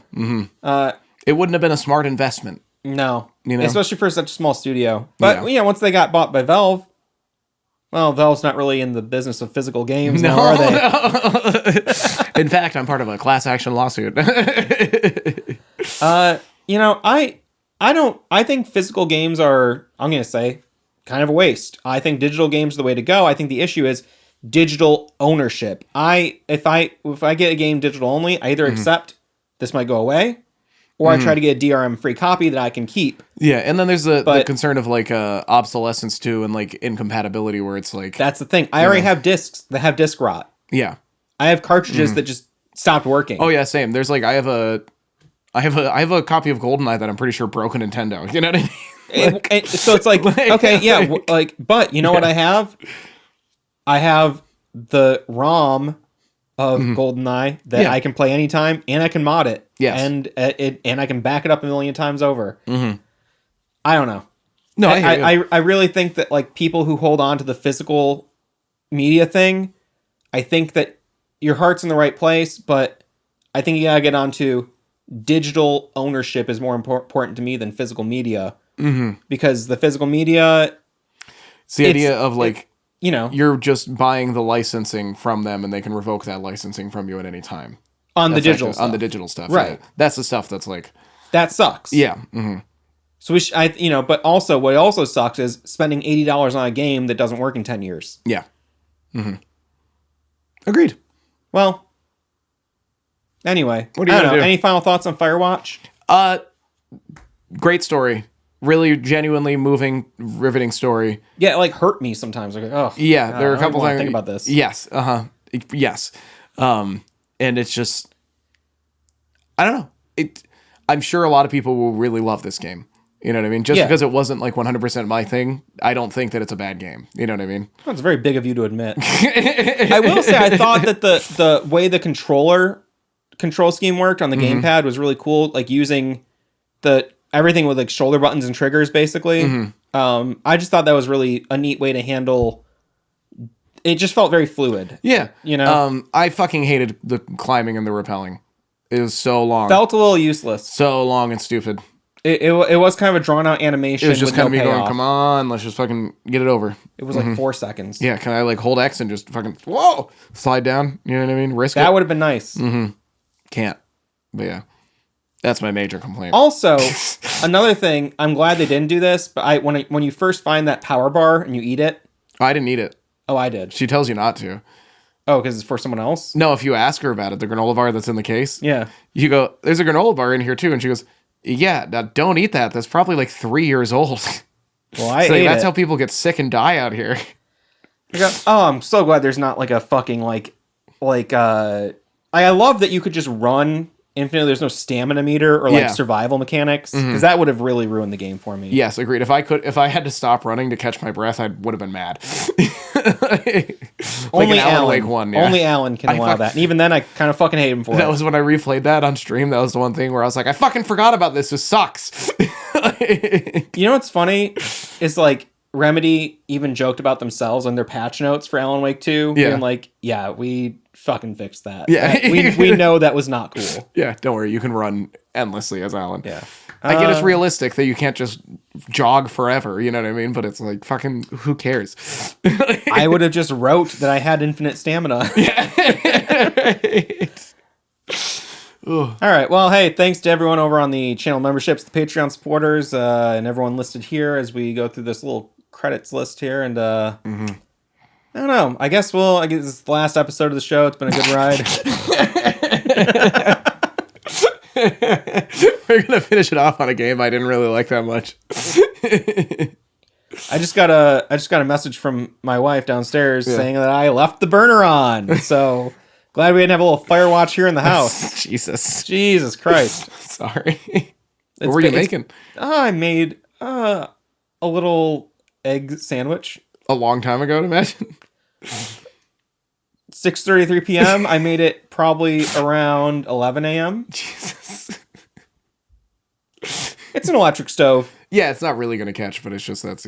It wouldn't have been a smart investment. No. You know? Especially for such a small studio. But, Yeah. once they got bought by Valve, well, Valve's not really in the business of physical games now, are they? No. In fact, I'm part of a class action lawsuit. I think physical games are, I'm going to say, kind of a waste. I think digital games are the way to go. I think the issue is digital ownership. If I get a game digital only, I either accept this might go away, or I try to get a DRM free copy that I can keep. Yeah, and then there's the concern of like obsolescence too, and like incompatibility, where it's like that's the thing. I already have discs that have disk rot. Yeah, I have cartridges that just stopped working. Oh yeah, same. There's like I have a copy of GoldenEye that I'm pretty sure broke a Nintendo. You know what I mean? So it's like okay, yeah, but you know what I have? I have the ROM of GoldenEye that I can play anytime, and I can mod it. Yes. And I can back it up a million times over. I don't know. No, I really think that like people who hold on to the physical media thing, I think that your heart's in the right place, but I think you gotta get onto digital ownership is more important to me than physical media. Because the physical media, it's the idea of like, you're just buying the licensing from them, and they can revoke that licensing from you at any time on the digital stuff, right? Yeah. That's the stuff that's like that sucks. Yeah. So but also what also sucks is spending $80 on a game that doesn't work in 10 years. Yeah. Agreed. Well, anyway, what do you do? Any final thoughts on Firewatch? Great story. Really genuinely moving, riveting story. Yeah, it like hurt me sometimes. Like, oh, yeah, God, there are a couple things. Think about this. Yes, yes, and it's just, I don't know. I'm sure a lot of people will really love this game. You know what I mean? Just because it wasn't like 100% my thing, I don't think that it's a bad game. You know what I mean? Well, it's very big of you to admit. I will say I thought that the way the control scheme worked on the gamepad was really cool. Like using everything with like shoulder buttons and triggers, basically. I just thought that was really a neat way to handle. It just felt very fluid. Yeah, I fucking hated the climbing and the rappelling. It was so long. Felt a little useless. So long and stupid. It was kind of a drawn out animation. It was just kind of me payoff. going, "Come on, let's just fucking get it over." It was like 4 seconds. Yeah, can I like hold X and just fucking slide down? You know what I mean? Risk that it. would have been nice. Can't. But yeah. That's my major complaint. Also, another thing, I'm glad they didn't do this, but when you first find that power bar and you eat it. I didn't eat it. Oh, I did. She tells you not to. Oh, because it's for someone else? No, if you ask her about it, the granola bar that's in the case. Yeah. You go, "There's a granola bar in here too." And she goes, "Yeah, now don't eat that. That's probably like 3 years old." Well, I ate that's it. how people get sick and die out here. I go, oh, I'm so glad there's not like a fucking I love that you could just run infinitely. There's no stamina meter or like survival mechanics, because that would have really ruined the game for me. Yes, agreed. If I had to stop running to catch my breath, I would have been mad. Only Alan Wake 1. Yeah. Only Alan can allow that. And even then, I kind of fucking hate him for it. That was when I replayed that on stream. That was the one thing where I was like, I fucking forgot about this. This sucks. You know what's funny? Is like Remedy even joked about themselves on their patch notes for Alan Wake 2. Yeah. Being like, yeah, we fucking fixed that. Yeah. we know that was not cool. Yeah, don't worry. You can run endlessly as Alan. Yeah. I get it's realistic that you can't just jog forever, you know what I mean? But it's like, fucking, who cares? I would have just wrote that I had infinite stamina. All right. Well, hey, thanks to everyone over on the channel memberships, the Patreon supporters, and everyone listed here as we go through this little credits list here, and I don't know. I guess this is the last episode of the show. It's been a good ride. We're gonna finish it off on a game I didn't really like that much. I just got a message from my wife downstairs saying that I left the burner on. So glad we didn't have a little Firewatch here in the house. Jesus Christ. Sorry. What were you making? I made a little egg sandwich. A long time ago, to imagine. 6:33 p.m. I made it probably around 11 a.m. Jesus. It's an electric stove. Yeah, it's not really gonna catch, but it's just not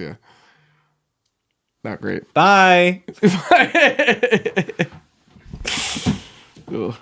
great. Bye. Ugh.